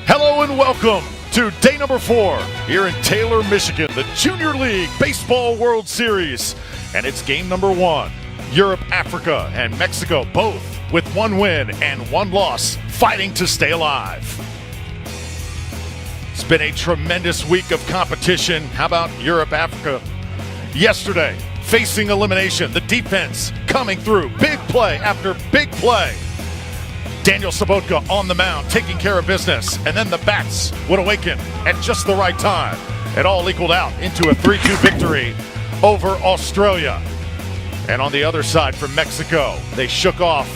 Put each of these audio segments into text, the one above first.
Hello and welcome to day number 4 here in Taylor, Michigan, the Junior League Baseball World Series. And it's game number 1. Europe, Africa, and Mexico both with 1 win and 1 loss, fighting to stay alive. It's been a tremendous week of competition. How about Europe, Africa? Yesterday, facing elimination, the defense coming through, big play after big play. Daniel Sobotka on the mound, taking care of business, and then the bats would awaken at just the right time. It all equaled out into a 3-2 victory over Australia. And on the other side from Mexico, they shook off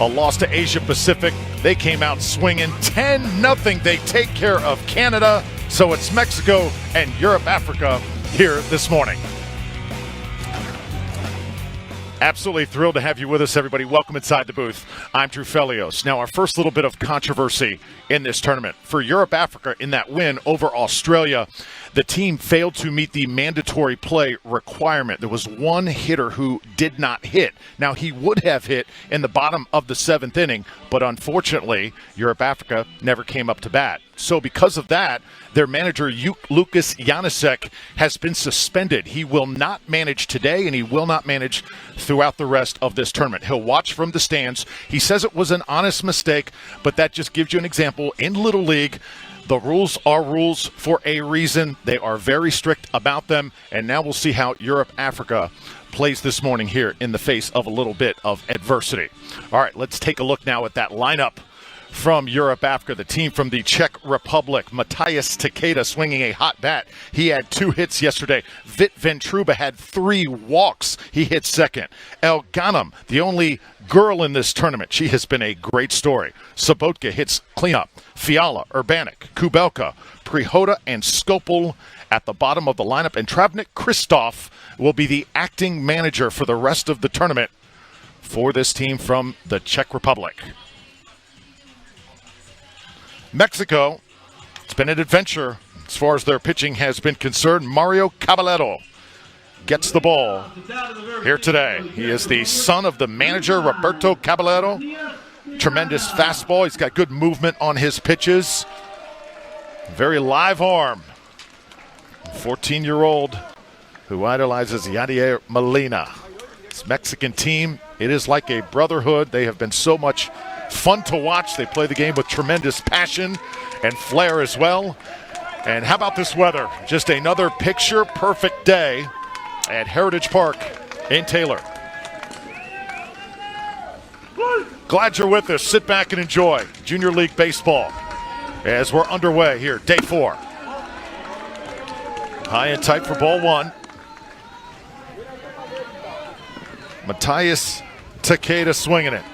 a loss to Asia Pacific. They came out swinging 10-0. They take care of Canada. So it's Mexico and Europe, Africa here this morning. Absolutely thrilled to have you with us, everybody. Welcome inside the booth. I'm Drew Felios. Now, our first little bit of controversy in this tournament. For Europe, Africa, in that win over Australia, the team failed to meet the mandatory play requirement. There was one hitter who did not hit. Now, he would have hit in the bottom of the 7th inning, but unfortunately, Europe, Africa never came up to bat. So because of that, their manager, Lukas Janacek, has been suspended. He will not manage today, and he will not manage throughout the rest of this tournament. He'll watch from the stands. He says it was an honest mistake, but that just gives you an example. In Little League, the rules are rules for a reason. They are very strict about them, and now we'll see how Europe, Africa plays this morning here in the face of a little bit of adversity. All right, let's take a look now at that lineup from Europe, Africa, the team from the Czech Republic. Matías Takeda swinging a hot bat. He had 2 hits yesterday. Vit Ventruba had 3 walks. He hit second. El Ghanem, the only girl in this tournament. She has been a great story. Sobotka hits cleanup. Fiala, Urbanik, Kubelka, Prihoda, and Skopel at the bottom of the lineup. And Travnik Christoph will be the acting manager for the rest of the tournament for this team from the Czech Republic. Mexico, it's been an adventure as far as their pitching has been concerned. Mario Caballero gets the ball here today. He is the son of the manager, Roberto Caballero. Tremendous fastball. He's got good movement on his pitches. Very live arm. 14-year-old who idolizes Yadier Molina. This Mexican team, it is like a brotherhood. They have been so much fun to watch. They play the game with tremendous passion and flair as well. And how about this weather? Just another picture-perfect day at Heritage Park in Taylor. Glad you're with us. Sit back and enjoy Junior League Baseball as we're underway here, day 4. High and tight for ball 1. Matías Takeda swinging it.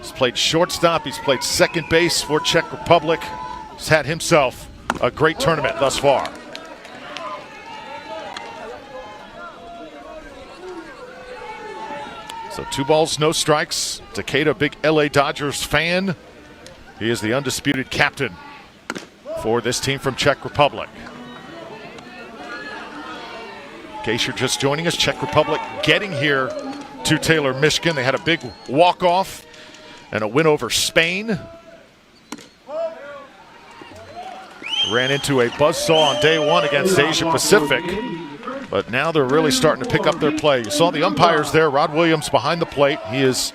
He's played shortstop. He's played second base for Czech Republic. He's had himself a great tournament thus far. So 2 balls, no strikes. Takeda, big LA Dodgers fan. He is the undisputed captain for this team from Czech Republic. In case you're just joining us, Czech Republic getting here to Taylor, Michigan. They had a big walk-off and a win over Spain. Ran into a buzzsaw on day 1 against Asia Pacific. But now they're really starting to pick up their play. You saw the umpires there. Rod Williams behind the plate. He has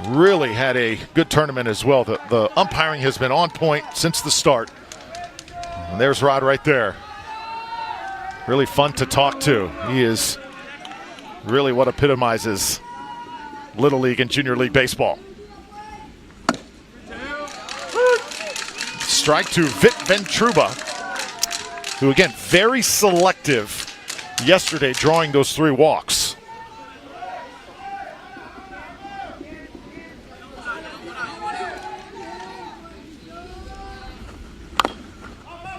really had a good tournament as well. The umpiring has been on point since the start. And there's Rod right there. Really fun to talk to. He is really what epitomizes Little League and Junior League Baseball. Strike to Vit Ventruba, who again, very selective yesterday, drawing those 3 walks.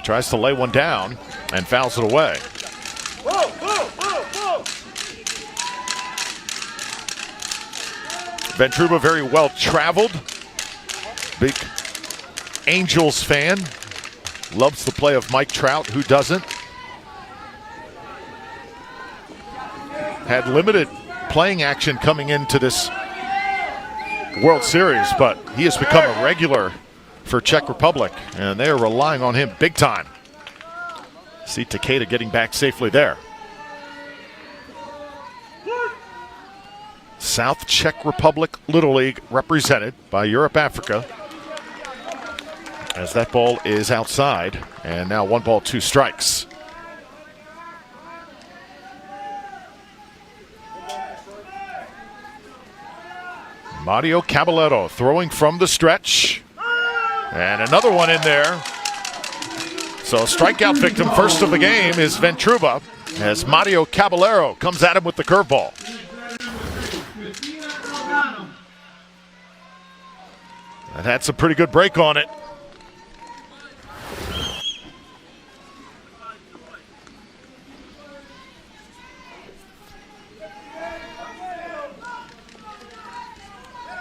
Tries to lay one down and fouls it away. Ventruba very well traveled. Big Angels fan. Loves the play of Mike Trout. Who doesn't? Had limited playing action coming into this World Series, but he has become a regular for Czech Republic, and they're relying on him big time. See Takeda getting back safely there. South Czech Republic Little League represented by Europe Africa, as that ball is outside, and now 1 ball, 2 strikes. Mario Caballero throwing from the stretch, and another one in there. So strikeout victim first of the game is Ventruba, as Mario Caballero comes at him with the curveball. And that's a pretty good break on it.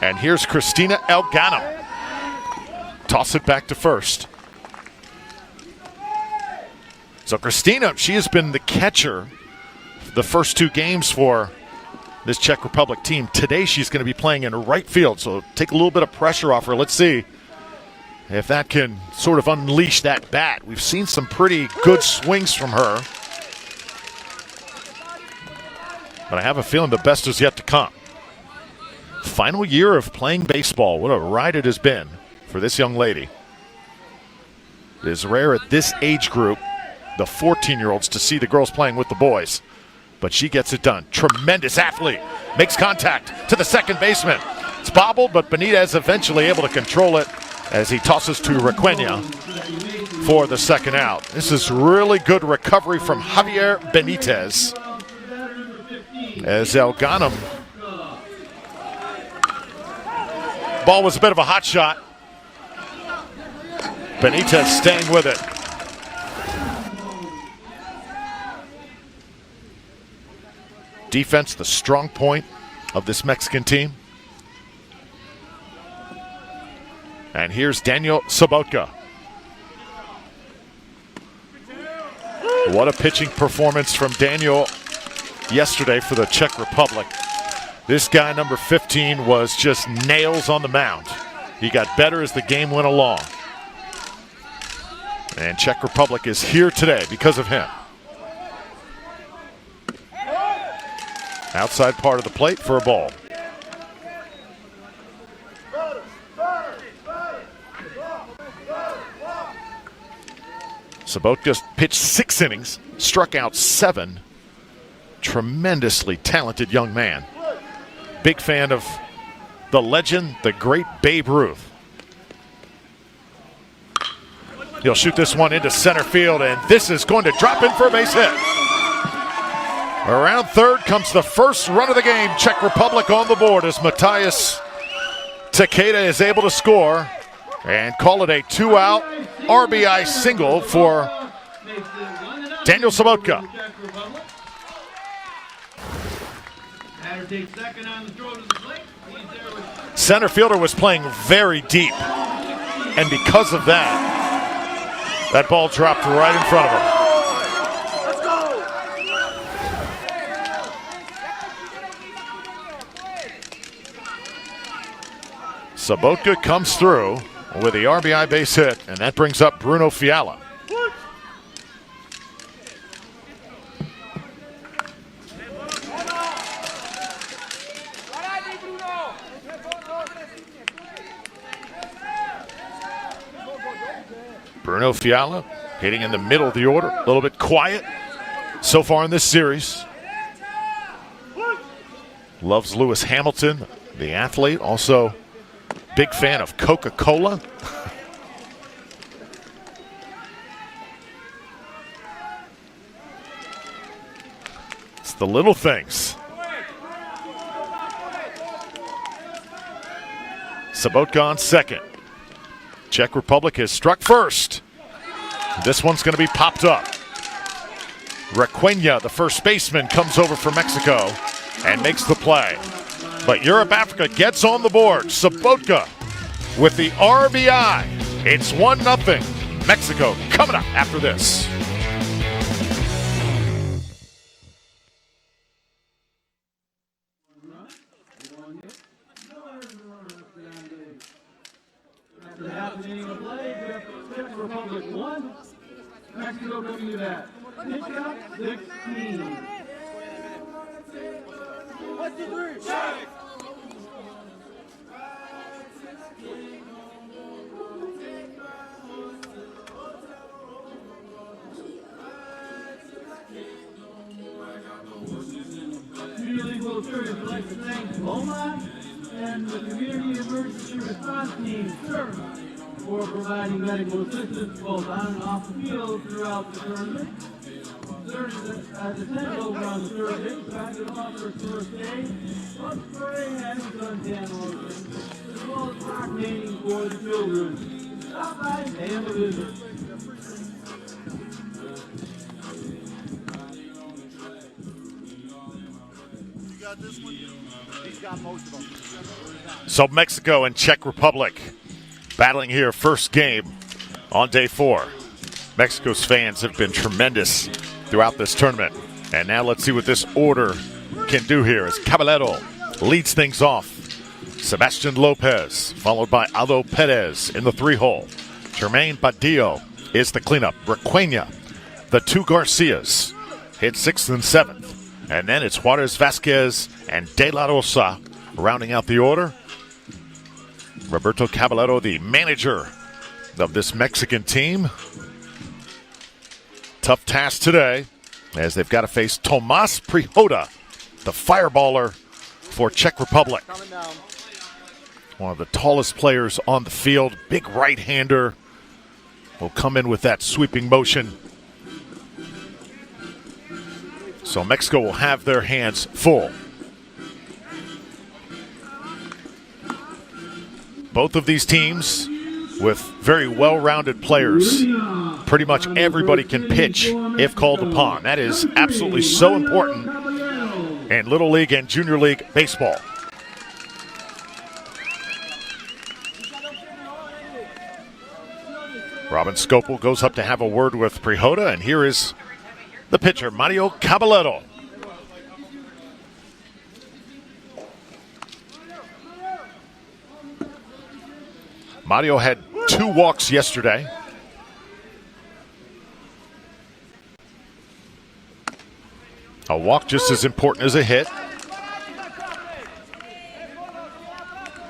And here's Christina Elganem. Toss it back to first. So Christina, she has been the catcher the first 2 games for this Czech Republic team. Today she's going to be playing in right field, so take a little bit of pressure off her. Let's see if that can sort of unleash that bat. We've seen some pretty good swings from her, but I have a feeling the best is yet to come. Final year of playing baseball. What a ride it has been for this young lady. It is rare at this age group, the 14-year-olds, to see the girls playing with the boys. But she gets it done. Tremendous athlete. Makes contact to the second baseman. It's bobbled, but Benitez eventually able to control it as he tosses to Requena for the second out. This is really good recovery from Javier Benitez, as Elganem. Ball was a bit of a hot shot. Benitez staying with it. Defense, the strong point of this Mexican team. And here's Daniel Sobotka. What a pitching performance from Daniel yesterday for the Czech Republic. This guy, number 15, was just nails on the mound. He got better as the game went along. And Czech Republic is here today because of him. Outside part of the plate for a ball. Sobotka pitched 6 innings, struck out 7. Tremendously talented young man. Big fan of the legend, the great Babe Ruth. He'll shoot this one into center field, and this is going to drop in for a base hit. Around third comes the first run of the game. Czech Republic on the board as Matthias Takeda is able to score and call it a 2-out RBI single for Daniel Sobotka. Center fielder was playing very deep, and because of that, that ball dropped right in front of him. Sobotka comes through with the RBI base hit, and that brings up Bruno Fiala. Bruno Fiala hitting in the middle of the order, a little bit quiet so far in this series. Loves Lewis Hamilton, the athlete, also big fan of Coca-Cola. It's the little things. Sobotka on second. Czech Republic has struck first. This one's going to be popped up. Requena, the first baseman, comes over for Mexico and makes the play. But Europe Africa gets on the board. Sobotka with the RBI. It's 1-0. Mexico coming up after this. The half inning of play, Czech Republic 1, Mexico coming to bat. Pitch count 16. 1, 2, 3, Czech! Junior League World Series would like to thank Beaumont and the Community Emergency Response Team, CERF, for providing medical assistance both on and off the field throughout the tournament. CERF has attended over on the third base, practice offers first aid, bug spray, and suntan lotion, as well as rock painting for the children. Stop by and pay them a visit. This one? He's got most of them. So Mexico and Czech Republic battling here, first game on day 4. Mexico's fans have been tremendous throughout this tournament. And now let's see what this order can do here as Caballero leads things off. Sebastian Lopez, followed by Aldo Perez in the 3-hole. Jermaine Badillo is the cleanup. Requena, the 2 Garcias, hit 6th and 7th. And then it's Juarez Vasquez and De La Rosa rounding out the order. Roberto Caballero, the manager of this Mexican team. Tough task today as they've got to face Tomas Prihota, the fireballer for Czech Republic. One of the tallest players on the field, big right-hander. Will come in with that sweeping motion. So Mexico will have their hands full. Both of these teams with very well-rounded players. Pretty much everybody can pitch if called upon. That is absolutely so important in Little League and Junior League baseball. Robin Scopel goes up to have a word with Prihota, and here is the pitcher, Mario Caballero. Mario had 2 walks yesterday. A walk just as important as a hit.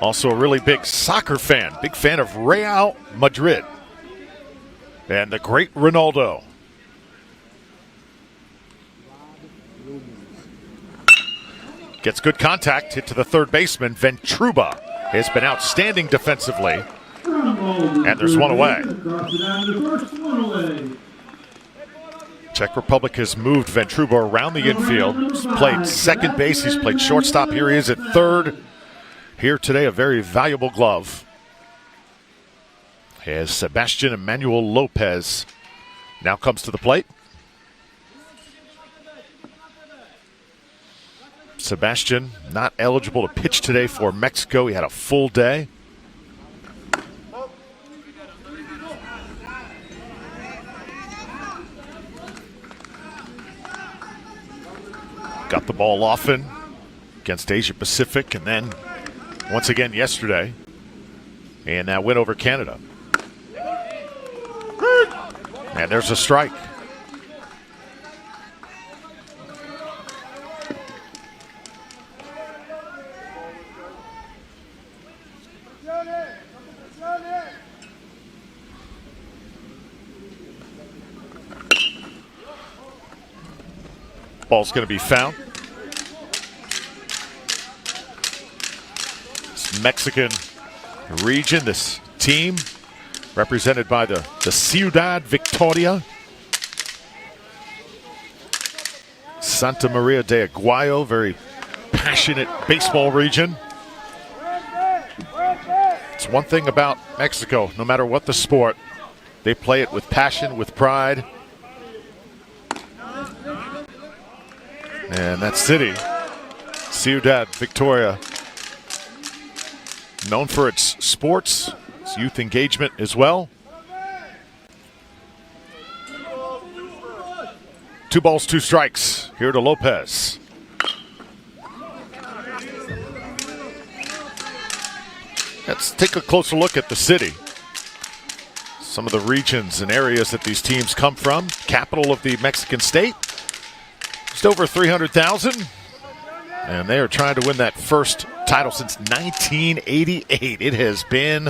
Also a really big soccer fan, big fan of Real Madrid and the great Ronaldo. Gets good contact, hit to the third baseman. Ventruba has been outstanding defensively. And there's one away. Czech Republic has moved Ventruba around the infield. He's played second base, he's played shortstop. Here he is at third. Here today, a very valuable glove. As Sebastian Emmanuel Lopez now comes to the plate. Sebastian not eligible to pitch today for Mexico. He had a full day. Got the ball often against Asia Pacific, and then once again yesterday in that win over Canada. And there's a strike. Ball's going to be found. This Mexican region, this team represented by the Ciudad Victoria. Santa Maria de Aguayo, very passionate baseball region. It's one thing about Mexico, no matter what the sport, they play it with passion, with pride. And that city, Ciudad Victoria, known for its sports, its youth engagement as well. 2 balls, 2 strikes here to Lopez. Let's take a closer look at the city. some of the regions and areas that these teams come from. Capital of the Mexican state, just over 300,000. And they are trying to win that first title since 1988. It has been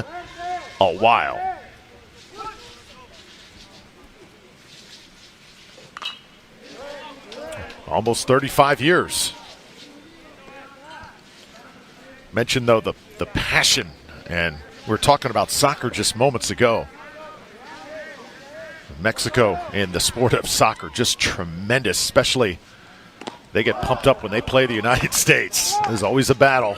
a while. Almost 35 years. Mentioned, though, the passion, and we were talking about soccer just moments ago. Mexico in the sport of soccer, just tremendous, especially they get pumped up when they play the United States. There's always a battle.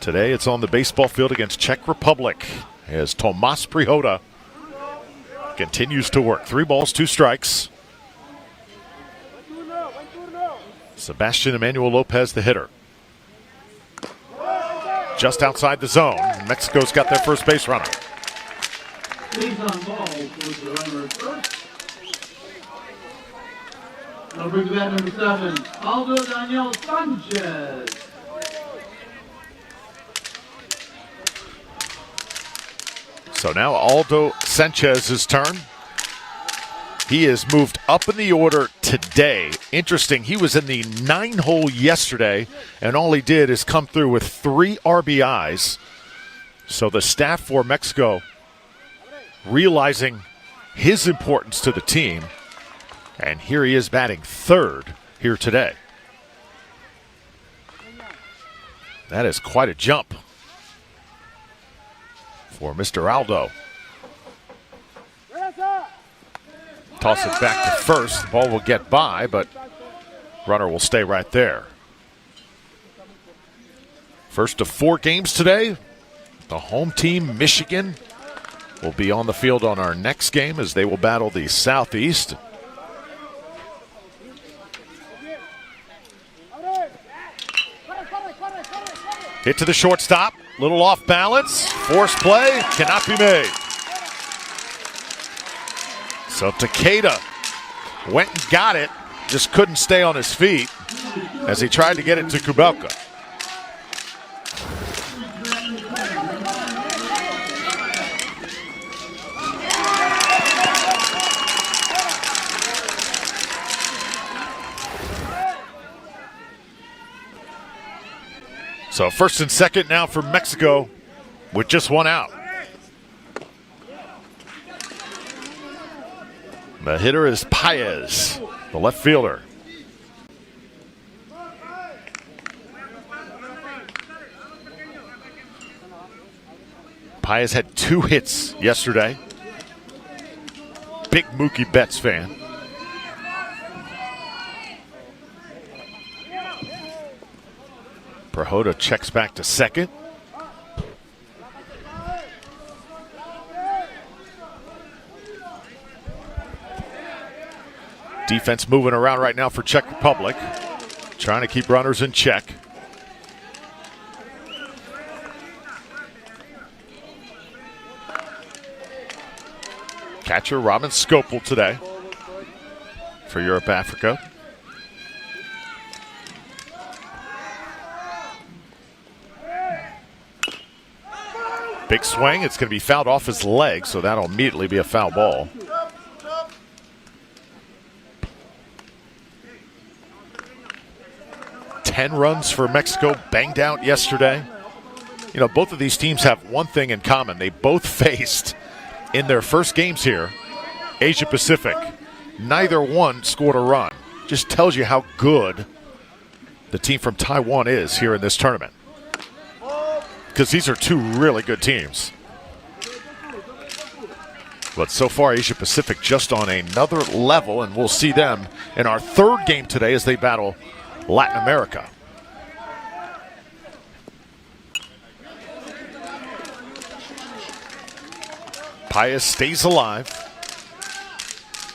Today it's on the baseball field against Czech Republic as Tomas Prihoda continues to work. 3 balls, 2 strikes. Sebastian Emmanuel Lopez, the hitter. Just outside the zone. Mexico's got their first base runner. Base on ball with the runner at first. That'll bring back number 7, Aldo Daniel Sanchez. So now Aldo Sanchez's turn. He is moved up in the order today. Interesting, he was in the 9-hole yesterday, and all he did is come through with 3 RBIs. So the staff for Mexico realizing his importance to the team, and here he is batting 3rd here today. That is quite a jump for Mr. Aldo. Toss it back to first. The ball will get by, but runner will stay right there. First of 4 games today. The home team, Michigan, will be on the field on our next game as they will battle the Southeast. Hit to the shortstop. Little off balance. Force play cannot be made. So Takeda went and got it, just couldn't stay on his feet as he tried to get it to Kubelka. So first and second now for Mexico with just 1 out. The hitter is Paez, the left fielder. Paez had 2 hits yesterday. Big Mookie Betts fan. Prihoda checks back to second. Defense moving around right now for Czech Republic, trying to keep runners in check. Catcher Robin Skopel today for Europe, Africa. Big swing, it's going to be fouled off his leg, so that'll immediately be a foul ball. Ten runs for Mexico, banged out yesterday. You know, both of these teams have one thing in common. They both faced in their first games here, Asia Pacific. Neither one scored a run. Just tells you how good the team from Taiwan is here in this tournament. Because these are 2 really good teams. But so far, Asia Pacific just on another level, and we'll see them in our 3rd game today as they battle Latin America. Paez stays alive.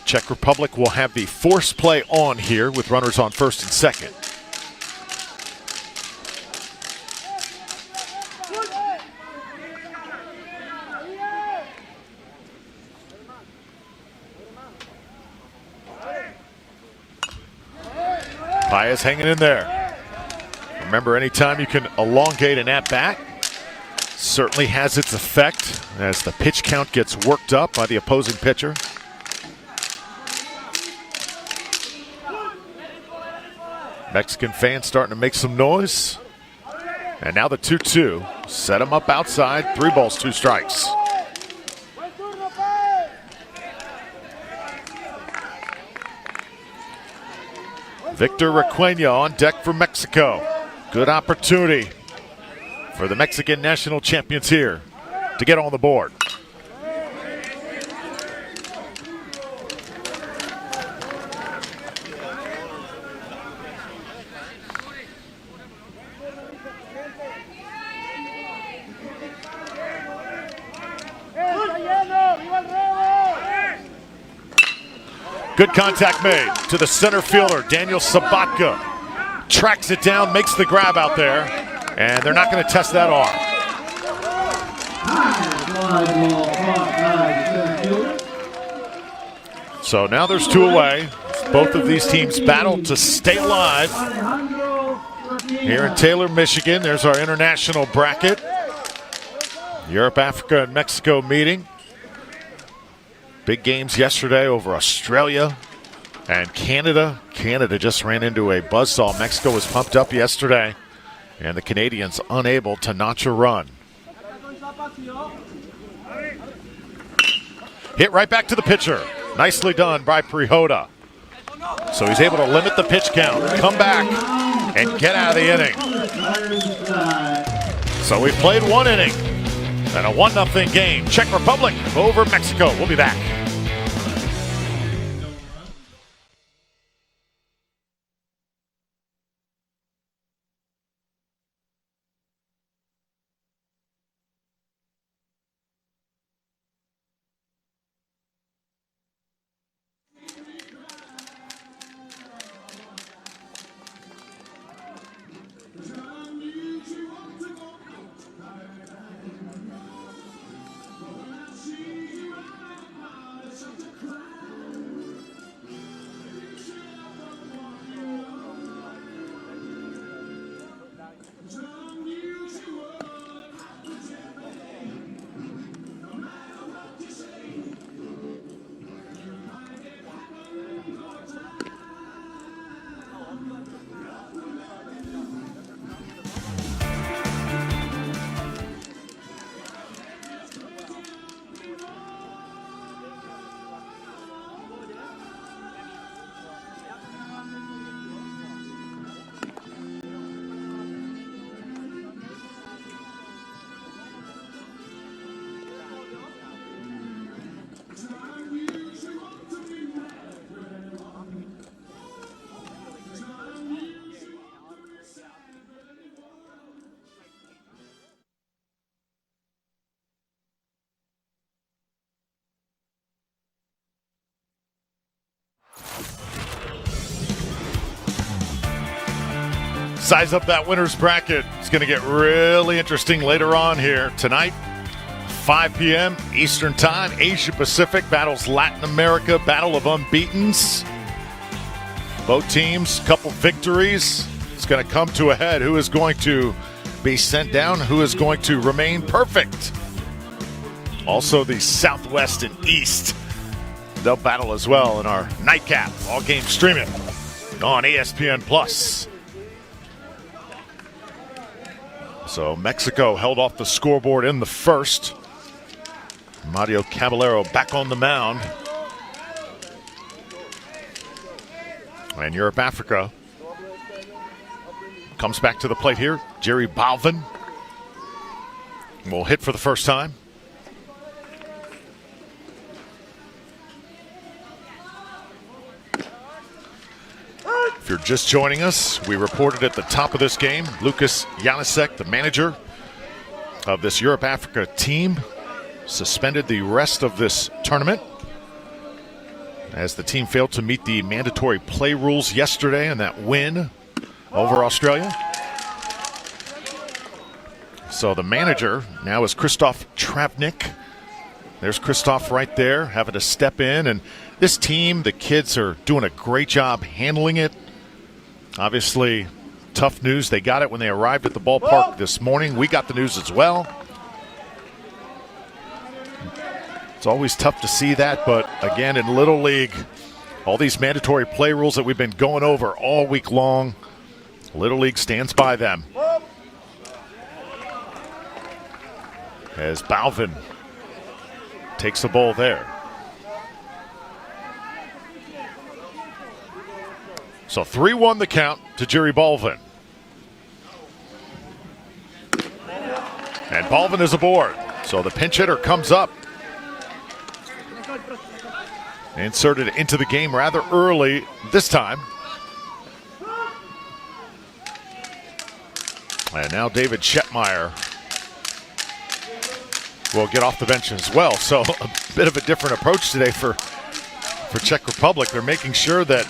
Czech Republic will have the force play on here with runners on first and second. Paez hanging in there. Remember, anytime you can elongate an at-bat, certainly has its effect as the pitch count gets worked up by the opposing pitcher. Mexican fans starting to make some noise. And now the 2-2. Set him up outside. 3 balls, 2 strikes. Victor Requena on deck for Mexico. Good opportunity for the Mexican national champions here to get on the board. Good contact made to the center fielder, Daniel Sabatka. Tracks it down, makes the grab out there, and they're not going to test that arm. So now there's 2 away. Both of these teams battle to stay alive. Here in Taylor, Michigan, there's our international bracket. Europe, Africa, and Mexico meeting. Big games yesterday over Australia and Canada. Canada just ran into a buzzsaw. Mexico was pumped up yesterday, and the Canadians unable to notch a run. Hit right back to the pitcher. Nicely done by Prihoda. So he's able to limit the pitch count, come back, and get out of the inning. So we've played 1 inning and a 1-0 game. Czech Republic over Mexico. We'll be back. Size up that winner's bracket. It's going to get really interesting later on here tonight. 5 p.m. Eastern Time. Asia Pacific battles Latin America. Battle of unbeatens. Both teams, couple victories. It's going to come to a head. Who is going to be sent down? Who is going to remain perfect? Also the Southwest and East. They'll battle as well in our nightcap. All game streaming on ESPN+. So Mexico held off the scoreboard in the first. Mario Caballero back on the mound. And Europe, Africa comes back to the plate here. Jerry Balvin will hit for the first time. If you're just joining us, we reported at the top of this game, Lucas Janicek, the manager of this Europe-Africa team, suspended the rest of this tournament as the team failed to meet the mandatory play rules yesterday in that win over Australia. So the manager now is Christoph Travnik. There's Christoph right there having to step in, and this team, the kids are doing a great job handling it. Obviously, tough news. They got it when they arrived at the ballpark this morning. We got the news as well. It's always tough to see that, but again, in Little League, all these mandatory play rules that we've been going over all week long, Little League stands by them. As Balvin takes the ball there. So 3-1 the count to Jerry Balvin. And Balvin is aboard. So the pinch hitter comes up. Inserted into the game rather early this time. And now David Shetmeyer will get off the bench as well. So a bit of a different approach today for Czech Republic. They're making sure that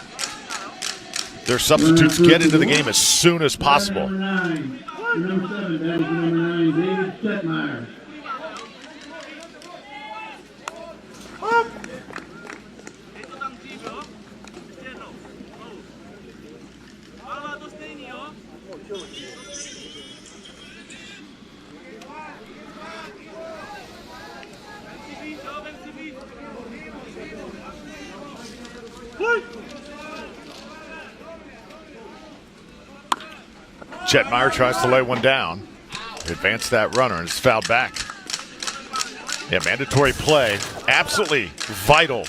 their substitutes get into the game as soon as possible. Number 7, that is number 9, David Shetmeyer. Shetmeyer tries to lay one down. Advance that runner and it's fouled back. Yeah, mandatory play. Absolutely vital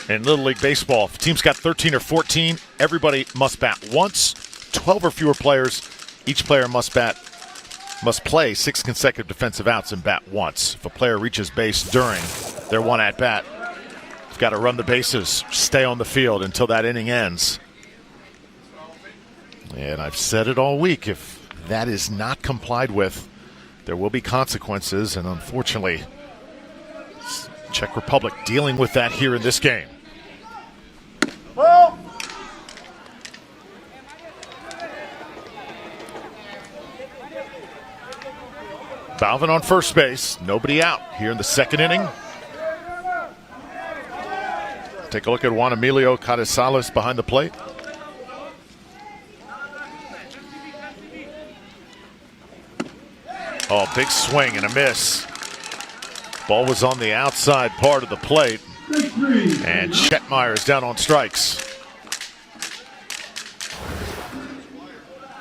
in Little League Baseball. If a team's got 13 or 14, everybody must bat once. 12 or fewer players, each player must play 6 consecutive defensive outs and bat once. If a player reaches base during their one at bat, they've got to run the bases, stay on the field until that inning ends. And I've said it all week, if that is not complied with, there will be consequences, and unfortunately, Czech Republic dealing with that here in this game. Balvin on first base, nobody out here in the second inning. Take a look at Juan Emilio Cadesales behind the plate. Oh, big swing and a miss. Ball was on the outside part of the plate. And Shetmeyer is down on strikes.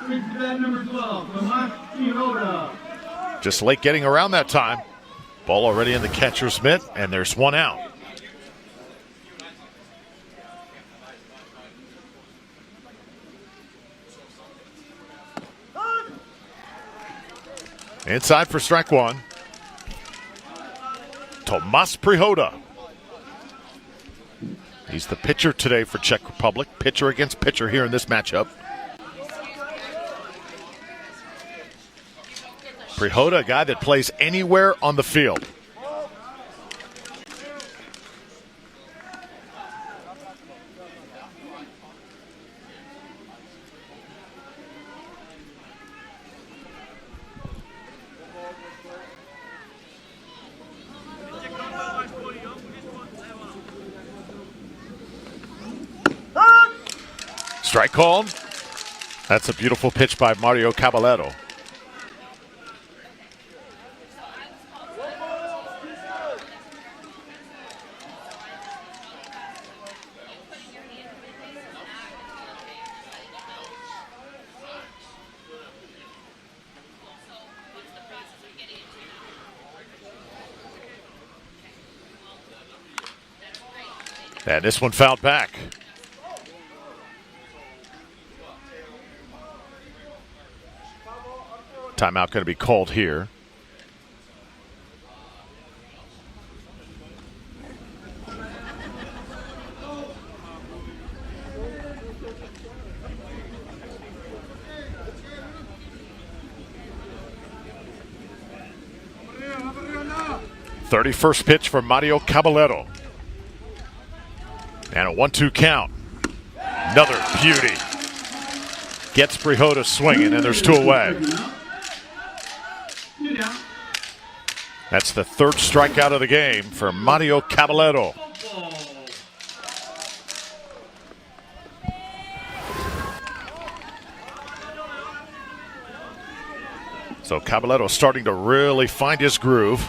Number 12, just late getting around that time. Ball already in the catcher's mitt, and there's one out. Inside for strike one. Tomas Prihoda. He's the pitcher today for Czech Republic. Pitcher against pitcher here in this matchup. Prihoda, a guy that plays anywhere on the field. Strike called. That's a beautiful pitch by Mario Caballero. And this one fouled back. Timeout going to be called here. .31st pitch for Mario Caballero. And a 1-2 count. Another beauty. Gets Prihoda swinging, and there's two away. That's the third strikeout of the game for Mario Caballero. So Caballero starting to really find his groove.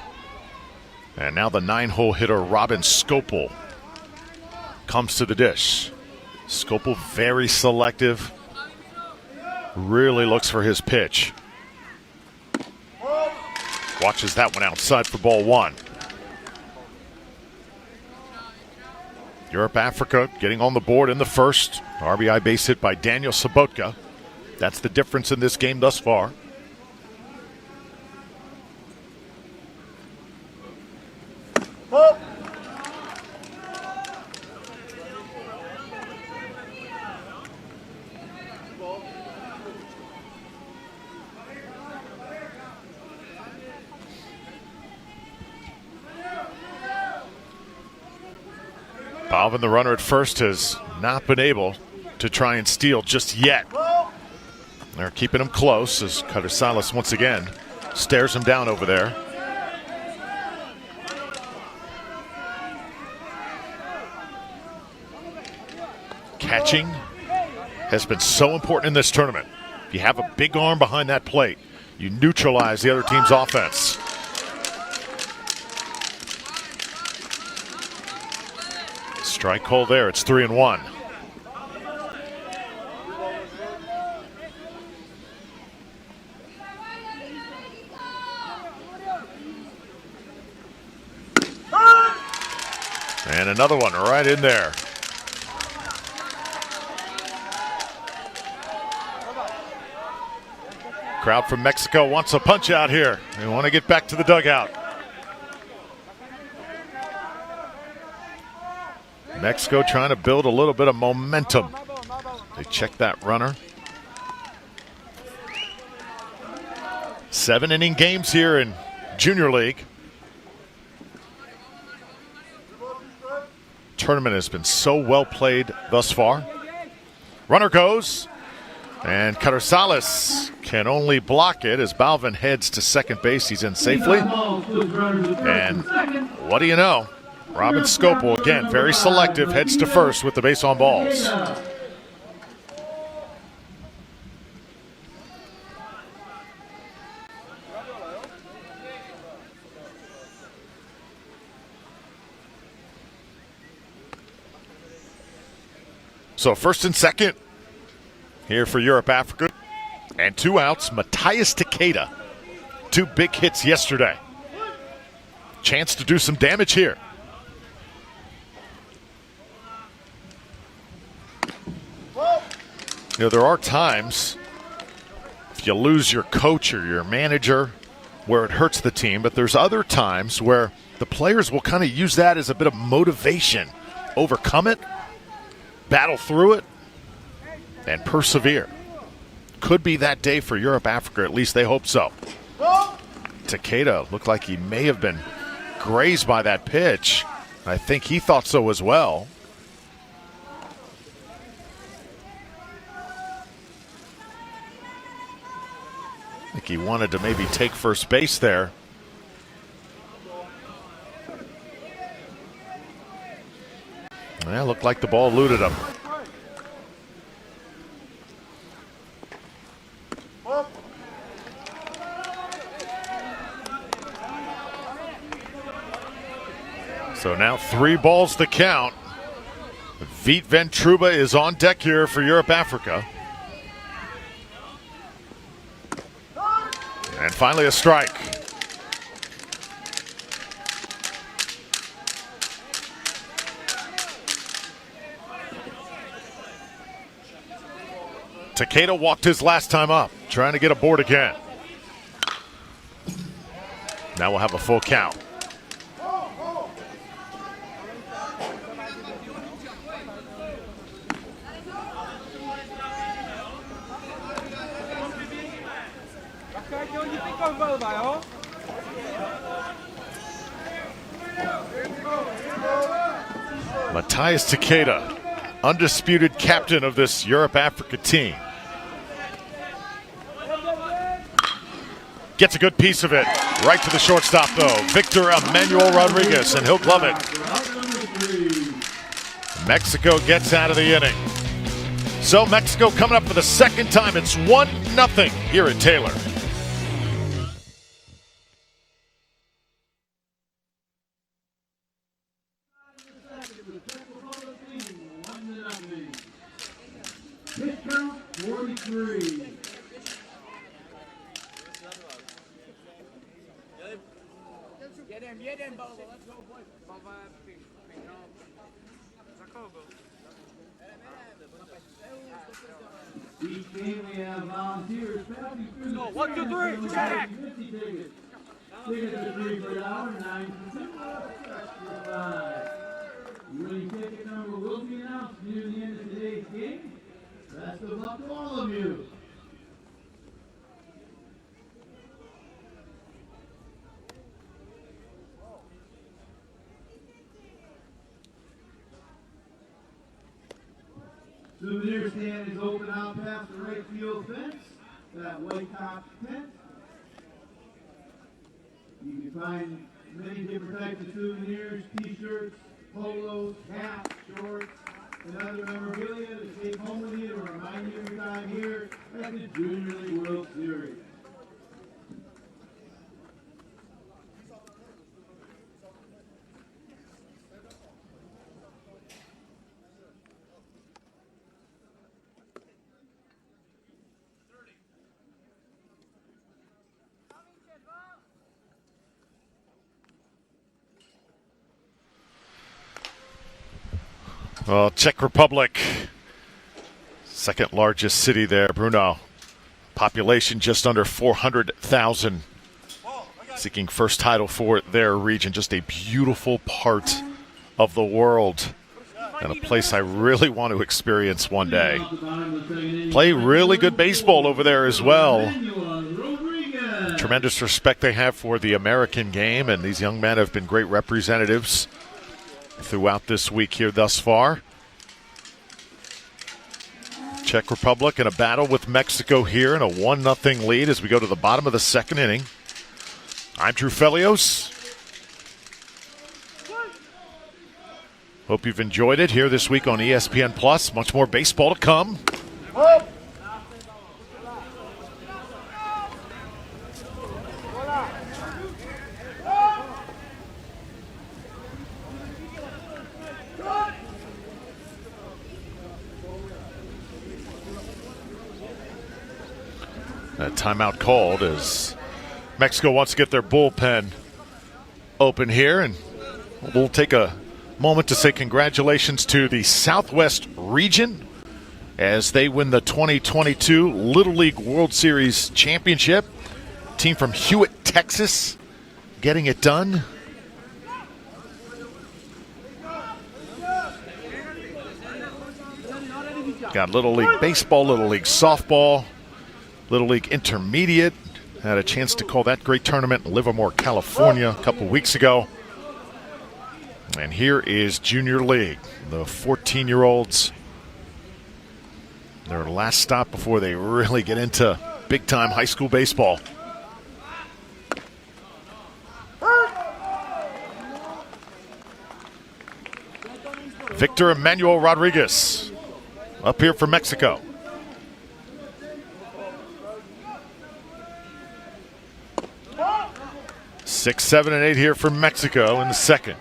And now the 9-hole hitter, Robin Skopel, comes to the dish. Skopel very selective. Really looks for his pitch. Watches that one outside for ball 1. Europe Africa getting on the board in the first. RBI base hit by Daniel Sobotka. That's the difference in this game thus far. Balvin, the runner at first, has not been able to try and steal just yet. They're keeping him close as Cutter Salas once again stares him down over there. Catching has been so important in this tournament. If you have a big arm behind that plate, you neutralize the other team's offense. Strike call there. It's 3-1. And another one right in there. Crowd from Mexico wants a punch out here. They want to get back to the dugout. Mexico trying to build a little bit of momentum. They check that runner. 7-inning games here in Junior League. Tournament has been so well played thus far. Runner goes, and Cutter Salas can only block it as Balvin heads to second base. He's in safely. And what do you know? Robin Skopel, again, very selective, heads to first with the base on balls. So first and second here for Europe Africa. And 2 outs, Matthias Takeda. 2 big hits yesterday. Chance to do some damage here. You know, there are times if you lose your coach or your manager where it hurts the team, but there's other times where the players will kind of use that as a bit of motivation. Overcome it, battle through it, and persevere. Could be that day for Europe Africa, at least they hope so. Takeda looked like he may have been grazed by that pitch. I think he thought so as well. I think he wanted to maybe take first base there. Well, looked like the ball eluded him. So now 3 balls to count. Vít Ventruba is on deck here for Europe Africa. And finally a strike. Takeda walked his last time up, trying to get aboard again. Now we'll have a full count. Matthias Takeda, undisputed captain of this Europe Africa team. Gets a good piece of it. Right to the shortstop, though. Victor Emmanuel Rodriguez, and he'll glove it. Mexico gets out of the inning. So Mexico coming up for the second time. It's 1-0 here at Taylor. 43. Jeden, Bobo, let's go, boys. Za kogo? Each game we have volunteers passing through. No, 1, 2, 3, check! 50 tickets. Tickets are $3 for $1, 9 for $5. Winning ticket number will be announced near the end of today's game. Best of luck to all of you. Souvenir stand is open out past the right field fence, that white top tent. You can find many different types of souvenirs, t-shirts, polos, hats, shorts, and other memorabilia to take home with you to remind you of your time here at the Junior League World Series. Well, Czech Republic, second largest city there, Brno. Population just under 400,000. Seeking first title for their region. Just a beautiful part of the world and a place I really want to experience one day. Play really good baseball over there as well. Tremendous respect they have for the American game, and these young men have been great representatives throughout this week here thus far. Czech Republic in a battle with Mexico here in a 1-0 lead as we go to the bottom of the second inning. I'm Drew Felios. Hope you've enjoyed it here this week on ESPN Plus. Much more baseball to come. That timeout called as Mexico wants to get their bullpen open here, and we'll take a moment to say congratulations to the Southwest region as they win the 2022 Little League World Series Championship. Team from Hewitt, Texas, getting it done. Got Little League Baseball, Little League Softball, Little League Intermediate. Had a chance to call that great tournament in Livermore, California a couple weeks ago. And here is Junior League, the 14-year-olds. Their last stop before they really get into big-time high school baseball. Victor Emmanuel Rodriguez up here for Mexico. 6, 7, and 8 here for Mexico in the second.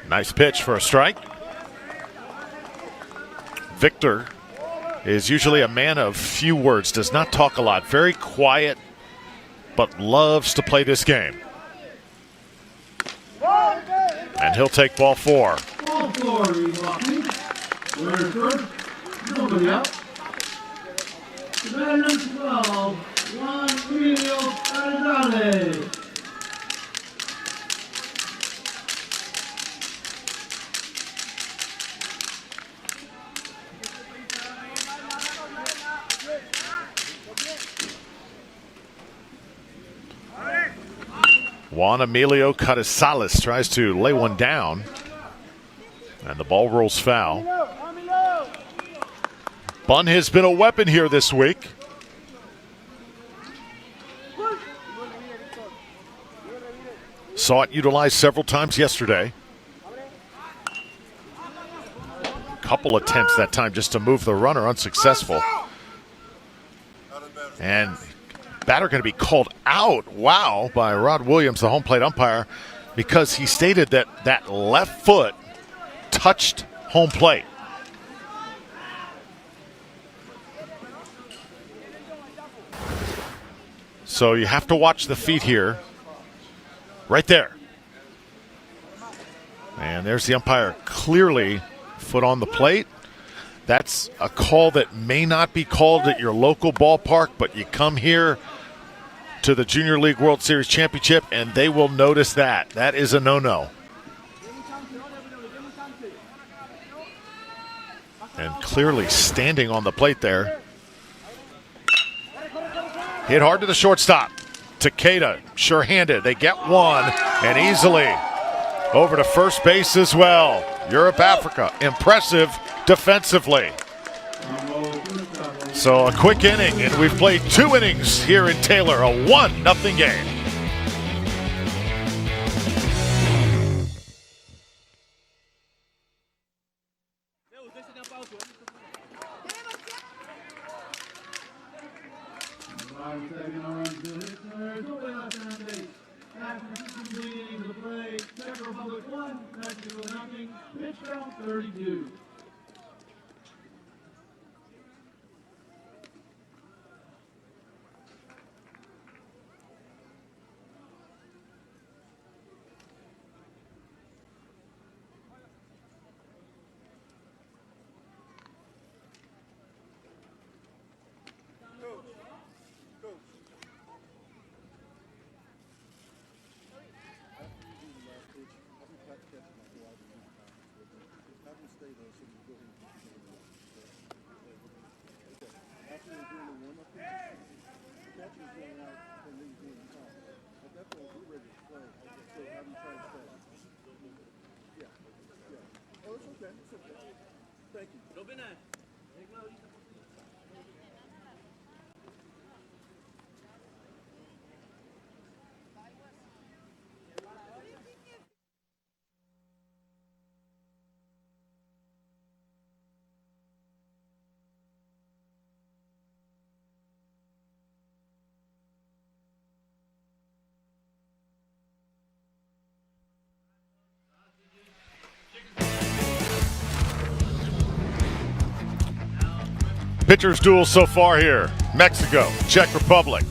Nice pitch for a strike. Victor is usually a man of few words, does not talk a lot, very quiet, but loves to play this game. And he'll take ball 4. Ball 4, Milwaukee. Runner first, nobody out. The batter number 12, Juan Emilio Andrade. Juan Emilio Carrizales tries to lay one down, and the ball rolls foul. Bunt has been a weapon here this week. Saw it utilized several times yesterday. Couple attempts that time just to move the runner, unsuccessful. And batter going to be called out, wow, by Rod Williams, the home plate umpire, because he stated that that left foot touched home plate. So you have to watch the feet here. Right there. And there's the umpire, clearly foot on the plate. That's a call that may not be called at your local ballpark, but you come here to the Junior League World Series Championship and they will notice that. That is a no-no. And clearly standing on the plate there. Hit hard to the shortstop. Takeda, sure-handed. They get one, and easily over to first base as well. Europe, Africa, impressive defensively. So a quick inning, and we've played 2 innings here in Taylor, a 1-0 game. Pitch count 32. Pitchers duel so far here. Mexico, Czech Republic.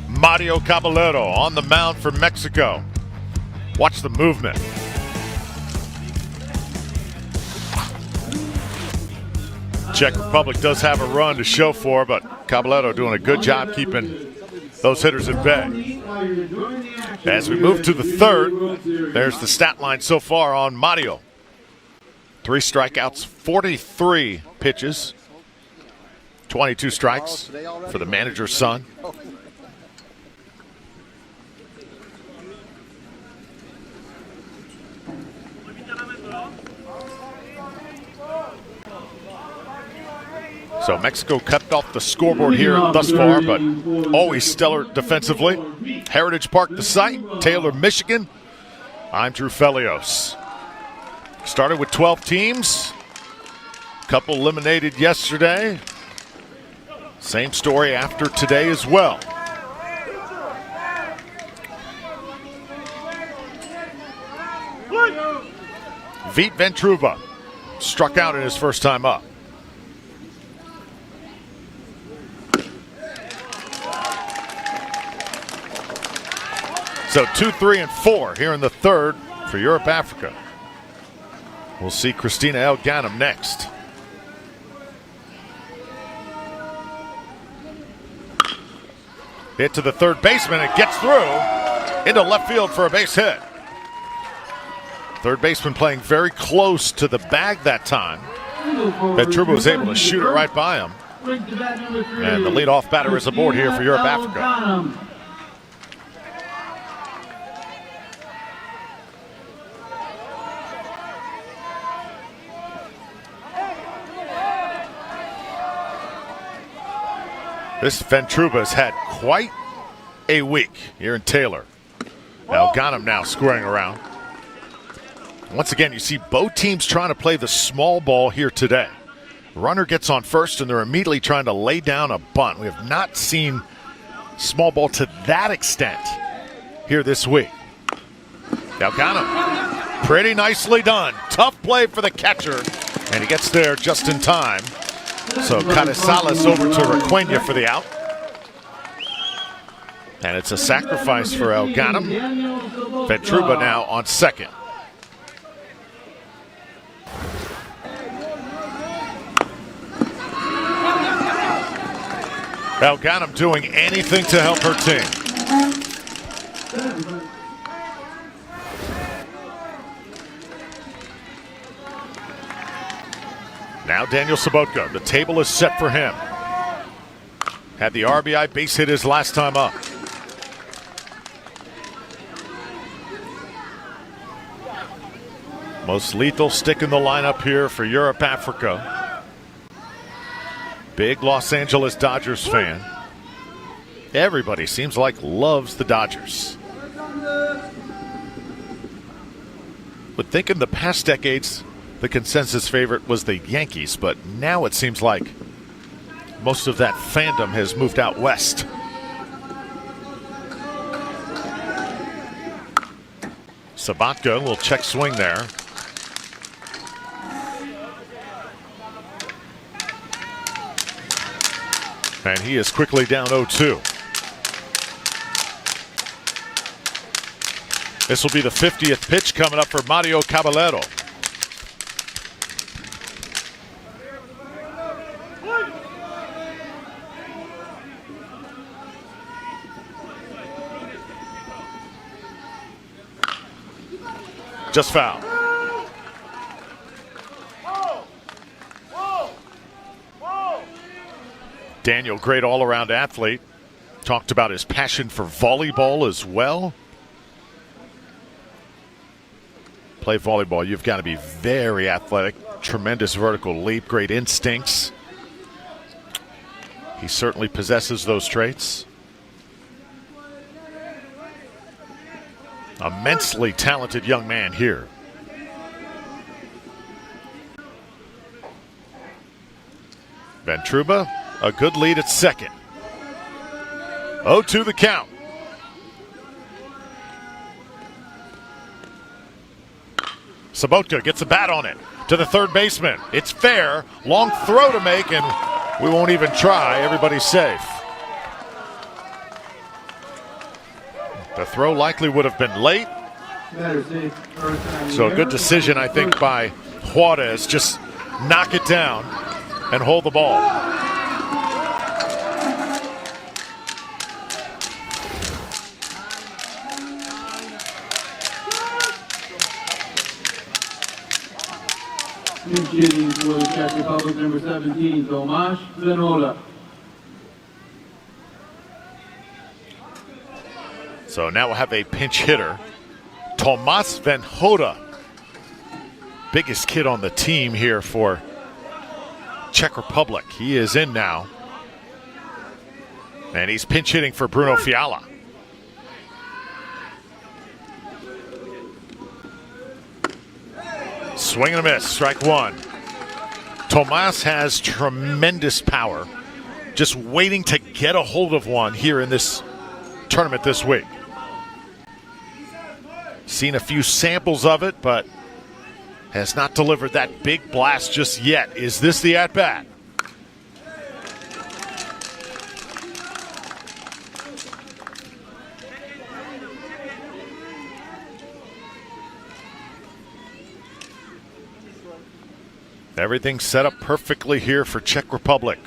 Mario Caballero on the mound for Mexico. Watch the movement. Czech Republic does have a run to show for, but Caballero doing a good job keeping those hitters at bay. As we move to the third, there's the stat line so far on Mario. 3 strikeouts, 43 pitches. 22 strikes for the manager's son. So Mexico kept off the scoreboard here thus far, but always stellar defensively. Heritage Park, the site, Taylor, Michigan. I'm Drew Felios. Started with 12 teams. Couple eliminated yesterday. Same story after today as well. Vít Ventruba struck out in his first time up. So 2, 3, and 4 here in the third for Europe, Africa. We'll see Christina El Ghanem next. Hit to the third baseman. It gets through into left field for a base hit. Third baseman playing very close to the bag that time. Ventruba was able to shoot it right by him. And the leadoff batter is aboard here for Europe, Africa. This Ventruba's had quite a week here in Taylor. El Ghanem now squaring around. Once again, you see both teams trying to play the small ball here today. Runner gets on first, and they're immediately trying to lay down a bunt. We have not seen small ball to that extent here this week. Elganem, pretty nicely done. Tough play for the catcher, and he gets there just in time. So Carrizales over to Requena for the out. And it's a sacrifice for Elganem. Ventruba now on second. Elganem doing anything to help her team. Now Daniel Sobotka, the table is set for him. Had the RBI base hit his last time up. Most lethal stick in the lineup here for Europe, Africa. Big Los Angeles Dodgers fan. Everybody seems like loves the Dodgers. Would think in the past decades the consensus favorite was the Yankees, but now it seems like most of that fandom has moved out west. Sobotka will check swing there. And he is quickly down 0-2. This will be the 50th pitch coming up for Mario Caballero. Just foul. Daniel, great all-around athlete. Talked about his passion for volleyball as well. Play volleyball, you've got to be very athletic. Tremendous vertical leap, great instincts. He certainly possesses those traits. Immensely talented young man here. Ventruba, a good lead at second. 0-2 the count. Sobotka gets a bat on it to the third baseman. It's fair. Long throw to make, and we won't even try. Everybody's safe. The throw likely would have been late. So a good decision, I think, by Juarez. Just knock it down and hold the ball. Hitting for the Czech Republic, number 17, Tomáš Venola. So now we'll have a pinch hitter, Tomáš Venhoda. Biggest kid on the team here for Czech Republic. He is in now. And he's pinch hitting for Bruno Fiala. Swing and a miss, strike one. Tomáš has tremendous power. Just waiting to get a hold of one here in this tournament this week. Seen a few samples of it, but has not delivered that big blast just yet. Is this the at-bat? Everything set up perfectly here for Czech Republic.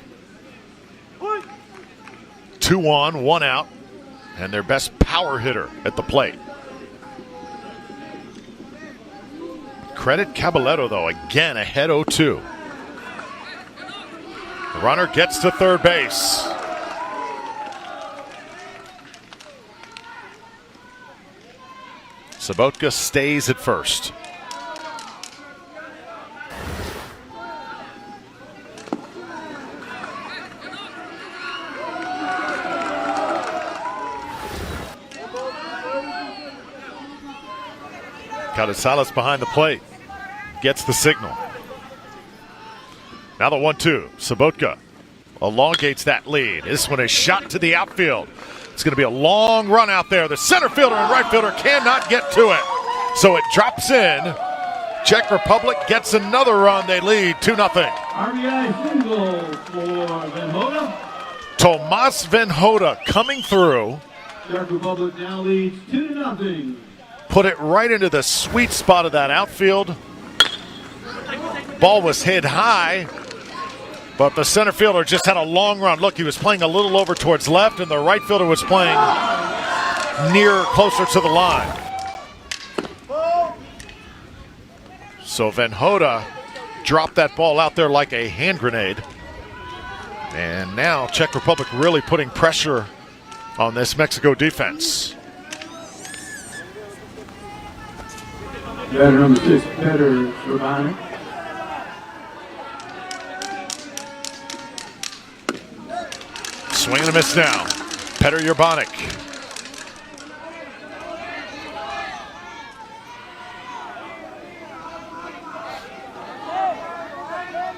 2 on, 1 out, and their best power hitter at the plate. Credit Caballero, though, again ahead 0-2. The runner gets to third base. Sobotka stays at first. Carrizales behind the plate. Gets the signal. Now the 1-2. Sobotka elongates that lead. This one is shot to the outfield. It's going to be a long run out there. The center fielder and right fielder cannot get to it. So it drops in. Czech Republic gets another run. They lead 2-0. RBI single for Venhoda. Tomas Venhoda coming through. Czech Republic now leads 2-0. Put it right into the sweet spot of that outfield. Ball was hit high, but the center fielder just had a long run. Look, he was playing a little over towards left, and the right fielder was playing closer to the line. So Venhoda dropped that ball out there like a hand grenade. And now Czech Republic really putting pressure on this Mexico defense. Batter number 6, Peter Urbanic. Swing and a miss now. Petr Urbanic.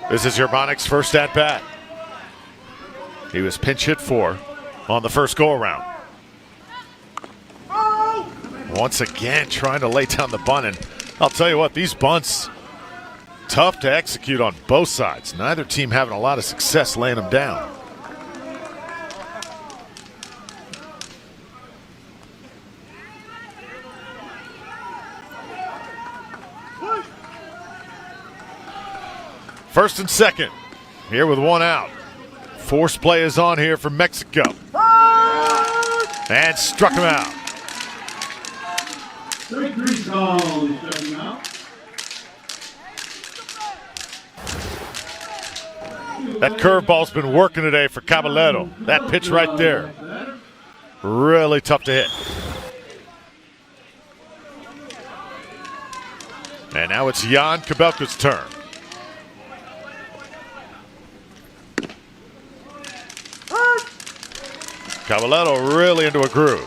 This is Urbanic's first at bat. He was pinch hit for on the first go around. Once again trying to lay down the bunt, and I'll tell you what, these bunts tough to execute on both sides. Neither team having a lot of success laying them down. First and second, here with one out. Force play is on here for Mexico. And struck him out. Strike call, struck him out. That curveball's been working today for Caballero. That pitch right there. Really tough to hit. And now it's Jan Kabelka's turn. Caballero really into a groove.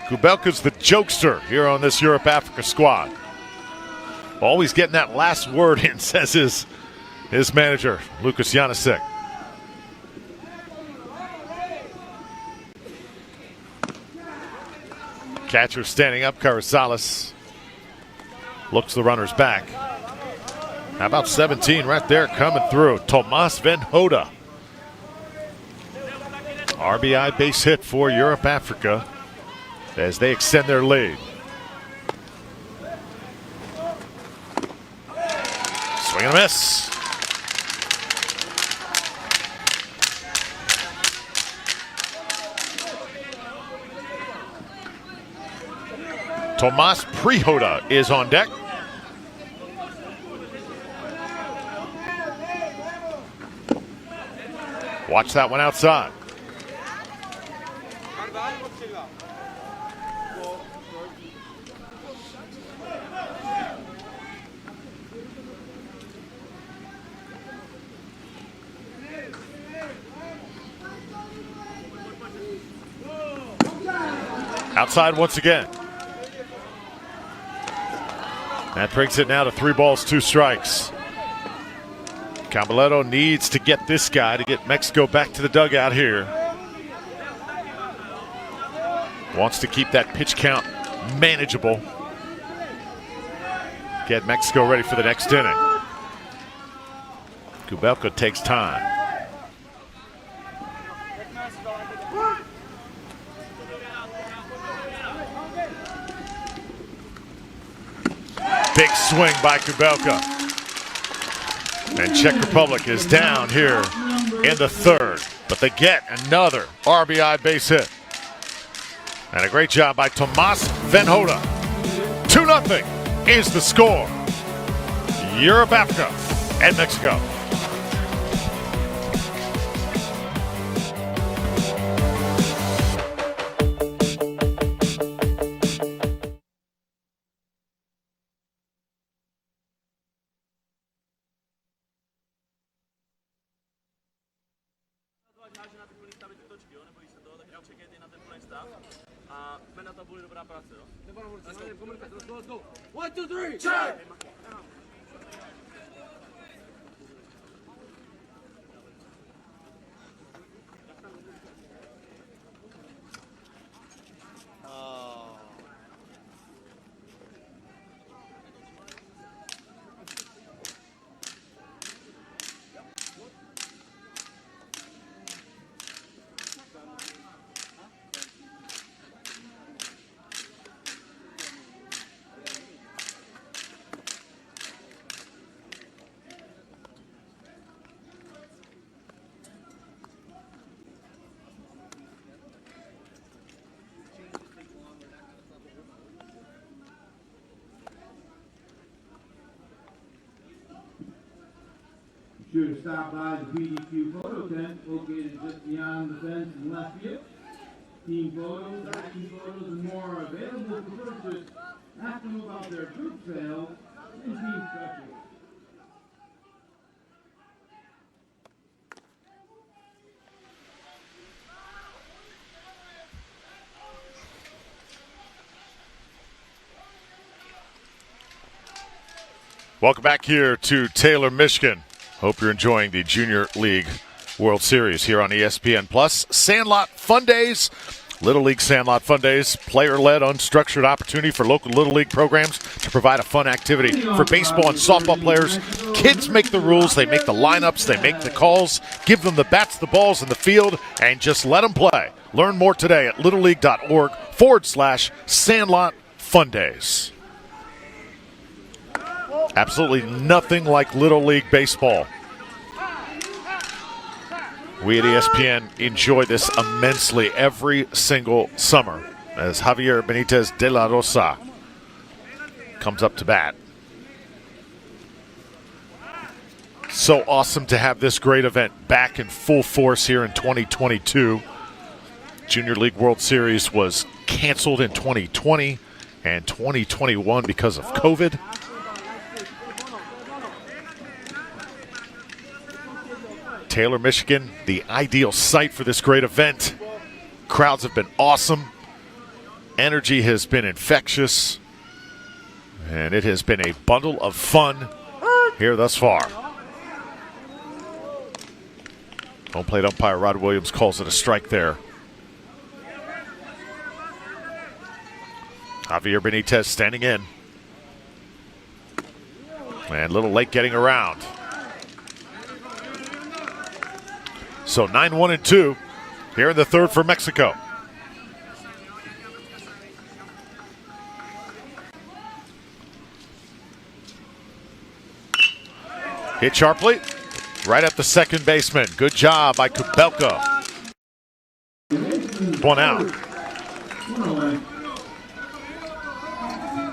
Kubelka's the jokester here on this Europe-Africa squad. Always getting that last word in, says his manager, Lucas Janasek. Catcher standing up, Carrizales looks the runners back. How about 17 right there coming through? Tomas Venhoda. RBI base hit for Europe-Africa as they extend their lead. Swing and a miss. Tomas Prihoda is on deck. Watch that one outside. Outside once again. That brings it now to 3 balls, 2 strikes. Caballero needs to get this guy to get Mexico back to the dugout here. Wants to keep that pitch count manageable. Get Mexico ready for the next inning. Kubelka takes time. Big swing by Kubelka. And Czech Republic is down here in the 3rd. But they get another RBI base hit. And a great job by Tomas Venhoda. 2-0 is the score. Europe, Africa, and Mexico. Let's go. 1, 2, 3. Check. Sure to stop by the PDQ photo tent located just beyond the fence in left field. Team photos, action photos, and more are available for purchase. Ask them about their group sales and team specials. Welcome back here to Taylor, Michigan. Hope you're enjoying the Junior League World Series here on ESPN Plus. Sandlot Fun Days, Little League Sandlot Fun Days, player-led, unstructured opportunity for local Little League programs to provide a fun activity for baseball and softball players. Kids make the rules, they make the lineups, they make the calls, give them the bats, the balls, and the field, and just let them play. Learn more today at littleleague.org/Sandlot Fun Days. Absolutely nothing like Little League baseball. We at ESPN enjoy this immensely every single summer as Javier Benitez de la Rosa comes up to bat. So awesome to have this great event back in full force here in 2022. Junior League World Series was canceled in 2020 and 2021 because of COVID. Taylor, Michigan, the ideal site for this great event. Crowds have been awesome. Energy has been infectious. And it has been a bundle of fun here thus far. Home plate umpire Rod Williams calls it a strike there. Javier Benitez standing in. And a little late getting around. So 9-1-2 here in the third for Mexico. Hit sharply, right at the second baseman. Good job by Kubelka. One out.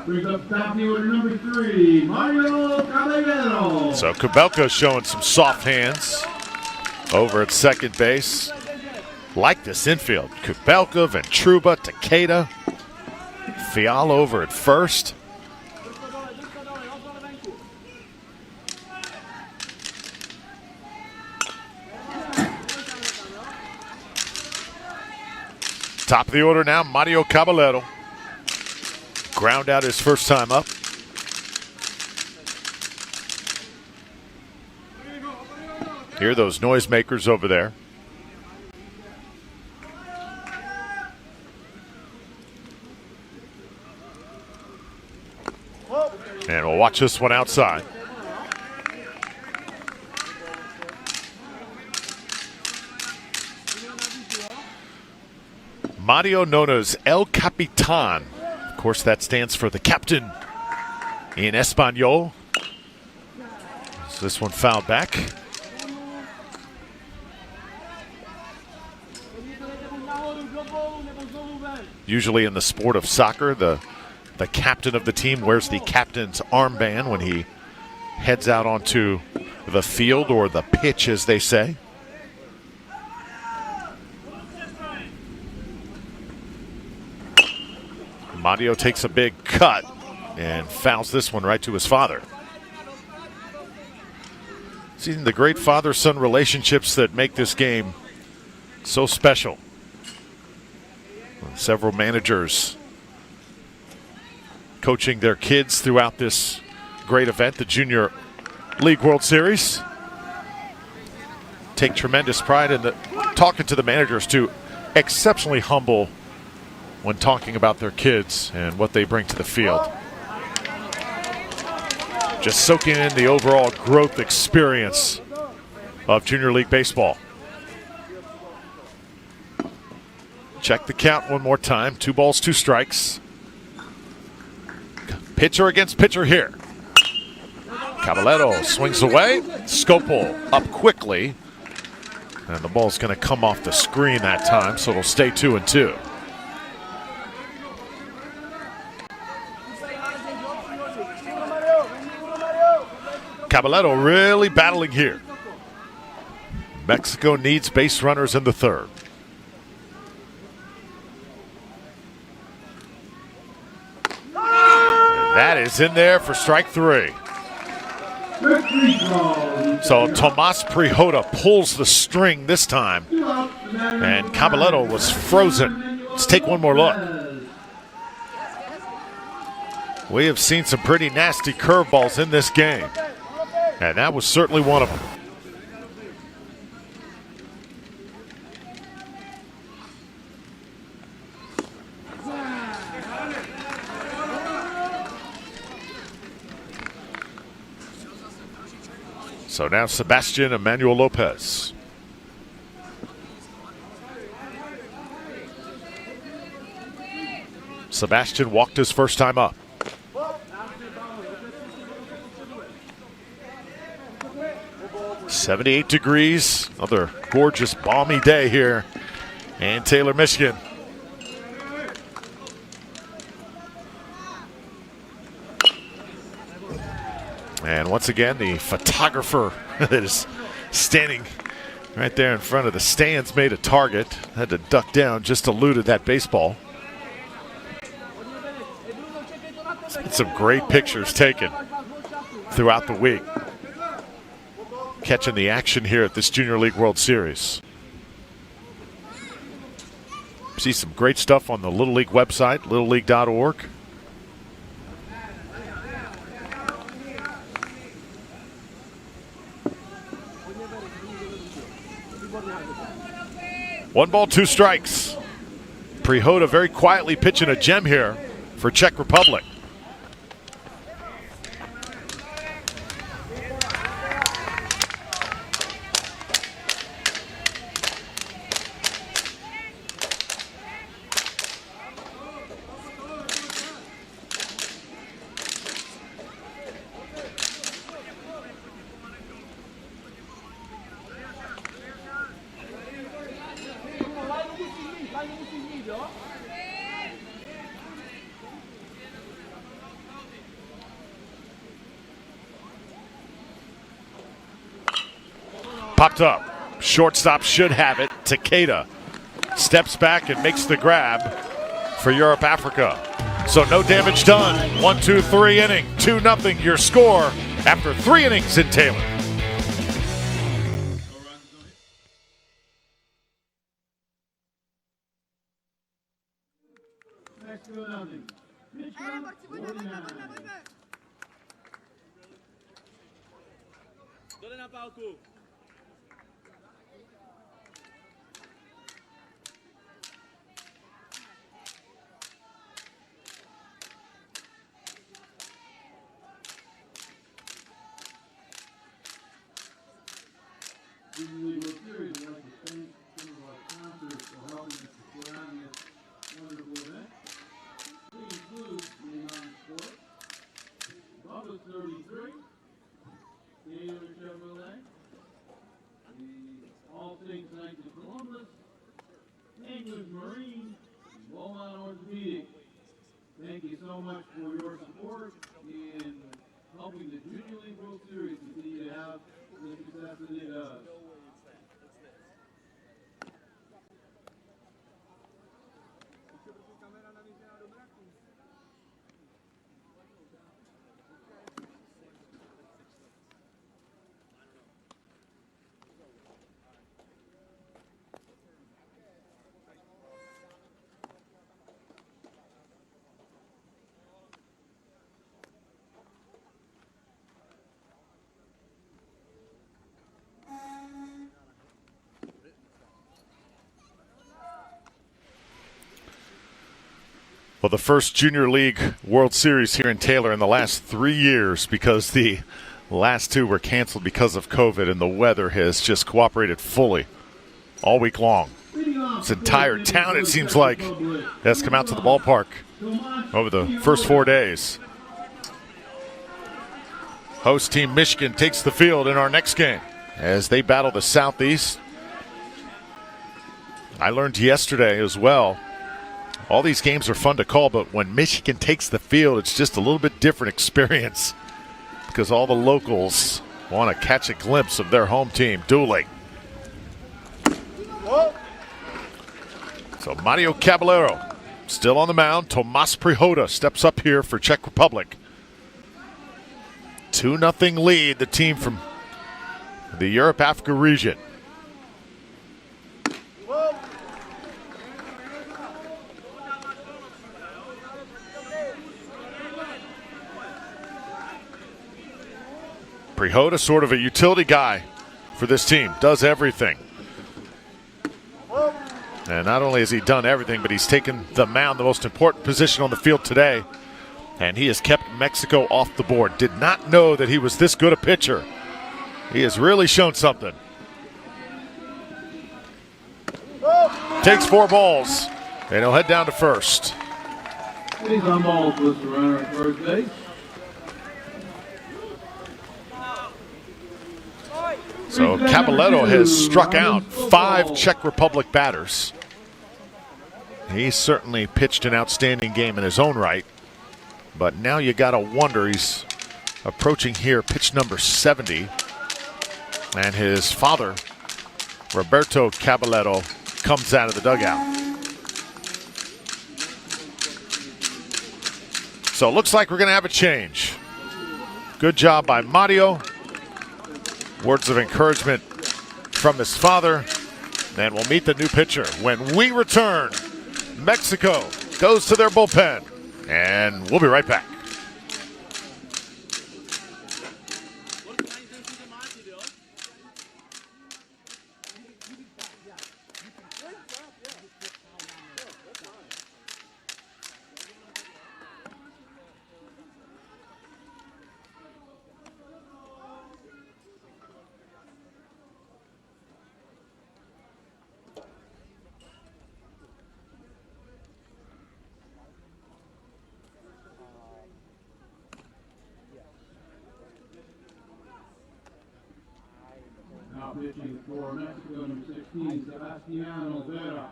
Brings up top the order number 3, Mario Caballero. So Kubelka showing some soft hands over at second base. Like this infield. Kubelka, Ventruba, Takeda. Fiala over at first. Top of the order now, Mario Caballero. Ground out his first time up. Hear those noisemakers over there. And we'll watch this one outside. Mario, known as El Capitan. Of course, that stands for the captain in Espanol. So this one fouled back. Usually in the sport of soccer, the captain of the team wears the captain's armband when he heads out onto the field, or the pitch, as they say. Mario takes a big cut and fouls this one right to his father. Seeing the great father-son relationships that make this game so special. Several managers coaching their kids throughout this great event, the Junior League World Series. Take tremendous pride in talking to the managers, too. Exceptionally humble when talking about their kids and what they bring to the field. Just soaking in the overall growth experience of Junior League Baseball. Check the count one more time. 2 balls, 2 strikes. Pitcher against pitcher here. Caballero swings away. Scopel up quickly. And the ball's going to come off the screen that time, so it'll stay 2-2. Caballero really battling here. Mexico needs base runners in the third. That is in there for strike three. So Tomas Prihoda pulls the string this time, and Caballero was frozen. Let's take one more look. We have seen some pretty nasty curveballs in this game, and that was certainly one of them. So now Sebastian Emmanuel Lopez. Sebastian walked his first time up. "78 degrees, another gorgeous balmy day here in Taylor, Michigan." And once again, the photographer that is standing right there in front of the stands made a target. Had to duck down, just eluded that baseball. There's been some great pictures taken throughout the week, catching the action here at this Junior League World Series. See some great stuff on the Little League website, littleleague.org. One ball, two strikes. Prihoda very quietly pitching a gem here for Czech Republic. Popped up. Shortstop should have it. Takeda steps back and makes the grab for Europe, Africa. So no damage done. 1-2-3 inning. 2-0 your score after 3 innings in Taylor. Mexico nothing. Pitch count, 49. Dole na pálku. Junior League World Series, I'd like to thank some of our sponsors for helping us to put on this wonderful event. They include United Sport, Bubba's 33, Taylor Chevrolet, the All Things Knights of Columbus, English Marine, and Beaumont Orthopedic. Thank you so much for your support in helping the Junior League World Series continue to have the success that it does. Well, the first Junior League World Series here in Taylor in the last 3 years, because the last 2 were canceled because of COVID, and the weather has just cooperated fully all week long. This entire town, it seems like, has come out to the ballpark over the first 4 days. Host team Michigan takes the field in our next game as they battle the Southeast. I learned yesterday as well, all these games are fun to call, but when Michigan takes the field, it's just a little bit different experience because all the locals want to catch a glimpse of their home team dueling. So Mario Caballero still on the mound. Tomas Prihoda steps up here for Czech Republic. 2-0 lead, the team from the Europe-Africa region. Prihoda, sort of a utility guy for this team, does everything. And not only has he done everything, but he's taken the mound, the most important position on the field today. And he has kept Mexico off the board. Did not know that he was this good a pitcher. He has really shown something. Takes 4 balls, and he'll head down to first. He's on balls with the runner at first base. So Caballero has struck out 5 Czech Republic batters. He certainly pitched an outstanding game in his own right. But now you got to wonder, he's approaching here pitch number 70. And his father, Roberto Caballero, comes out of the dugout. So it looks like we're going to have a change. Good job by Mario. Words of encouragement from his father. And we'll meet the new pitcher when we return. Mexico goes to their bullpen. And we'll be right back. Now pitching for Mexico, number 16, Sebastiano Vera.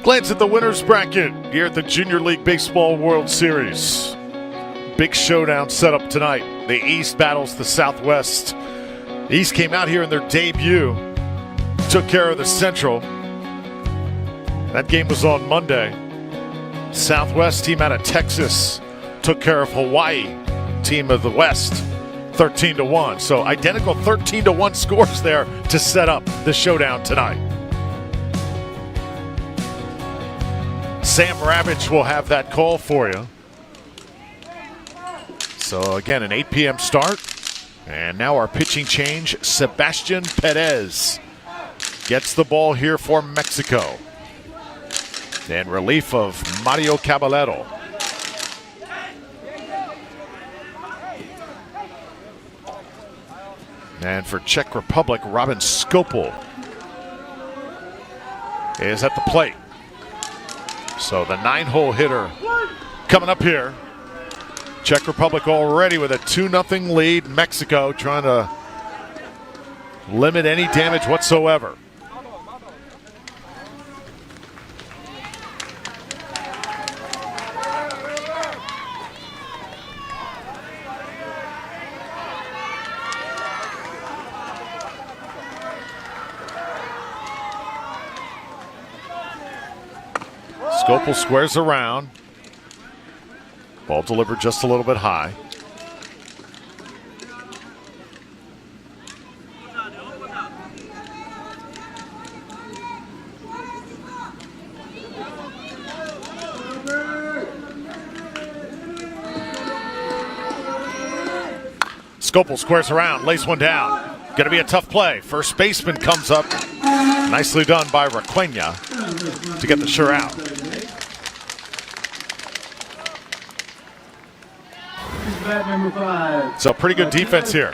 Glance at the winners bracket here at the Junior League Baseball World Series. Big showdown set up tonight. The East battles the Southwest. East came out here in their debut, took care of the Central. That game was on Monday. Southwest team out of Texas took care of Hawaii, team of the West, 13-1. So identical 13-1 scores there to set up the showdown tonight. Sam Ravitch will have that call for you. So again, an 8 p.m. start. And now our pitching change, Sebastian Perez gets the ball here for Mexico. In relief of Mario Caballero. And for Czech Republic, Robin Skopel is at the plate. So the 9-hole hitter coming up here. Czech Republic already with a 2-0 lead. Mexico trying to limit any damage whatsoever. Skopel squares around. Ball delivered just a little bit high. Skopel squares around, lays one down. Going to be a tough play. First baseman comes up. Nicely done by Requena to get the sure out. Bat number 5. So pretty good defense here.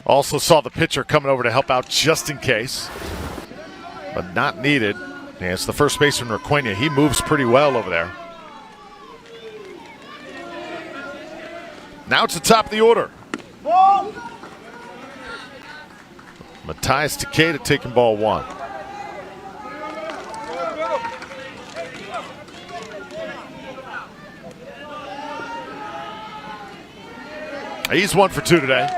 Also saw the pitcher coming over to help out just in case. but not needed. Yeah, it's the first baseman, Requena. He moves pretty well over there. Now it's the top of the order. Matthias Takeda taking ball one. He's 1 for 2 today.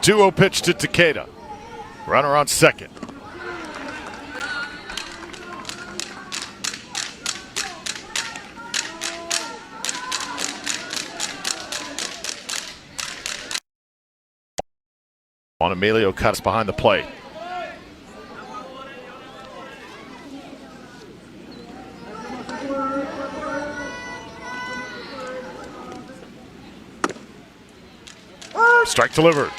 Duo pitch to Takeda. Runner on second. On Emilio cuts behind the plate. Strike delivered.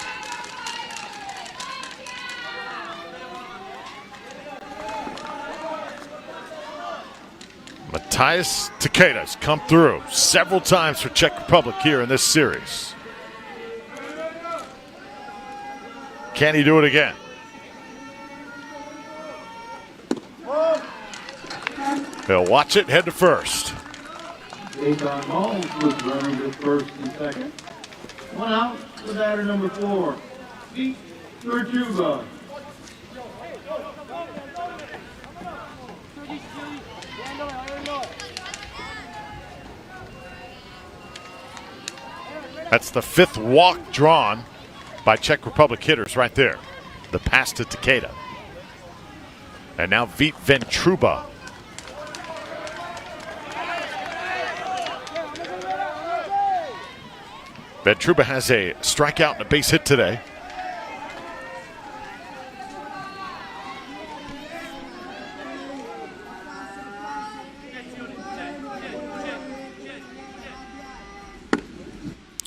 Matthias Takeda's come through several times for Czech Republic here in this series. Can he do it again? He'll watch it, head to first. Dayton Holmes was running to first and second. One out for batter number 4, Pete Tortuga. That's the 5th walk drawn by Czech Republic hitters right there. The pass to Takeda. And now Vít Ventruba. Ventruba has a strikeout and a base hit today.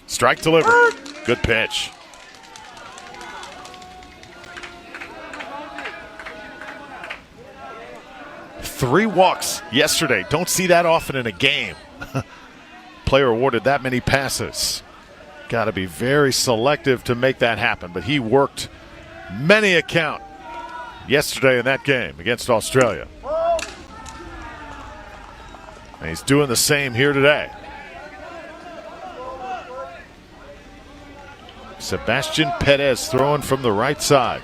Strike delivered. Good pitch. Three walks yesterday. Don't see that often in a game. Player awarded that many passes. Got to be very selective to make that happen, but he worked many a count yesterday in that game against Australia. And he's doing the same here today. Sebastian Perez throwing from the right side.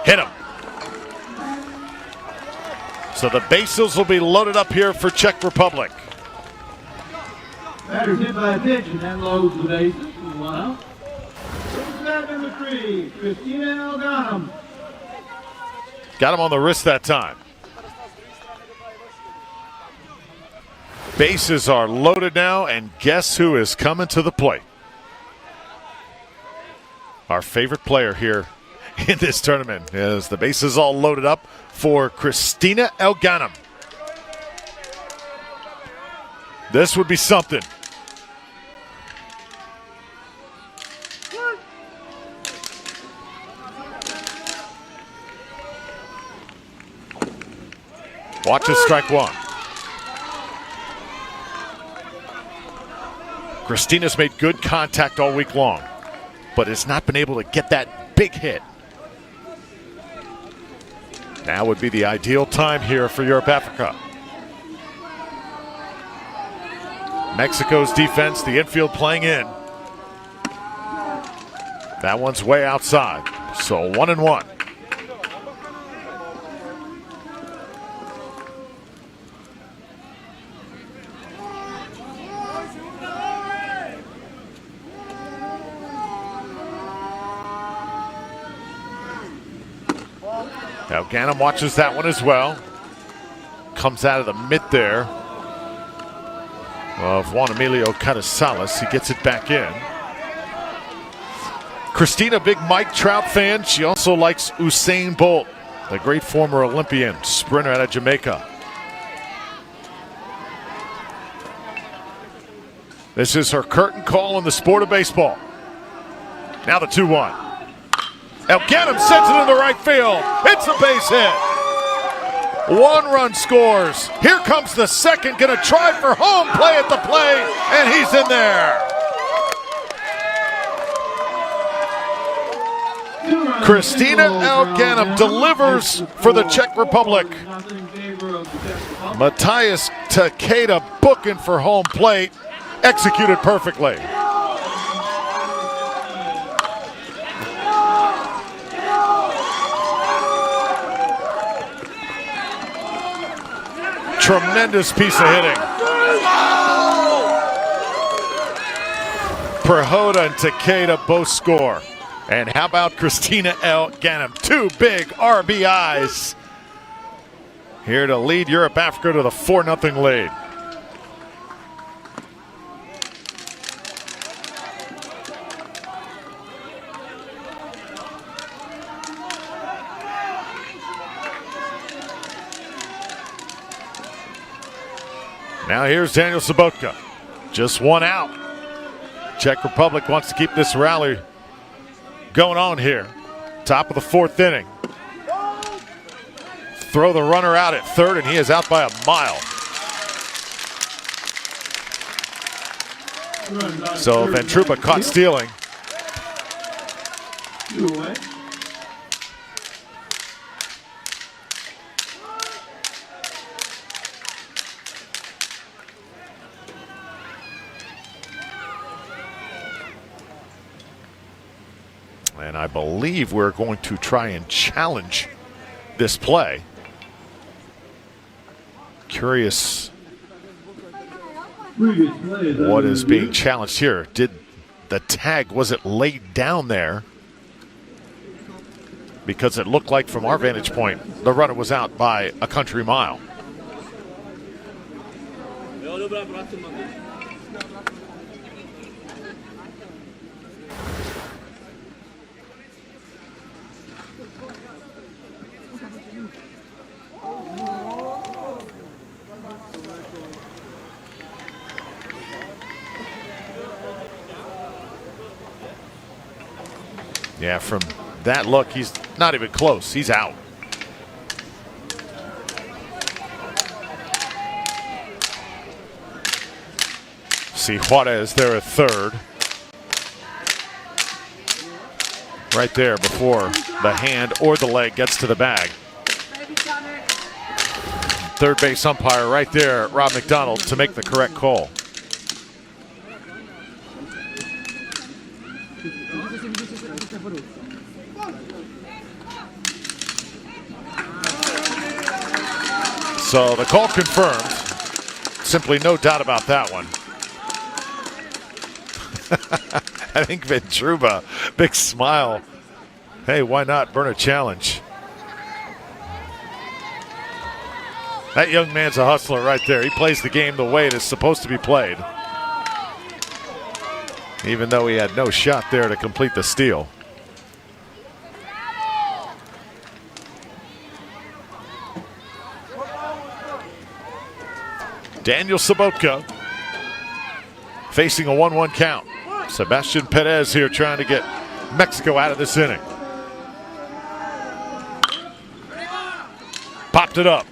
Hit him. So the bases will be loaded up here for Czech Republic. Batter's hit by a pitch, and that loads the bases. One out. Batter number 3, Christina Elganum. Got him on the wrist that time. Bases are loaded now, and guess who is coming to the plate? Our favorite player here in this tournament is the bases all loaded up for Christina Elganum. This would be something. Watch his strike one. Christina's made good contact all week long, but has not been able to get that big hit. Now would be the ideal time here for Europe Africa. Mexico's defense, the infield playing in. That one's way outside, so 1-1. Now Gannon watches that one as well. Comes out of the mid there. of Juan Emilio Carrizales. He gets it back in. Christina, big Mike Trout fan. She also likes Usain Bolt, the great former Olympian sprinter out of Jamaica. This is her curtain call in the sport of baseball. Now the 2-1. Elganem sends it in the right field. It's a base hit. 1 run scores. Here comes the second. Gonna try for home play at the plate, and he's in there. Christina Elganem delivers for the Czech Republic. Matthias Takeda booking for home plate. Executed perfectly. Tremendous piece of hitting. Perhoda and Takeda both score. And how about Christina Elganem? 2 big RBIs here to lead Europe Africa to the 4-0 lead. Now here's Daniel Sobotka. Just 1 out. Czech Republic wants to keep this rally going on here. Top of the 4th inning. Throw the runner out at third, and he is out by a mile. So Ventruba caught stealing. And I believe we're going to try and challenge this play. Curious what is being challenged here. Did the tag, was it laid down there? Because it looked like from our vantage point, the runner was out by a country mile. Yeah, from that look, he's not even close. He's out. See Juarez there at third. Right there before the hand or the leg gets to the bag. Third base umpire right there, Rob McDonald, to make the correct call. So the call confirmed. Simply no doubt about that one. I think Ventruba, big smile. Hey, why not burn a challenge? That young man's a hustler right there. He plays the game the way it is supposed to be played. Even though he had no shot there to complete the steal. Daniel Sobotka facing a 1-1 count. Sebastian Perez here trying to get Mexico out of this inning. Popped it up.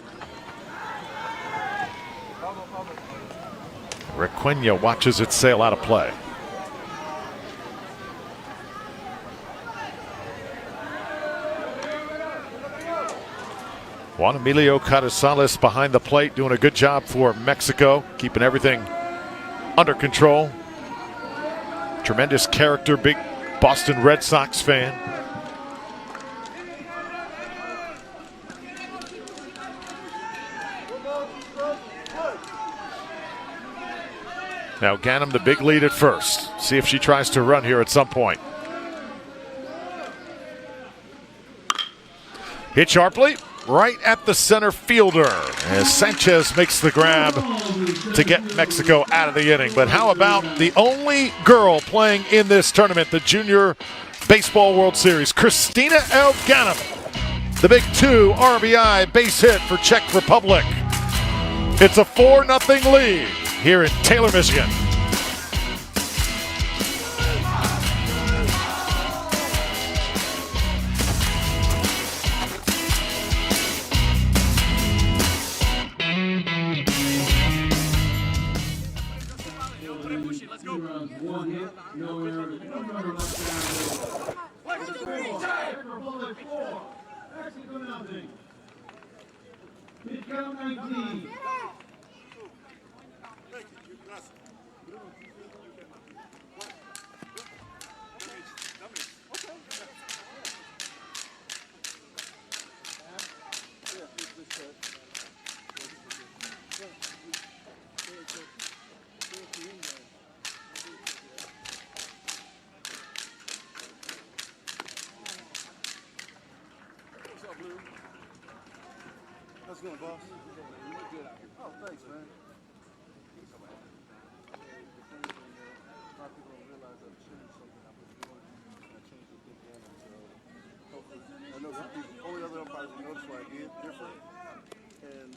Requena watches it sail out of play. Juan Emilio Carrizales behind the plate, doing a good job for Mexico, keeping everything under control. Tremendous character, big Boston Red Sox fan. Now Ganem the big lead at first. See if she tries to run here at some point. Hit sharply. right at the center fielder as Sanchez makes the grab to get Mexico out of the inning. But how about the only girl playing in this tournament, the Junior Baseball World Series, Christina Elganem. The big 2 RBI base hit for Czech Republic. It's a 4-0 lead here in Taylor, Michigan. One hit, no errors, no left Czech Republic 4, Mexico nothing. Pitch count 19. How's it going, boss? Oh, thanks, man. I know some people, only other umpires will notice what I did different, and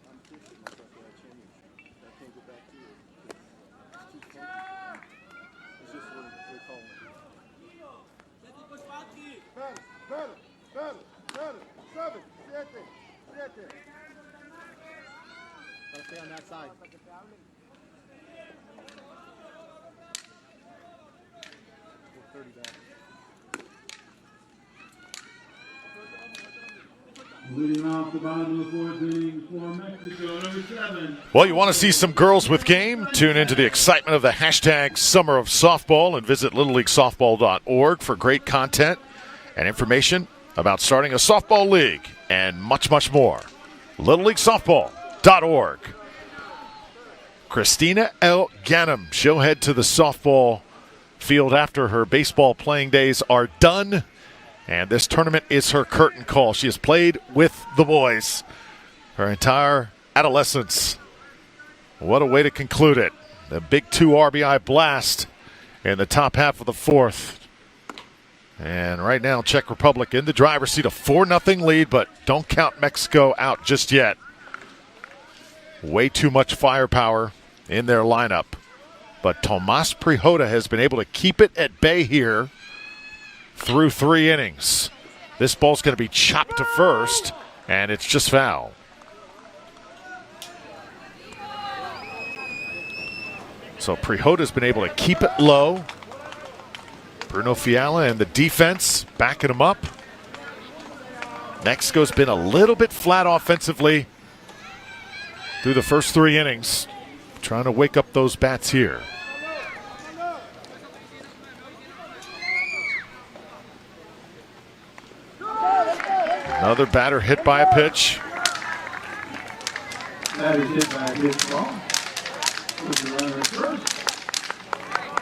I'm fixing myself when I change. I can't go back to it. It's too funky. It's just what they call it. Better. 7, 7. Gotta stay on that side. 30 back. Leading off the bottom of the 4th inning for Mexico, number 7. Well, you want to see some girls with game? Tune into the excitement of the hashtag Summer of Softball and visit LittleLeagueSoftball.org for great content and information about starting a softball league and much, much more. LittleLeagueSoftball.org. Christina Elganem. She'll head to the softball field after her baseball playing days are done. And this tournament is her curtain call. She has played with the boys her entire adolescence. What a way to conclude it. The big 2 RBI blast in the top half of the 4th. And right now, Czech Republic in the driver's seat, a 4-0 lead, but don't count Mexico out just yet. Way too much firepower in their lineup. But Tomas Prihota has been able to keep it at bay here through 3 innings. This ball's going to be chopped to first, and it's just foul. So Prihota's been able to keep it low. Bruno Fiala and the defense backing him up. Mexico's been a little bit flat offensively through the first 3 innings. Trying to wake up those bats here. Another batter hit by a pitch. Batter hit by a hit ball. Puts the runner at first.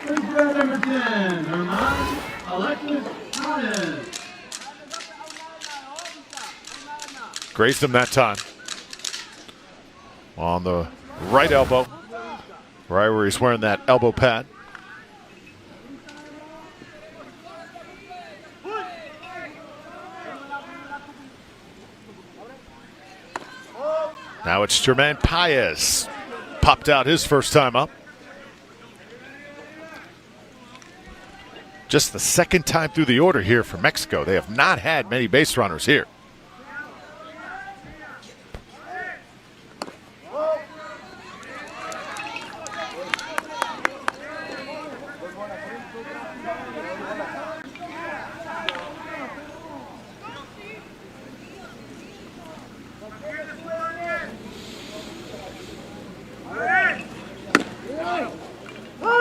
Base bat number 10, Herman Alexis Martinez. Grazed him that time. On the right elbow. Right where he's wearing that elbow pad. Now it's Jermaine Paez. Popped out his first time up. Just the second time through the order here for Mexico. They have not had many base runners here.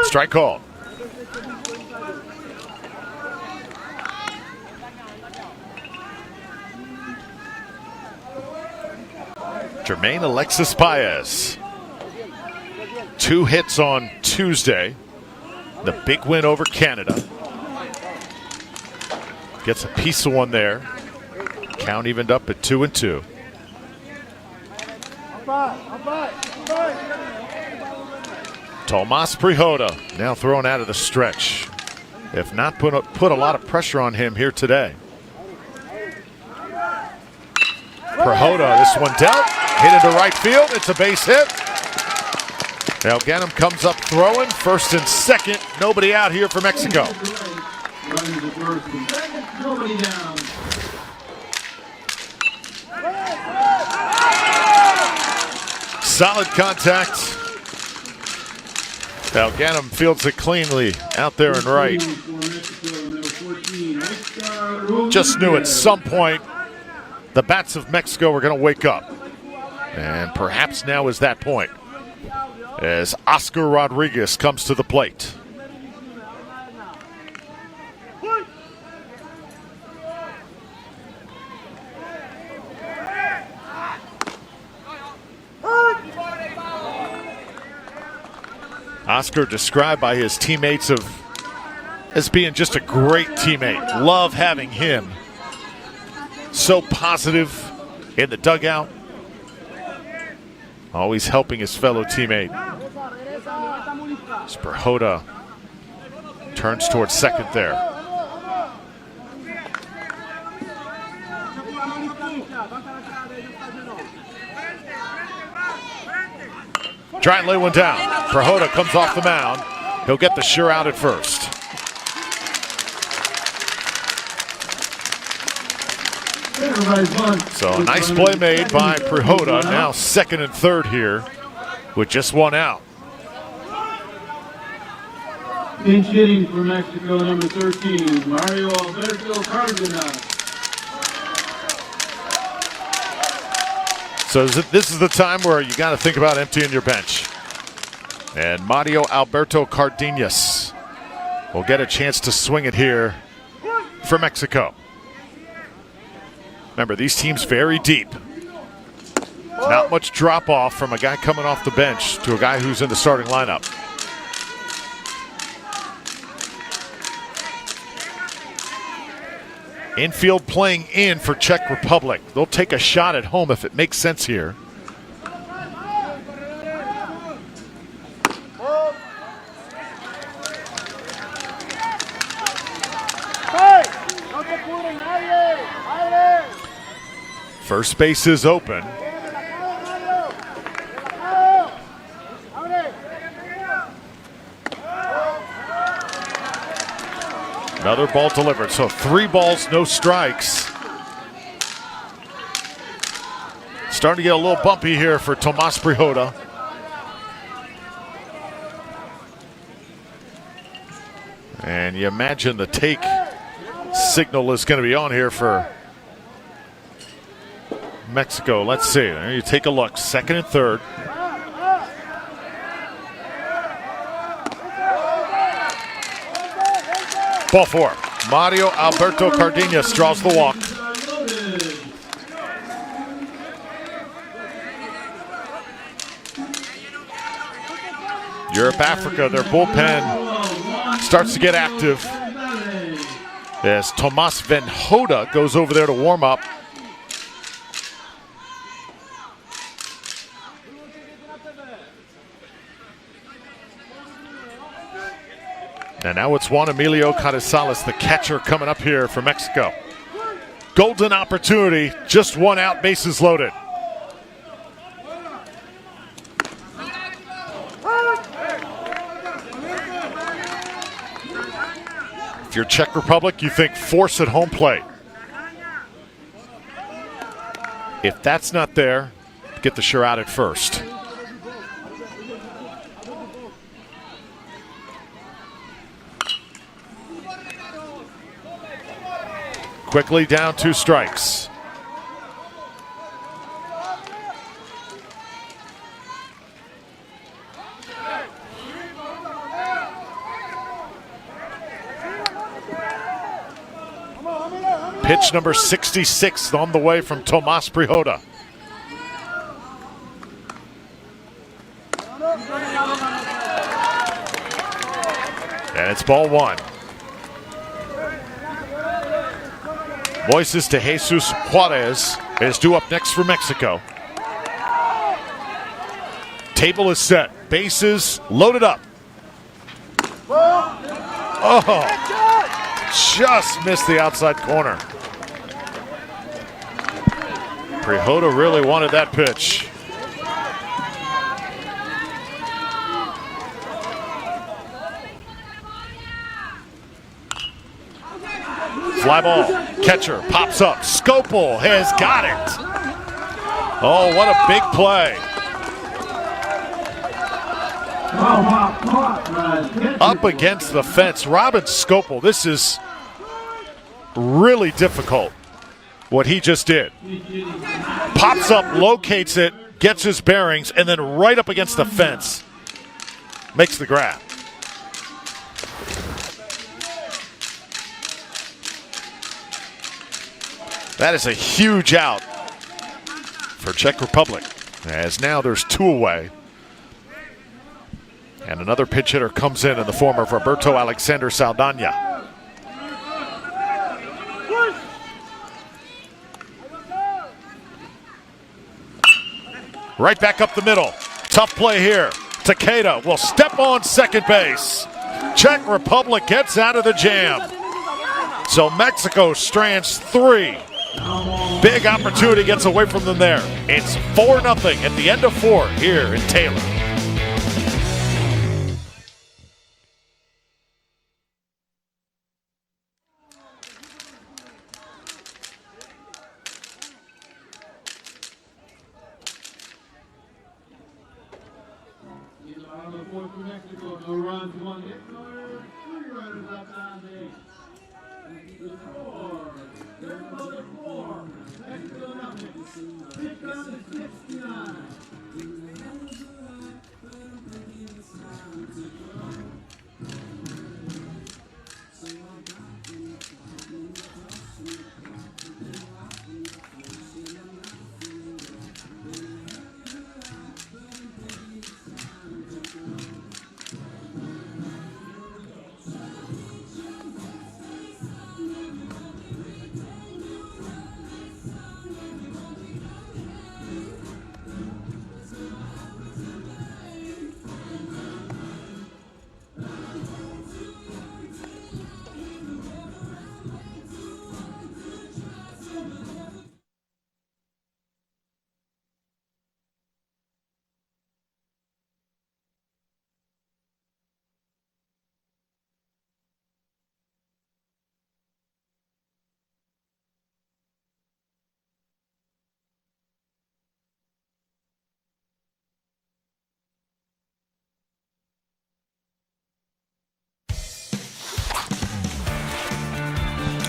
Strike call. Jermaine Alexis Paez. 2 hits on Tuesday. The big win over Canada. Gets a piece of one there. Count evened up at 2-2. Tomas Prihoda now thrown out of the stretch. If not, put a lot of pressure on him here today. Prihoda, this one dealt, hit into right field. It's a base hit. Now Gannon comes up throwing, first and second. Nobody out here for Mexico. Nobody down. Solid contact. Now Gannon fields it cleanly out there and right. Just knew at some point the bats of Mexico were going to wake up. And perhaps now is that point, as Oscar Rodriguez comes to the plate. Oscar described by his teammates as being just a great teammate. Love having him. So positive in the dugout. Always helping his fellow teammate. Prihoda turns towards second there. Try and lay one down. Prihoda comes off the mound. He'll get the sure out at first. So a nice play made by Prihoda. Now second and third here with just one out. Pinch hitting for Mexico, number 13, Mario Alberto Cardenas. So this is the time where you got to think about emptying your bench. And Mario Alberto Cardenas will get a chance to swing it here for Mexico. Remember, these teams very deep. Not much drop off from a guy coming off the bench to a guy who's in the starting lineup. Infield playing in for Czech Republic. They'll take a shot at home if it makes sense here. First base is open. Another ball delivered. So 3 balls, no strikes. Starting to get a little bumpy here for Tomas Prihoda. And you imagine the take signal is going to be on here for Mexico. Let's see. There you take a look. Second and third. Ball 4. Mario Alberto Cardenas draws the walk. Europe, Africa, their bullpen starts to get active as Tomas Venhoda goes over there to warm up. And now it's Juan Emilio Carrizales, the catcher, coming up here for Mexico. Golden opportunity, just one out, bases loaded. If you're Czech Republic, you think force at home plate. If that's not there, get the sure out at first. Quickly down 2 strikes. Pitch number 66 on the way from Tomas Prihoda. And it's ball 1. Moises de Jesus Juarez is due up next for Mexico. Table is set. Bases loaded up. Oh, just missed the outside corner. Prihoda really wanted that pitch. Fly ball. Catcher pops up. Scopel has got it. Oh, what a big play. Up against the fence. Robin Scopel. This is really difficult, what he just did. Pops up, locates it, gets his bearings, and then right up against the fence. Makes the grab. That is a huge out for Czech Republic, as now there's 2 away. And another pinch hitter comes in the form of Roberto Alexander Saldana. Right back up the middle. Tough play here. Takeda will step on second base. Czech Republic gets out of the jam. So Mexico strands 3. Big opportunity gets away from them there. It's 4-0 at the end of 4 here in Taylor. Mexico, no runs, 1 hit, 3 runners left on base. The score, Mexico 4, Mexico nothing. Pitch on 69.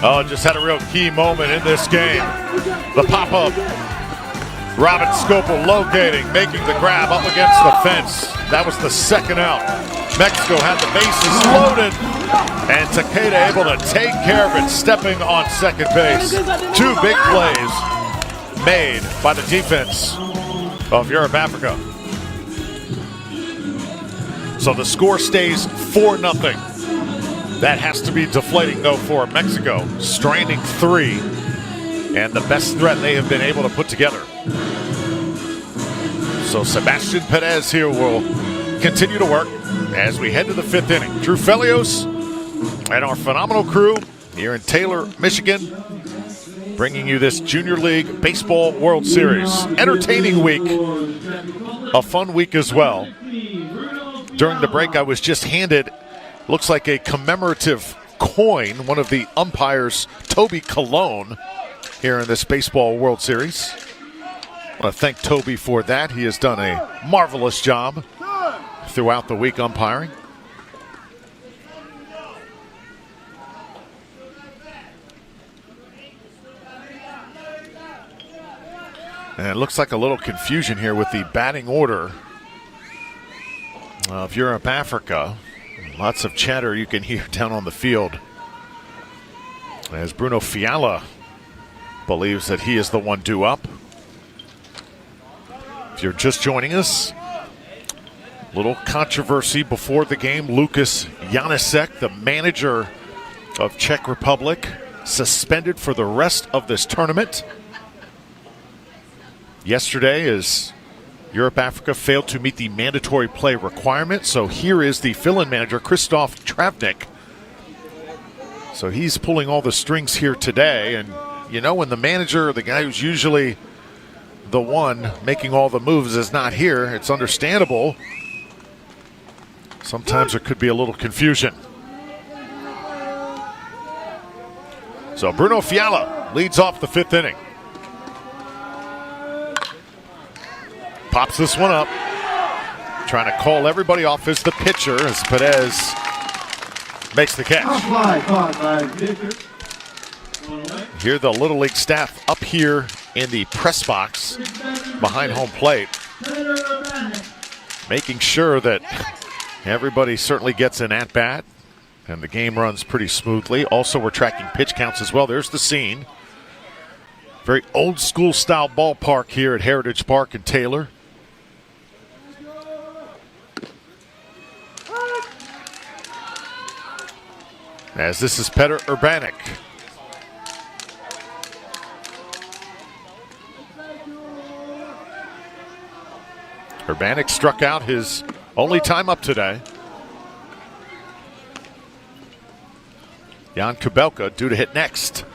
Oh, just had a real key moment in this game. The pop-up. Robin Scopel locating, making the grab up against the fence. That was the second out. Mexico had the bases loaded, and Takeda able to take care of it, stepping on second base. 2 big plays made by the defense of Europe Africa. So the score stays 4-0. That has to be deflating, though, for Mexico. Stranding 3, and the best threat they have been able to put together. So Sebastian Perez here will continue to work as we head to the 5th inning. Drew Felios and our phenomenal crew here in Taylor, Michigan, bringing you this Junior League Baseball World Series. Entertaining week, a fun week as well. During the break, I was just handed, looks like a commemorative coin, one of the umpires, Toby Colon, here in this Baseball World Series. I want to thank Toby for that. He has done a marvelous job throughout the week umpiring. And it looks like a little confusion here with the batting order of Europe Africa. Lots of chatter you can hear down on the field as Bruno Fiala believes that he is the one due up. If you're just joining us, little controversy before the game. Lukas Janicek, the manager of Czech Republic, suspended for the rest of this tournament. Yesterday, as Europe Africa failed to meet the mandatory play requirement, so here is the fill-in manager, Christoph Travnik. So he's pulling all the strings here today, and you know, when the manager, the guy who's usually the one making all the moves, is not here, it's understandable. Sometimes there could be a little confusion. So Bruno Fiala leads off the 5th inning. Pops this one up. Trying to call everybody off as the pitcher as Perez makes the catch. Hear the Little League staff up here in the press box behind home plate, making sure that everybody certainly gets an at-bat and the game runs pretty smoothly. Also, we're tracking pitch counts as well. There's the scene. Very old school style ballpark here at Heritage Park in Taylor. As this is Petr Urbanek. Urbanek struck out his only time up today. Jan Kubelka due to hit next.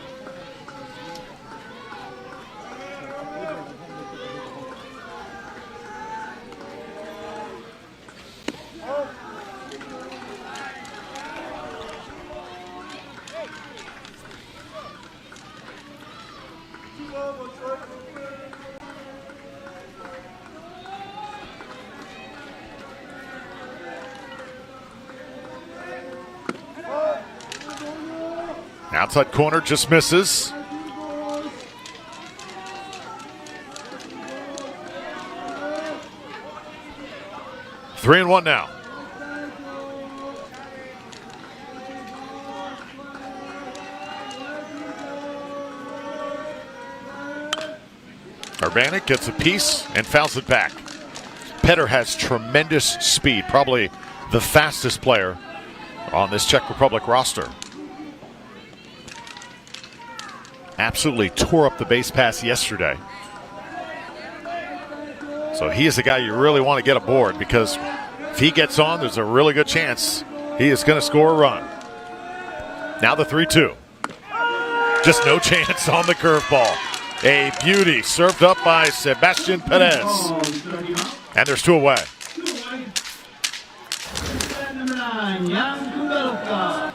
Outside corner just misses. Three and one now. Urbanek gets a piece and fouls it back. Petr has tremendous speed, probably the fastest player on this Czech Republic roster. Absolutely tore up the base pass yesterday. So he is the guy you really want to get aboard, because if he gets on, there's a really good chance he is going to score a run. Now the 3-2. Just no chance on the curveball. A beauty served up by Sebastian Perez. And there's 2 away. Number 9, Jan Kubelka.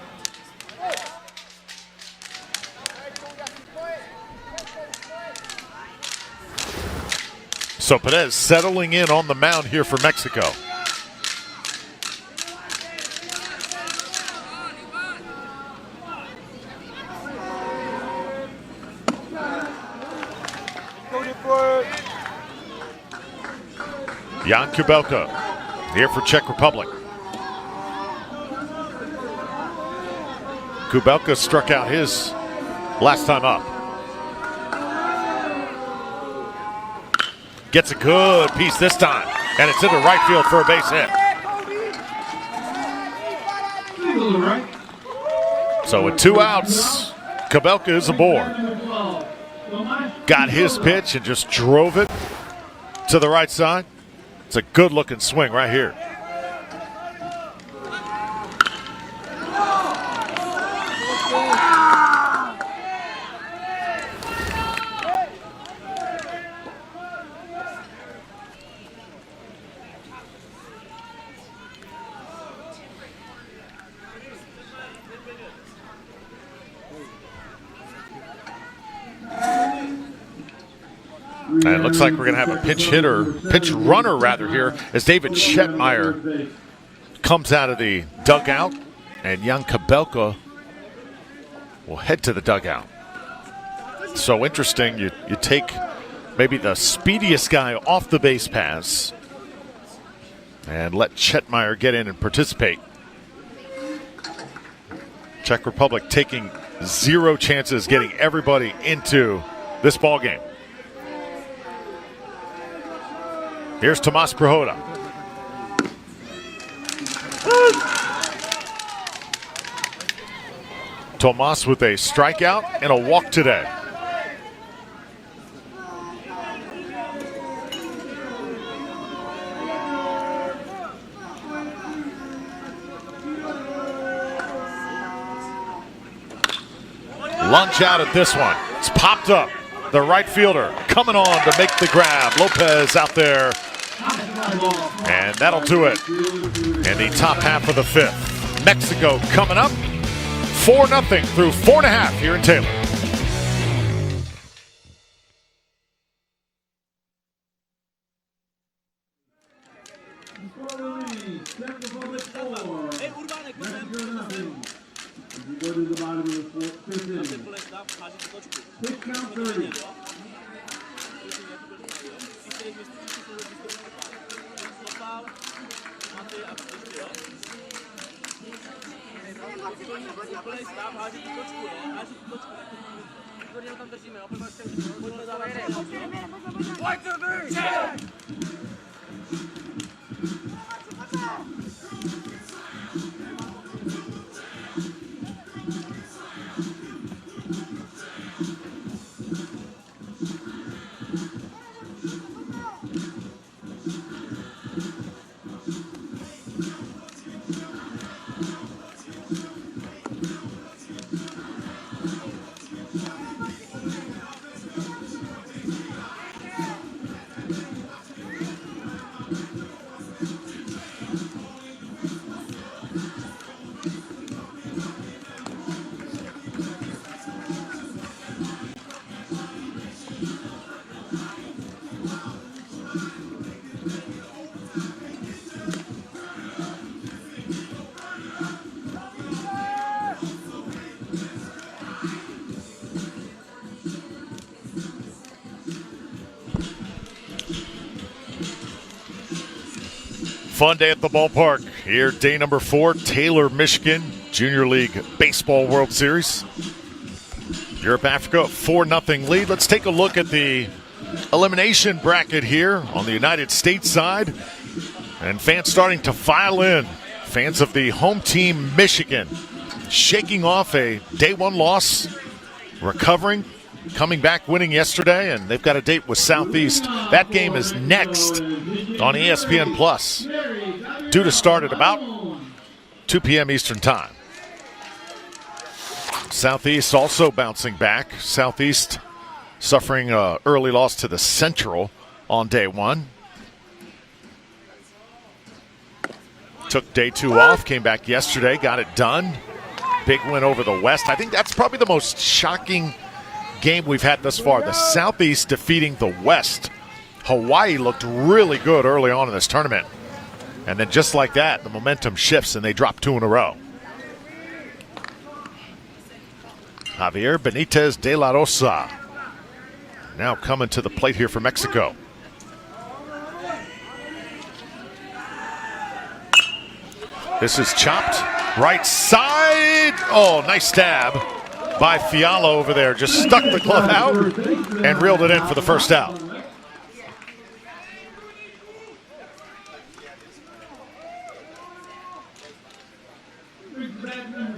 So Perez settling in on the mound here for Mexico. Jan Kubelka here for Czech Republic. Kubelka struck out his last time up. Gets a good piece this time, and it's into right field for a base hit. So with 2 outs, Kubelka is aboard. Got his pitch and just drove it to the right side. It's a good-looking swing right here. And it looks like we're going to have a pinch runner rather here, as David Chetmeyer comes out of the dugout, and Jan Kubelka will head to the dugout. So interesting, you take maybe the speediest guy off the base pass and let Chetmeyer get in and participate. Czech Republic taking 0 chances getting everybody into this ball game. Here's Tomas Prohoda. Tomas with a strikeout and a walk today. Lunge out at this one. It's popped up. The right fielder coming on to make the grab. Lopez out there. And that'll do it in the top half of the fifth. Mexico coming up 4-0 through 4.5 here in Taylor. Go to the bottom of the fifth inning. Pitch count 30. Fun day at the ballpark. Here, day number 4, Taylor, Michigan, Junior League Baseball World Series. Europe, Africa, 4-0 lead. Let's take a look at the elimination bracket here on the United States side. And fans starting to file in. Fans of the home team, Michigan, shaking off a day 1 loss, recovering, coming back, winning yesterday, and they've got a date with Southeast. That game is next on ESPN Plus, due to start at about 2 p.m. Eastern Time. Southeast also bouncing back. Southeast suffering an early loss to the Central on day 1. Took day 2 off, came back yesterday, got it done. Big win over the West. I think that's probably the most shocking game we've had thus far. The Southeast defeating the West. Hawaii looked really good early on in this tournament. And then just like that, the momentum shifts and they drop 2 in a row. Javier Benitez de la Rosa now coming to the plate here for Mexico. This is chopped. Right side. Oh, nice stab by Fiala over there. Just stuck the glove out and reeled it in for the first out.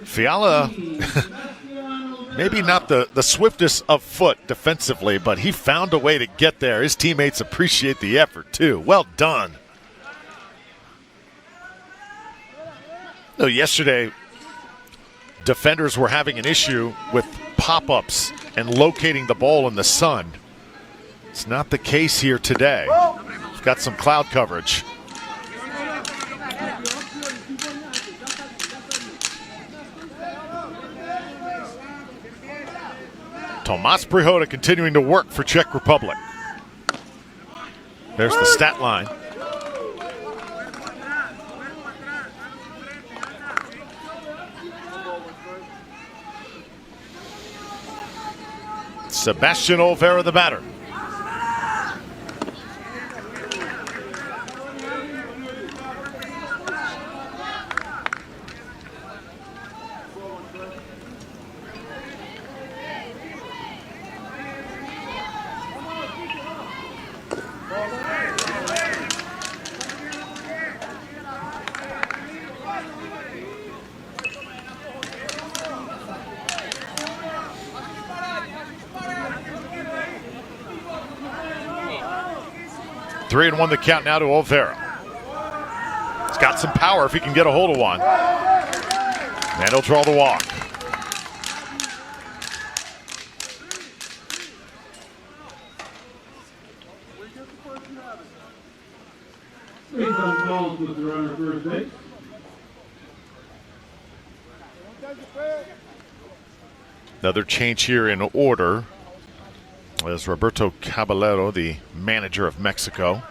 Fiala, maybe not the swiftest of foot defensively, but he found a way to get there. His teammates appreciate the effort, too. Well done. No, yesterday, defenders were having an issue with pop-ups and locating the ball in the sun. It's not the case here today. We've got some cloud coverage. Tomas Prihoda continuing to work for Czech Republic. There's the stat line. Sebastian Olvera, the batter. 3-1 the count now to Olvera. He's got some power if he can get a hold of one. And he'll draw the walk. Base on balls with the runner first base. Another change here in order as Roberto Caballero, the manager of Mexico,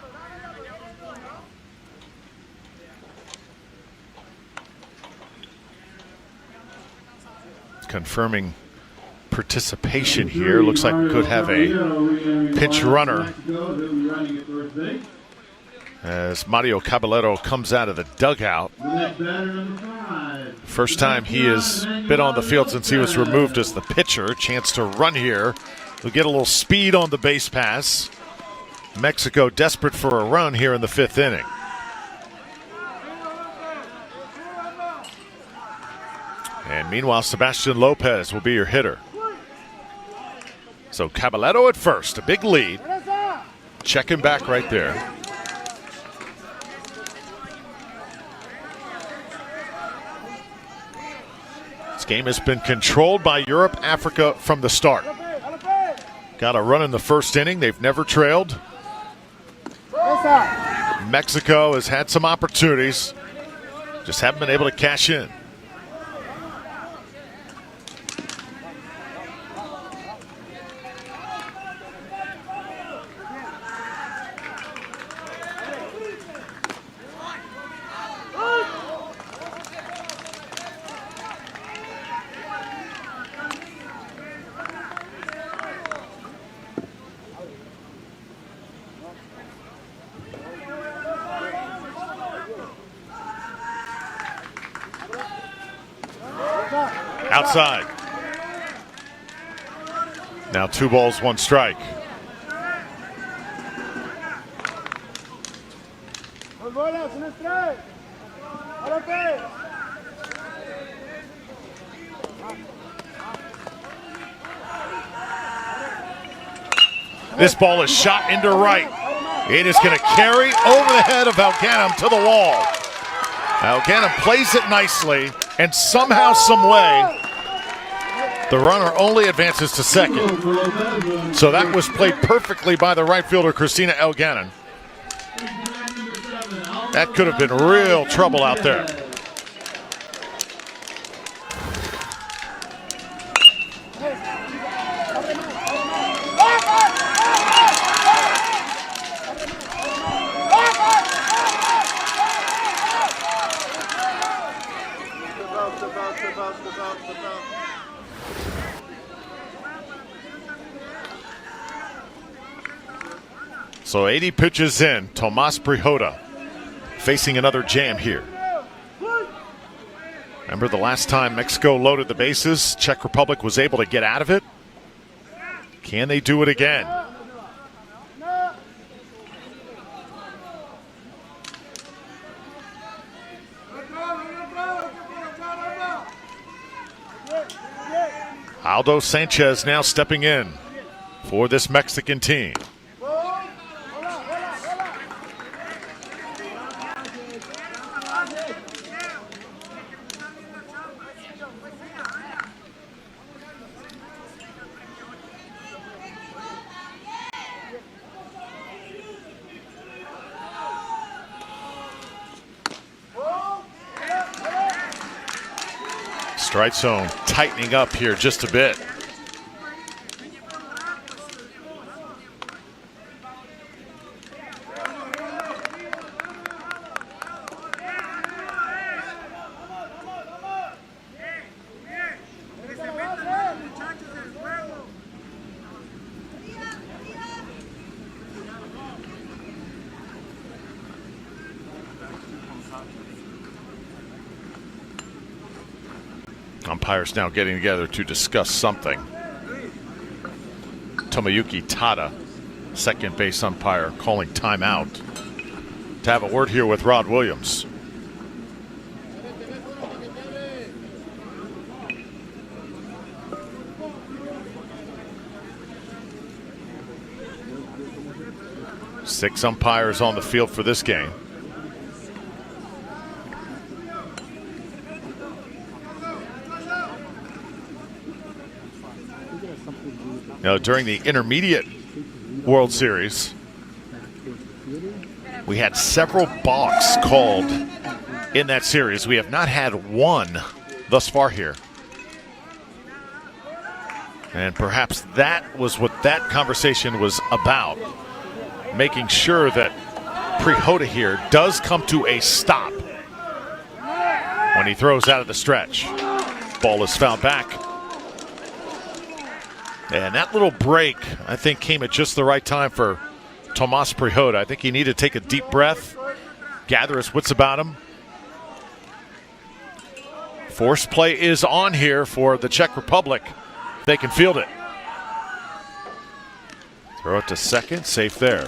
confirming participation here. Looks like we could have a pinch runner as Mario Caballero comes out of the dugout. First time he has been on the field since he was removed as the pitcher. Chance to run here. We'll get a little speed on the base pass. Mexico desperate for a run here in the 5th inning. And meanwhile, Sebastian Lopez will be your hitter. So Caballero at first, a big lead. Check him back right there. This game has been controlled by Europe, Africa from the start. Got a run in the 1st inning. They've never trailed. Mexico has had some opportunities, just haven't been able to cash in. Outside. Now 2 balls, 1 strike. This ball is shot into right. It is going to carry over the head of Alganum to the wall. Alganum plays it nicely, and somehow, some way, the runner only advances to second. So that was played perfectly by the right fielder, Christina Elganon. That could have been real trouble out there. So 80 pitches in, Tomas Brihota facing another jam here. Remember the last time Mexico loaded the bases, Czech Republic was able to get out of it? Can they do it again? Aldo Sanchez now stepping in for this Mexican team. Strike zone tightening up here just a bit. Umpires now getting together to discuss something. Tomoyuki Tada, second base umpire, calling timeout to have a word here with Rod Williams. 6 umpires on the field for this game. Now, during the intermediate World Series, we had several balks called in that series. We have not had one thus far here. And perhaps that was what that conversation was about, making sure that Prihoda here does come to a stop when he throws out of the stretch. Ball is fouled back. And that little break, I think, came at just the right time for Tomas Prihoda. I think he needed to take a deep breath, gather his wits about him. Force play is on here for the Czech Republic. They can field it. Throw it to second, safe there.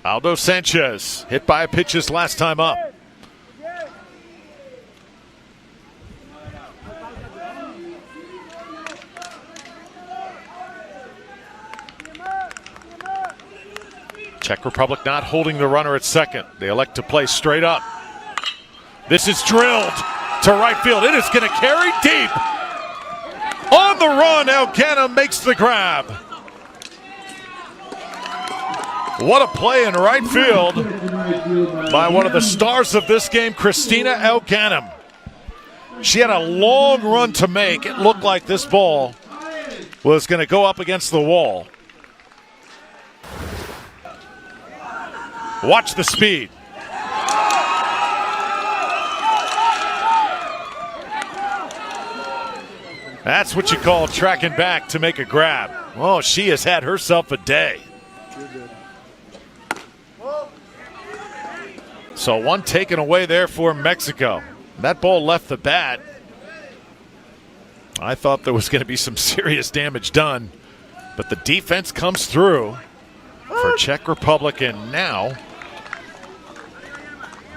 Aldo Sanchez hit by a pitch his last time up. Czech Republic not holding the runner at second. They elect to play straight up. This is drilled to right field. It is going to carry deep. On the run, Elkanah makes the grab. What a play in right field by one of the stars of this game, Christina Elkanah. She had a long run to make. It looked like this ball was going to go up against the wall. Watch the speed. That's what you call tracking back to make a grab. Oh, she has had herself a day. So one taken away there for Mexico. That ball left the bat. I thought there was going to be some serious damage done, but the defense comes through for Czech Republic, and now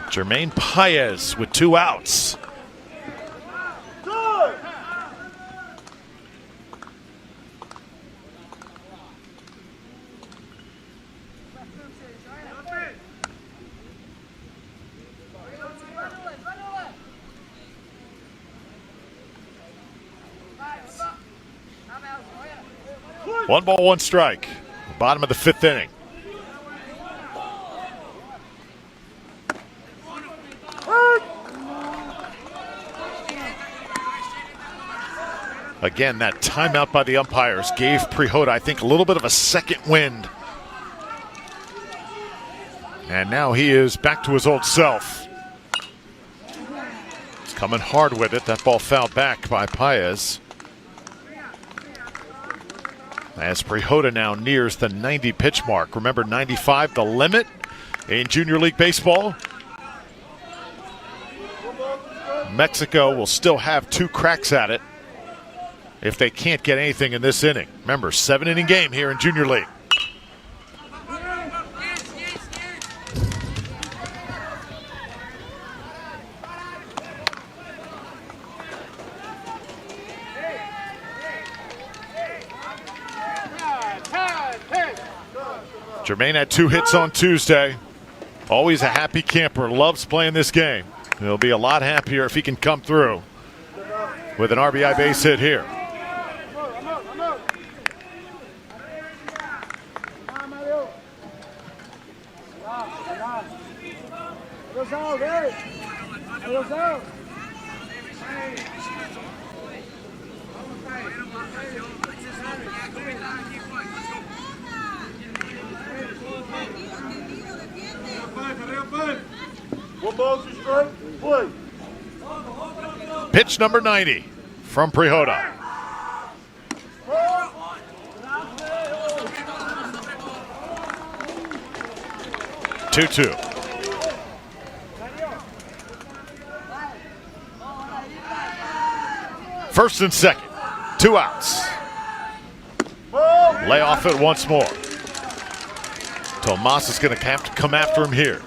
Jermaine Paez with 2 outs. One ball, one strike. Bottom of the 5th inning. Again, that timeout by the umpires gave Prihoda, I think, a little bit of a second wind. And now he is back to his old self. He's coming hard with it. That ball fouled back by Paez. As Prihoda now nears the 90 pitch mark. Remember, 95 the limit in Junior League Baseball. Mexico will still have 2 cracks at it if they can't get anything in this inning. Remember, 7-inning game here in Junior League. Jermaine had 2 hits on Tuesday. Always a happy camper. Loves playing this game. He'll be a lot happier if he can come through with an RBI base hit here. Pitch number 90 from Prihoda. Two. First and second, 2 outs. Lay off it once more. Tomas is going to have to come after him here.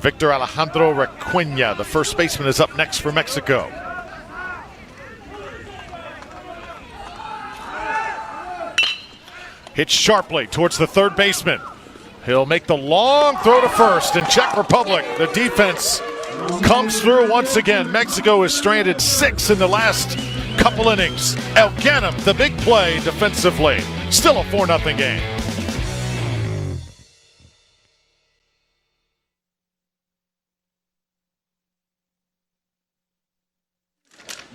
Victor Alejandro Requena, the first baseman, is up next for Mexico. Hit sharply towards the third baseman. He'll make the long throw to first. In Czech Republic, the defense comes through once again. Mexico has stranded 6 in the last couple innings. El Ganem, the big play defensively. Still a 4-0 game.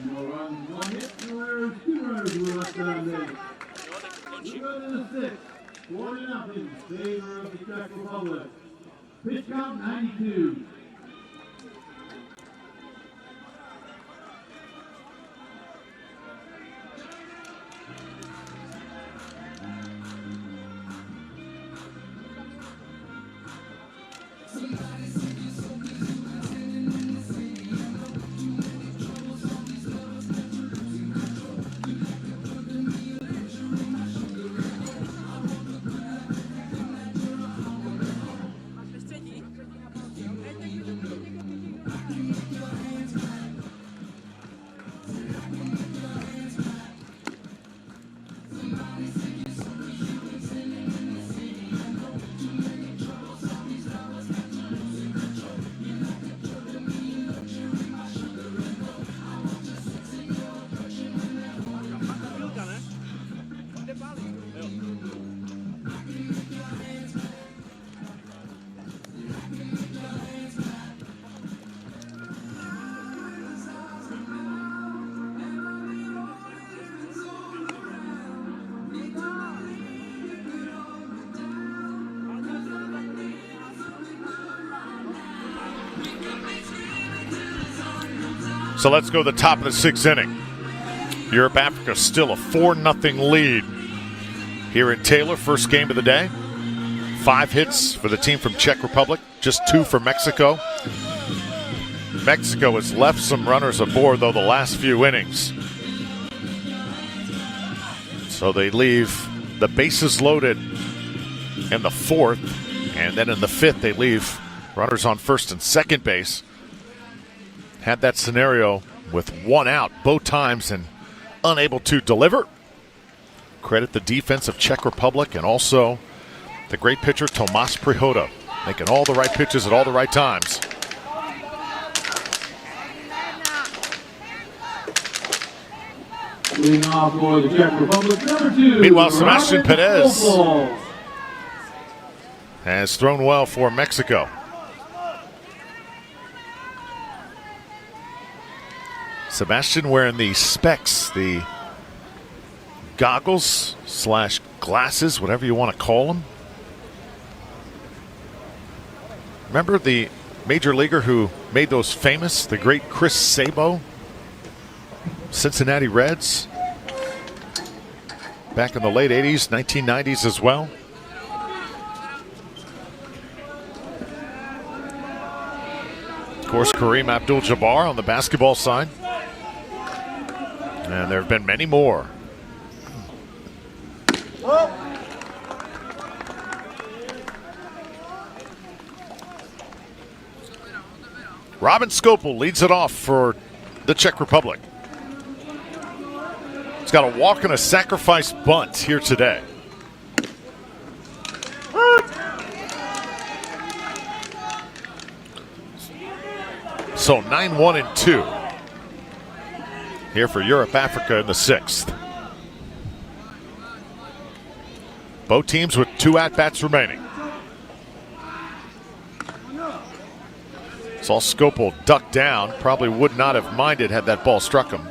No runs, 1 hit, 2 errors, 2 runners were left on base. We go to the 6th, 4-0 in favor of the Czech Republic. Pitch count 92. So let's go to the top of the 6th inning. Europe, Africa still a 4-0 lead here in Taylor. First game of the day. 5 hits for the team from Czech Republic, just 2 for Mexico. Mexico has left some runners aboard, though, the last few innings. So they leave the bases loaded in the 4th, and then in the 5th they leave runners on first and second base. Had that scenario with 1 out both times and unable to deliver. Credit the defense of Czech Republic and also the great pitcher Tomas Prihoda, making all the right pitches at all the right times. Leading off for the Czech Republic, number 2. Meanwhile, Sebastian Robert Perez Opel has thrown well for Mexico. Sebastian wearing the specs, the goggles / glasses, whatever you want to call them. Remember the major leaguer who made those famous, the great Chris Sabo, Cincinnati Reds, back in the late 80s, 1990s as well. Of course, Kareem Abdul-Jabbar on the basketball side. And there have been many more. Robin Skopel leads it off for the Czech Republic. He's got a walk and a sacrifice bunt here today. So 9-1-2 here for Europe, Africa in the 6th. Both teams with 2 at-bats remaining. Saw Skopel duck down. Probably would not have minded had that ball struck him.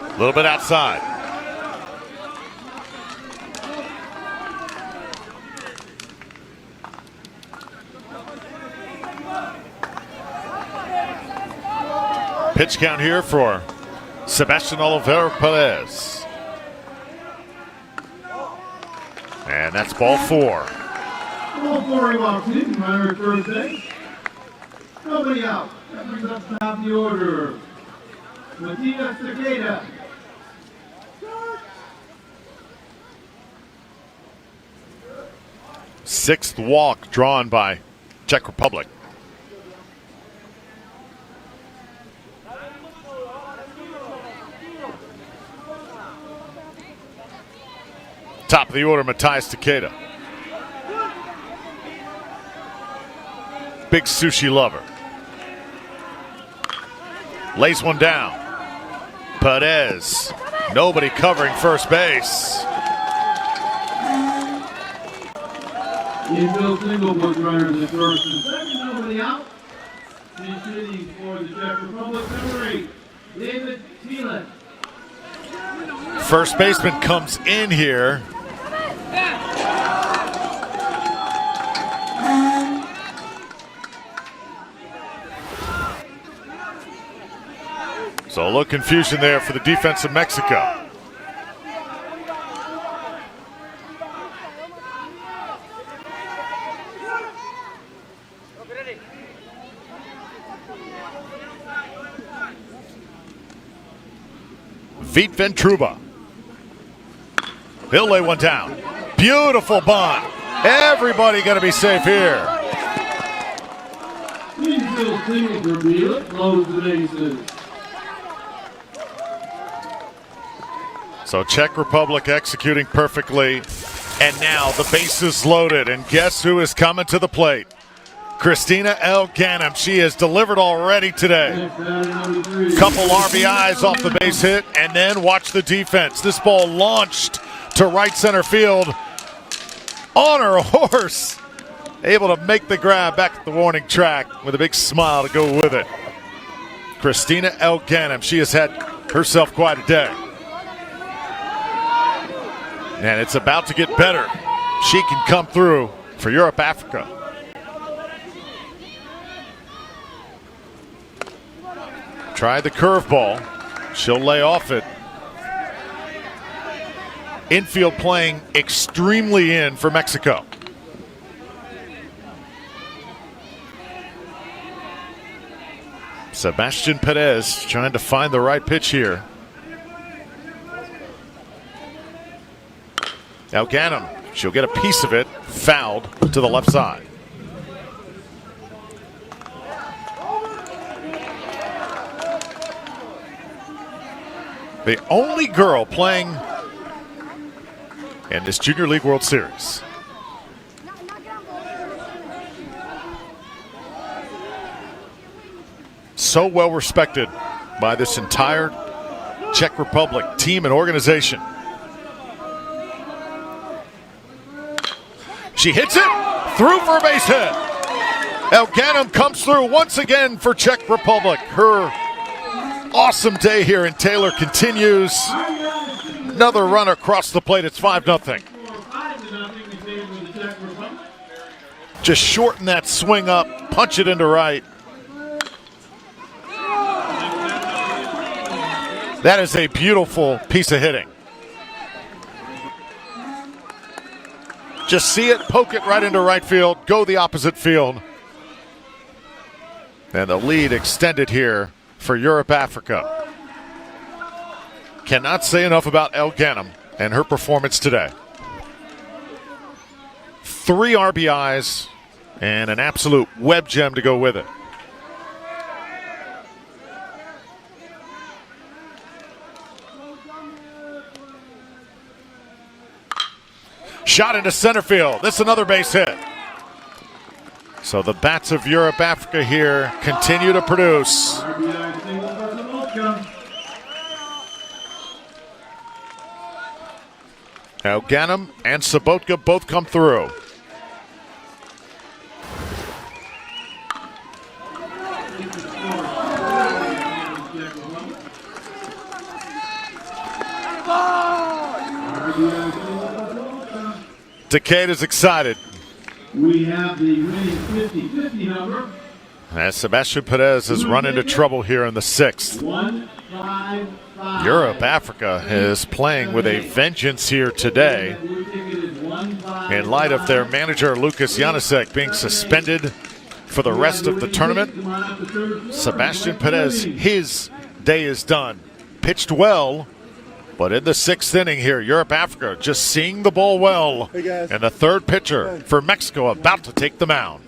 A little bit outside. Pitch count here for Sebastian Oliveira Perez. And that's ball 4. Ball 4, he walks in, runner at first base. Nobody out. That brings up top of the order. Matías Takeda. Sixth walk drawn by Czech Republic. Top of the order, Matías Takeda. Big sushi lover. Lays one down. Perez. Nobody covering first base. Infield single puts runners at first and second. Nobody out. Pinch hitting for the Czech Republic, number 8, David Thielen. First baseman comes in here. So a little confusion there for the defense of Mexico. Vít Ventruba. He'll lay one down. Beautiful bunt. Everybody going to be safe here. Infield single for Thielen, close the bases. So Czech Republic executing perfectly. And now the bases loaded. And guess who is coming to the plate? Christina L. Ganem. She has delivered already today. Couple RBIs off the base hit, and then watch the defense. This ball launched to right center field on her horse. Able to make the grab back at the warning track with a big smile to go with it. Christina L. Ganem. She has had herself quite a day. And it's about to get better. She can come through for Europe, Africa. Try the curveball. She'll lay off it. Infield playing extremely in for Mexico. Sebastian Perez trying to find the right pitch here. Now Ganem, she'll get a piece of it, fouled to the left side. The only girl playing in this Junior League World Series. So well respected by this entire Czech Republic team and organization. She hits it through for a base hit. El Ganem comes through once again for Czech Republic. Her awesome day here in Taylor continues. Another run across the plate. It's 5-0. Just shorten that swing up, punch it into right. That is a beautiful piece of hitting. Just see it, poke it right into right field, go the opposite field. And the lead extended here for Europe, Africa. Cannot say enough about El Ganem and her performance today. 3 RBIs and an absolute web gem to go with it. Shot into center field. This is another base hit. So the bats of Europe, Africa here continue to produce. Now Ganem and Sobotka both come through. Takeda's excited. We have the winning 50-50 number. As Sebastian Perez has run into trouble here in the 6th. 155. Europe, Africa is playing with a vengeance here today. Blue ticket is 155. in light of their manager, Lucas Janasek, being suspended for the rest of the tournament. Sebastian Perez, his day is done. Pitched well, but in the 6th inning here, Europe-Africa just seeing the ball well. And the third pitcher for Mexico about to take the mound.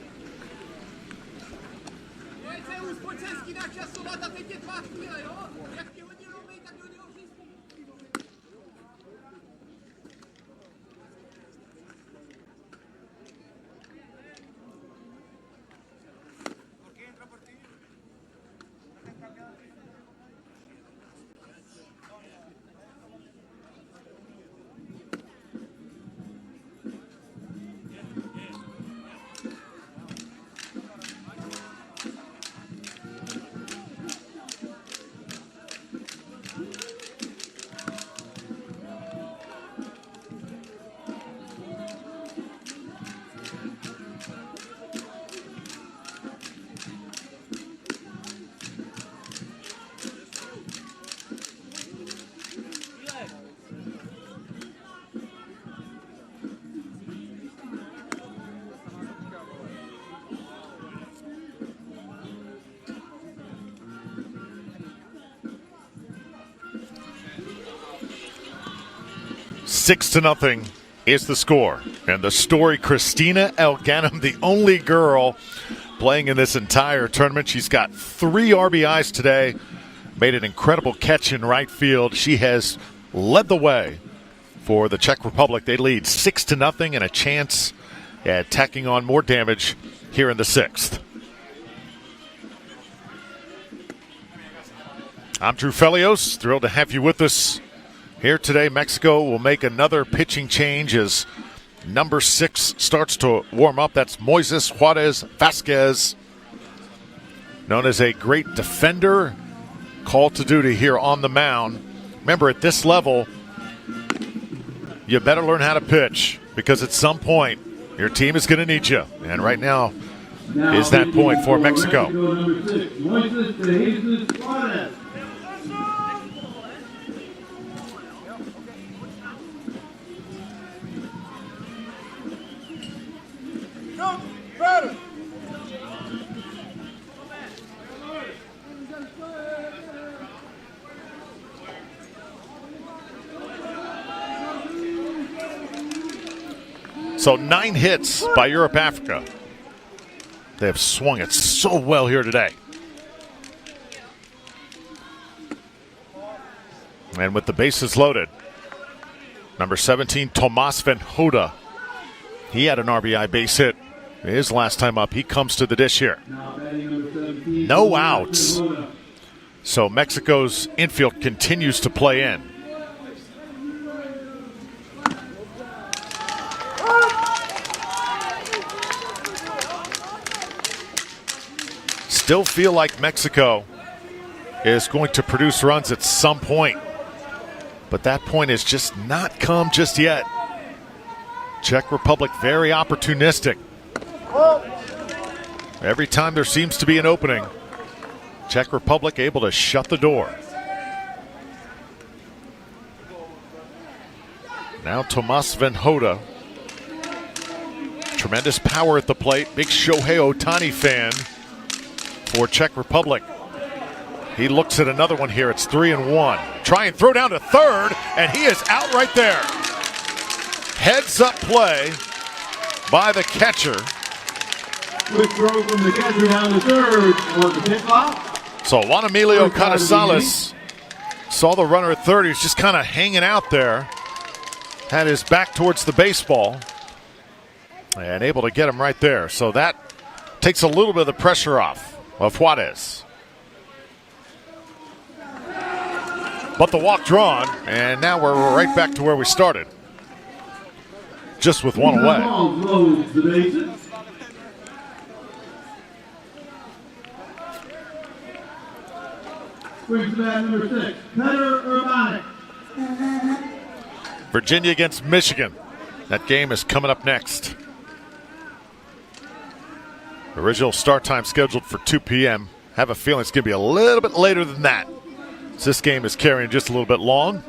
Six to nothing is the score. And the story, Christina Elganem, the only girl playing in this entire tournament. She's got 3 RBIs today. Made an incredible catch in right field. She has led the way for the Czech Republic. They lead 6 to nothing and a chance at tacking on more damage here in the 6th. I'm Drew Felios. Thrilled to have you with us here today. Mexico will make another pitching change as number 6 starts to warm up. That's Moises Juarez Vasquez, known as a great defender, called to duty here on the mound. Remember, at this level, you better learn how to pitch, because at some point your team is going to need you. And right now is that point for Mexico. Number 6, Moises Juarez. So 9 hits by Europe-Africa. They have swung it so well here today. And with the bases loaded, number 17, Tomas Venhoda. He had an RBI base hit his last time up. He comes to the dish here. No outs. So Mexico's infield continues to play in. Still feel like Mexico is going to produce runs at some point, but that point has just not come just yet. Czech Republic very opportunistic. Every time there seems to be an opening, Czech Republic able to shut the door. Now Tomas Venhoda. Tremendous power at the plate. Big Shohei Ohtani fan for Czech Republic. He looks at another one here. It's 3-1. Try and throw down to third, and he is out right there. Heads up play by the catcher. Quick throw from the catcher down to third for the pit flop. So Juan Emilio Canizales saw the runner at third. He's just kind of hanging out there. Had his back towards the baseball and able to get him right there. So that takes a little bit of the pressure off of Juarez. But the walk drawn, and now we're right back to where we started. Just with one away. Loads the bases. Brings back number 6, Peter Urbanic. Virginia against Michigan. That game is coming up next. Original start time scheduled for 2 p.m. Have a feeling it's going to be a little bit later than that. So this game is carrying just a little bit long.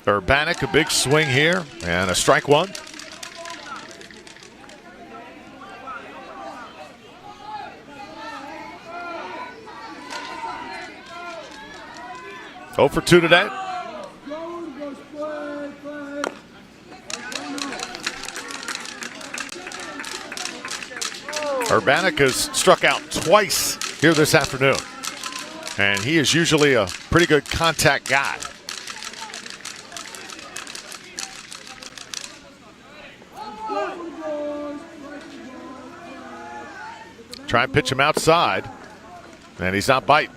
Urbanek, a big swing here, and a strike one. Oh for 2 today. Urbanek has struck out twice here this afternoon, and he is usually a pretty good contact guy. Try and pitch him outside, and he's not biting.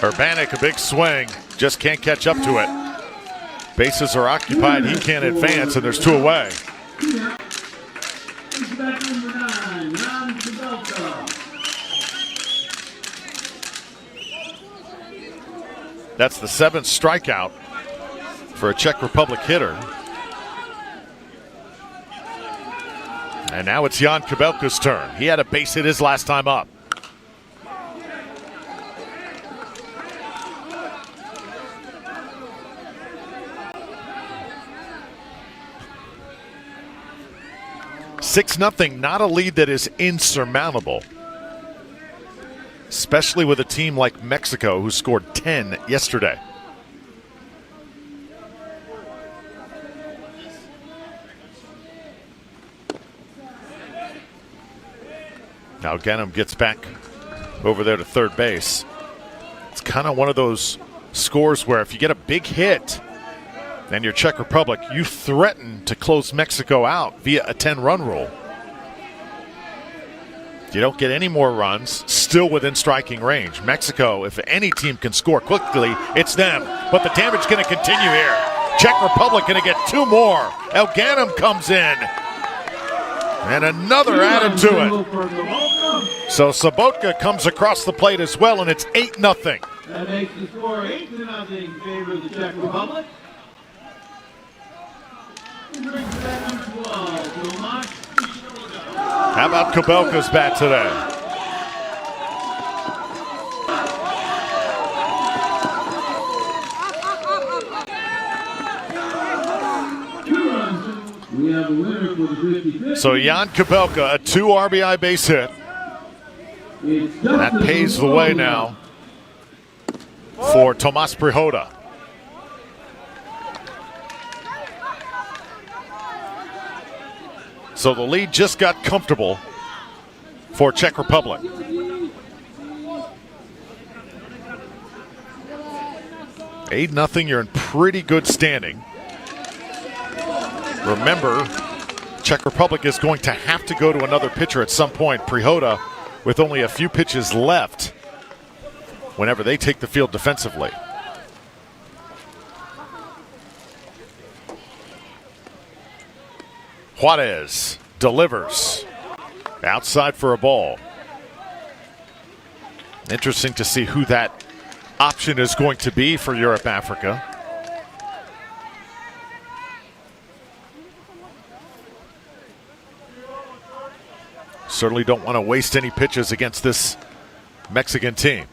Urbanek, a big swing, just can't catch up to it. Bases are occupied, he can't advance, and there's 2 away. That's the 7th strikeout for a Czech Republic hitter. And now it's Jan Kabelka's turn. He had a base hit his last time up. $6-0, not a lead that is insurmountable, especially with a team like Mexico who scored 10 yesterday. Now Ganem gets back over there to third base. It's kind of one of those scores where if you get a big hit and you're Czech Republic, you threaten to close Mexico out via a 10-run rule. You don't get any more runs, still within striking range. Mexico, if any team can score quickly, it's them. But the damage going to continue here. Czech Republic going to get 2 more. Ganem comes in. And another added to it. So Sobotka comes across the plate as well, and it's 8-0. That makes the score 8-0 in favor of the Czech Republic. How about Kabelka's bat today? We have a winner for the 50-50. So Jan Kabelka, a 2 RBI base hit. That paves the way now for Tomas Prihoda. So the lead just got comfortable for Czech Republic. $8-0, you're in pretty good standing. Remember, Czech Republic is going to have to go to another pitcher at some point. Prihoda with only a few pitches left whenever they take the field defensively. Juarez delivers outside for a ball. Interesting to see who that option is going to be for Europe, Africa. Certainly don't want to waste any pitches against this Mexican team.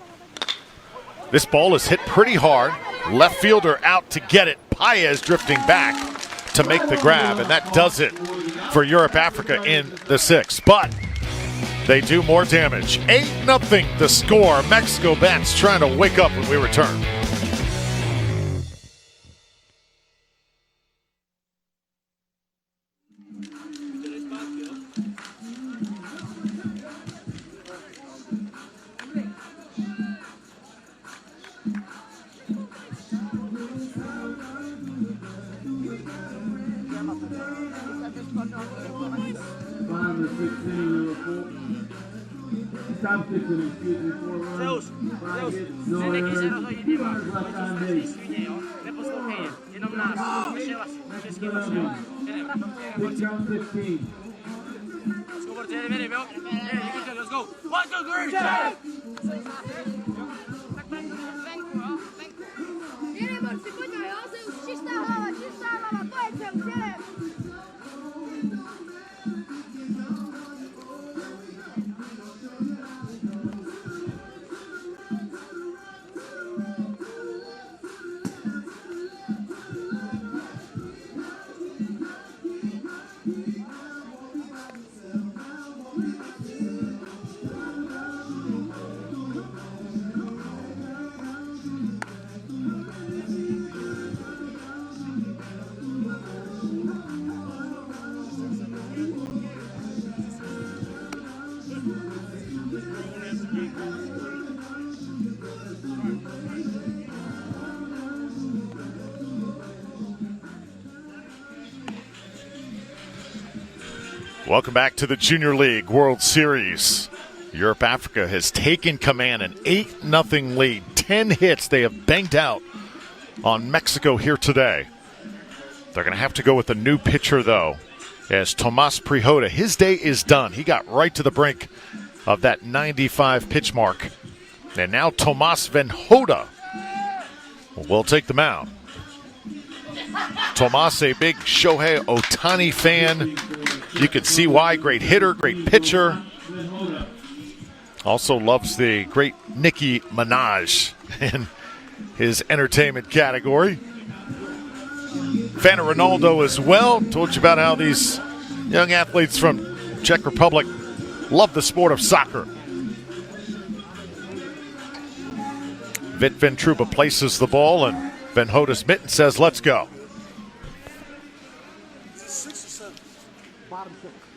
This ball is hit pretty hard. Left fielder out to get it. Paez drifting back to make the grab, and that does it for Europe, Africa in the 6th. But they do more damage. 8-0 the score. Mexico bats trying to wake up when we return. Zeus, ne nekyž se rozhodně nemá. Svině, jo? Neposlouchej je. Jenom nás. Slyšela si. Český poslouchej. Skobor, jedem, jo? Let's go. 1, 2, 3, Jack! Venku, jo? Venku. Jedem, si pojďme, jo? Welcome back to the Junior League World Series. Europe Africa has taken command, an 8-0 lead. 10 hits they have banged out on Mexico here today. They're going to have to go with a new pitcher, though, as Tomas Prihoda, his day is done. He got right to the brink of that 95 pitch mark. And now Tomas Venhoda will take the mound. Tomas, a big Shohei Ohtani fan. You can see why. Great hitter, great pitcher. Also loves the great Nicki Minaj in his entertainment category. Fan of Ronaldo as well. Told you about how these young athletes from Czech Republic love the sport of soccer. Vit Ventruba places the ball, and Venhoda's mitten says, let's go.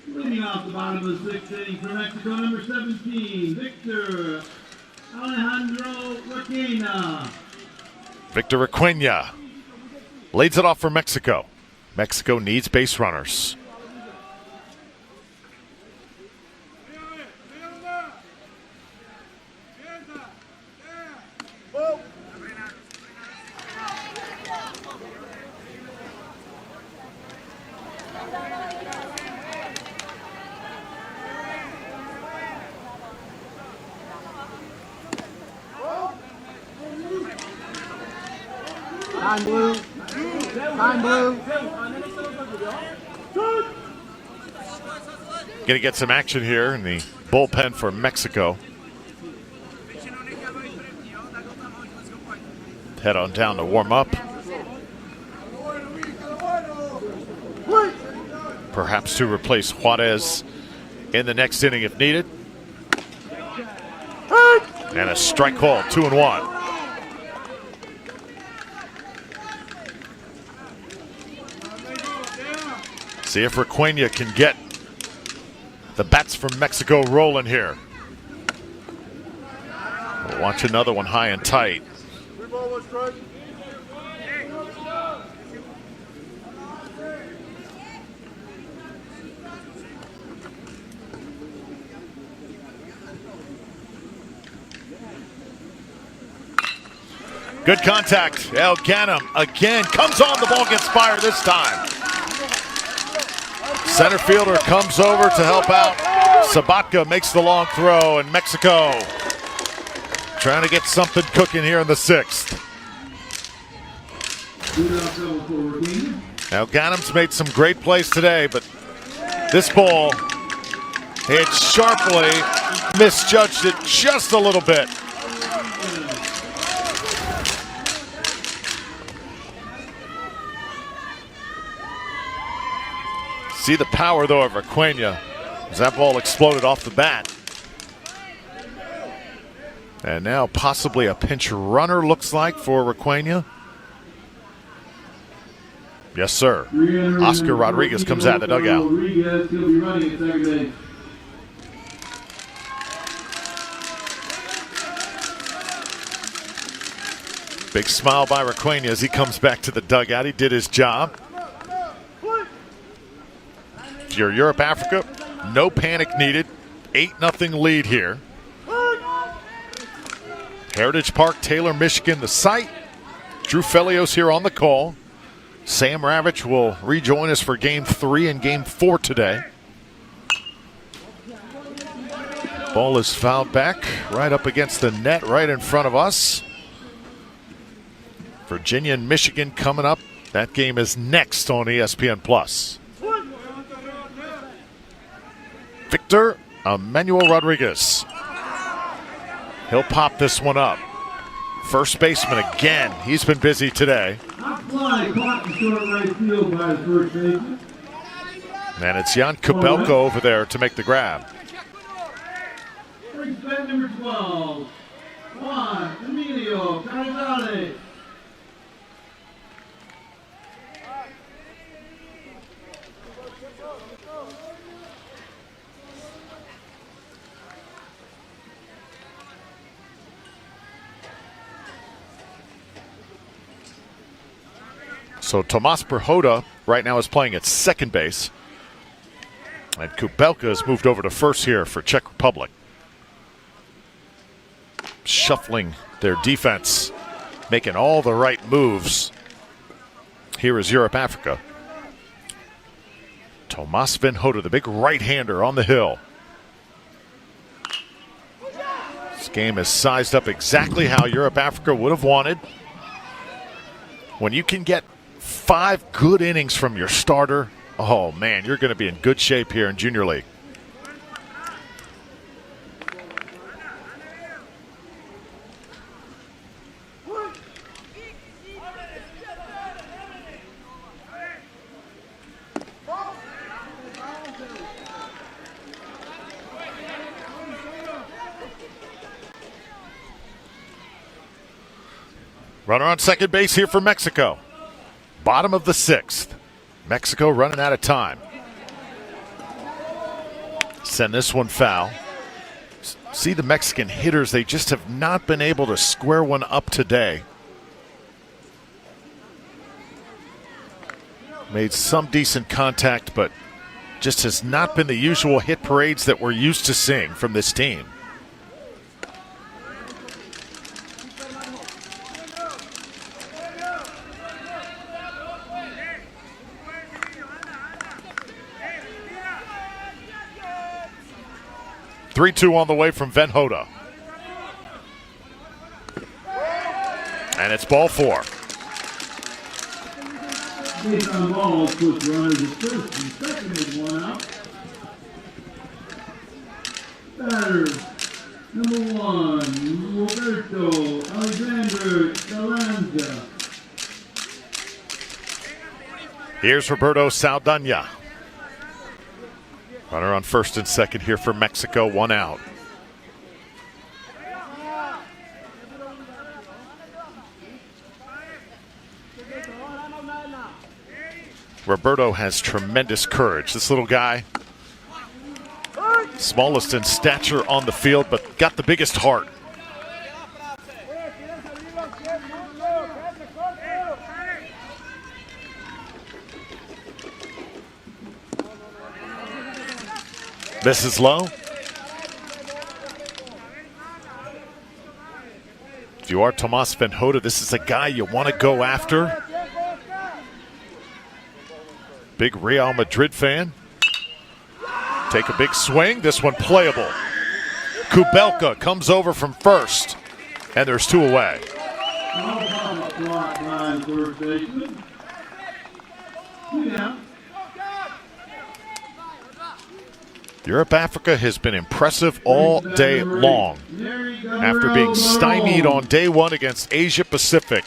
Leading off the bottom of the 6th inning for Mexico, number 17, Victor Alejandro Requena. Victor Requena leads it off for Mexico. Mexico needs base runners. Time blue. Time blue. Going to get some action here in the bullpen for Mexico. Head on down to warm up. Perhaps to replace Juarez in the next inning if needed. And a strike call, 2-1. See if Requena can get the bats from Mexico rolling here. We'll watch another one high and tight. Good contact. El Ganem again comes on. The ball gets fired this time. Center fielder comes over to help out. Sabatka makes the long throw, and Mexico trying to get something cooking here in the 6th. Now Ganem's made some great plays today, but this ball hit sharply, misjudged it just a little bit. See the power, though, of Requena as that ball exploded off the bat. And now possibly a pinch runner, looks like, for Requena. Yes, sir. Oscar Rodriguez comes out of the dugout. Big smile by Requena as he comes back to the dugout. He did his job. If you're Europe, Africa, no panic needed. 8-0 lead here. Heritage Park, Taylor, Michigan, the site. Drew Felios here on the call. Sam Ravitch will rejoin us for Game 3 and Game 4 today. Ball is fouled back right up against the net right in front of us. Virginia and Michigan coming up That game is next on ESPN+. Victor Emmanuel Rodriguez. He'll pop this one up. First baseman again. He's been busy today. And it's Jan Kubelka over there to make the grab. Number 12, Juan Emilio Carrizales. So Tomas Perhoda right now is playing at second base. And Kubelka has moved over to first here for Czech Republic. Shuffling their defense, making all the right moves. Here is Europe Africa. Tomas Venhoda, the big right-hander on the hill. This game is sized up exactly how Europe Africa would have wanted. When you can get 5 good innings from your starter, oh man, you're going to be in good shape here in Junior League. Runner on second base here for Mexico. Bottom of the 6th. Mexico running out of time. Send this one foul. See the Mexican hitters, they just have not been able to square one up today. Made some decent contact, but just has not been the usual hit parades that we're used to seeing from this team. Three-two on the way from Venhoda. And it's ball 4. Based on balls, puts runners at first and second is one out. Batter, number 1, Roberto Alexander Galanza. Here's Roberto Saldana. Runner on first and second here for Mexico, 1 out. Roberto has tremendous courage. This little guy, smallest in stature on the field, but got the biggest heart. This is low. If you are Tomas Venhoda, this is a guy you want to go after. Big Real Madrid fan. Take a big swing. This one playable. Kubelka comes over from first, and there's 2 away. Europe Africa has been impressive all day long. After being stymied on day 1 against Asia Pacific,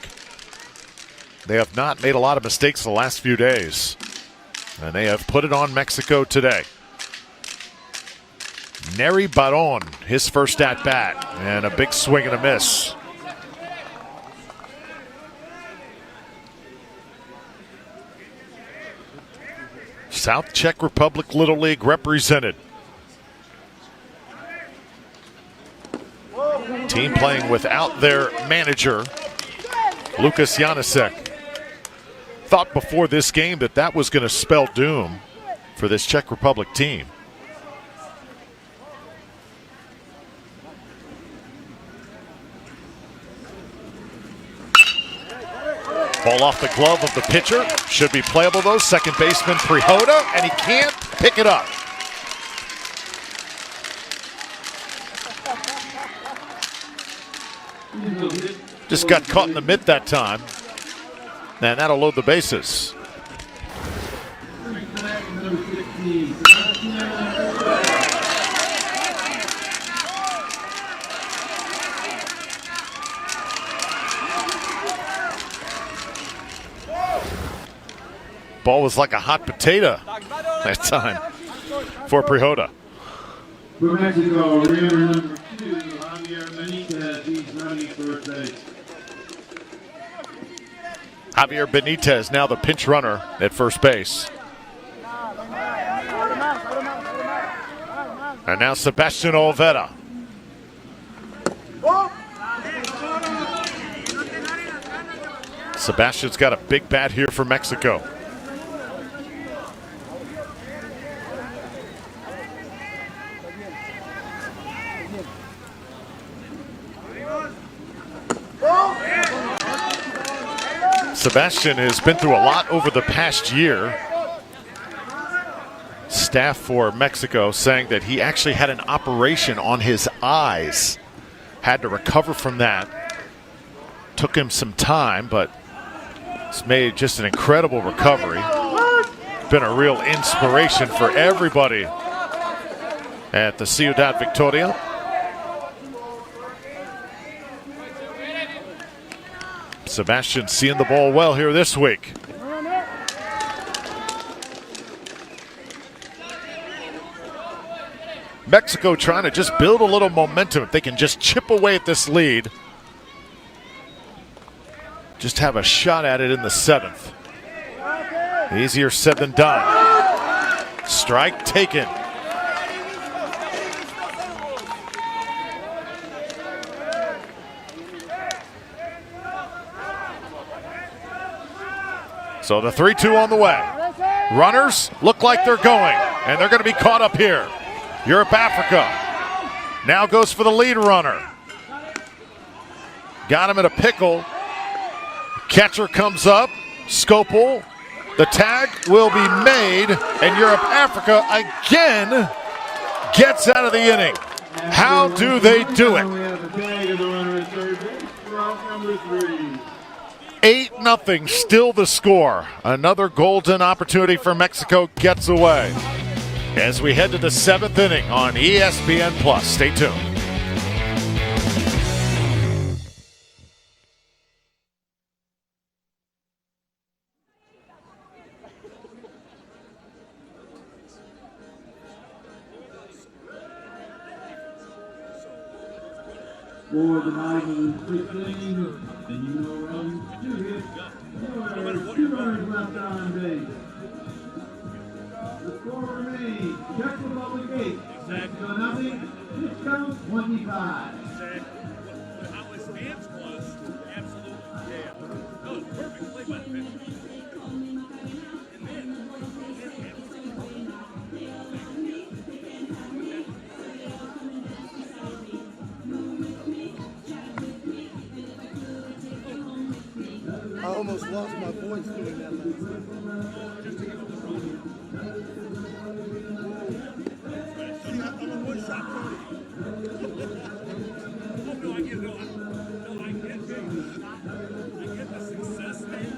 they have not made a lot of mistakes the last few days. And they have put it on Mexico today. Neri Baron, his first at-bat, and a big swing and a miss. South Czech Republic Little League represented. Team playing without their manager, Lukas Janacek. Thought before this game that was going to spell doom for this Czech Republic team. Ball off the glove of the pitcher. Should be playable though. Second baseman Perhoda, and he can't pick it up. Just got caught in the mitt that time. And that'll load the bases. Ball was like a hot potato that time for Prihoda. For Mexico, rear number 2, Javier Benitez. He's running first base. Javier Benitez now the pinch runner at first base. And now Sebastian Olvera. Sebastian's got a big bat here for Mexico. Sebastian has been through a lot over the past year. Staff for Mexico saying that he actually had an operation on his eyes. Had to recover from that. Took him some time, but it's made just an incredible recovery. Been a real inspiration for everybody at the Ciudad Victoria. Sebastian seeing the ball well here this week. Mexico trying to just build a little momentum. If they can just chip away at this lead, just have a shot at it in the 7th. Easier said than done. Strike taken. So the 3-2 on the way. Runners look like they're going, and they're going to be caught up here. Europe, Africa now goes for the lead runner. Got him in a pickle. Catcher comes up. Scopel. The tag will be made, and Europe, Africa again gets out of the inning. How do they do it? 8-0, still the score. Another golden opportunity for Mexico gets away. As we head to the 7th inning on ESPN+. Stay tuned. For the Bible 15, and you know runs 2 hits, 2 runners left on base. The score remains Czech Republic 8, Mexico nothing, pitch count 25. How his stance was, absolutely, yeah. That was perfect play by the pitcher. I almost lost my voice doing that last night. See, I'm a one-shot pony. No, I get it. No, I get the success there.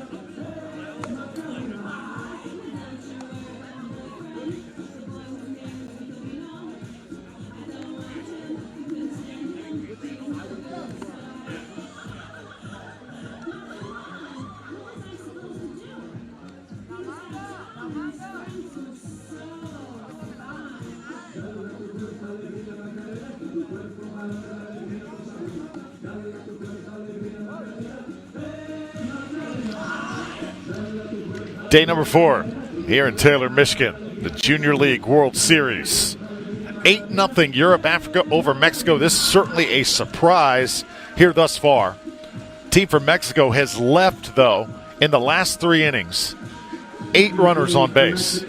Day number 4 here in Taylor, Michigan, the Junior League World Series. 8-0 Europe, Africa over Mexico. This is certainly a surprise here thus far. Team from Mexico has left, though, in the last 3 innings. 8 runners on base.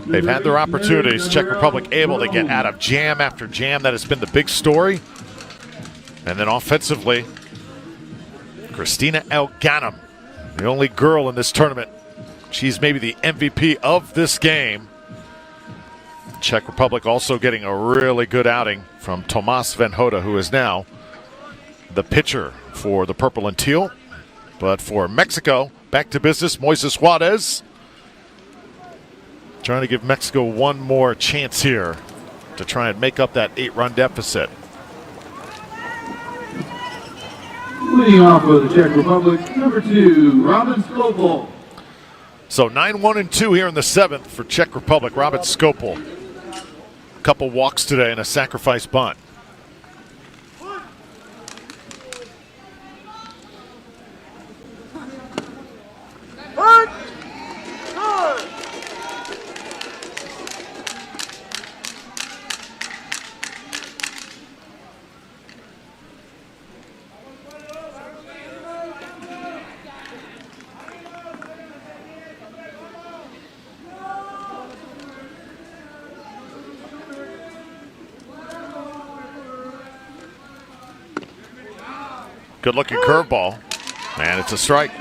They've had their opportunities. Czech Republic able to get out of jam after jam. That has been the big story. And then offensively, Christina Elganem, the only girl in this tournament. She's maybe the MVP of this game. Czech Republic also getting a really good outing from Tomas Venhoda, who is now the pitcher for the Purple and Teal. But for Mexico, back to business. Moises Juarez trying to give Mexico one more chance here to try and make up that 8-run deficit. Leading off for the Czech Republic, number 2, Robin Skopel. So 9-1-2 here in the 7th for Czech Republic. Robin Skopel. A couple walks today and a sacrifice bunt. Good looking curveball, and it's a strike.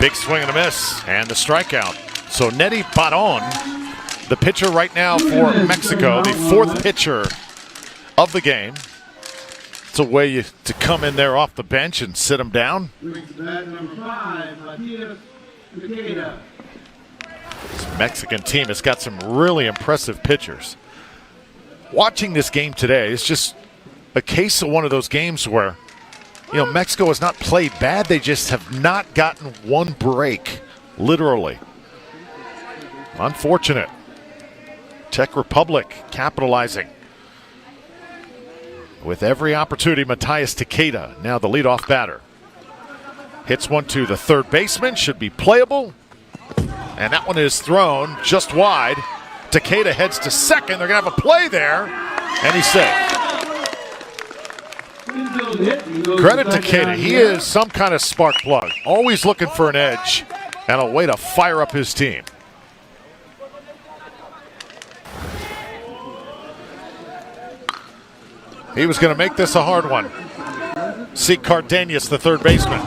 Big swing and a miss, and the strikeout. So Nedi Baron, the pitcher right now for Mexico, the 4th pitcher of the game. It's a way to come in there off the bench and sit him down. Brings the bat number 5, Matias Takeda. This Mexican team has got some really impressive pitchers. Watching this game today is just a case of one of those games where, Mexico has not played bad. They just have not gotten one break, literally. Unfortunate. Czech Republic capitalizing. With every opportunity, Matias Takeda, now the leadoff batter. Hits one to the third baseman, should be playable. And that one is thrown just wide. Takeda heads to second. They're going to have a play there. And he's safe. Credit to Takeda. He is some kind of spark plug. Always looking for an edge and a way to fire up his team. He was going to make this a hard one. See Cardenas, the third baseman.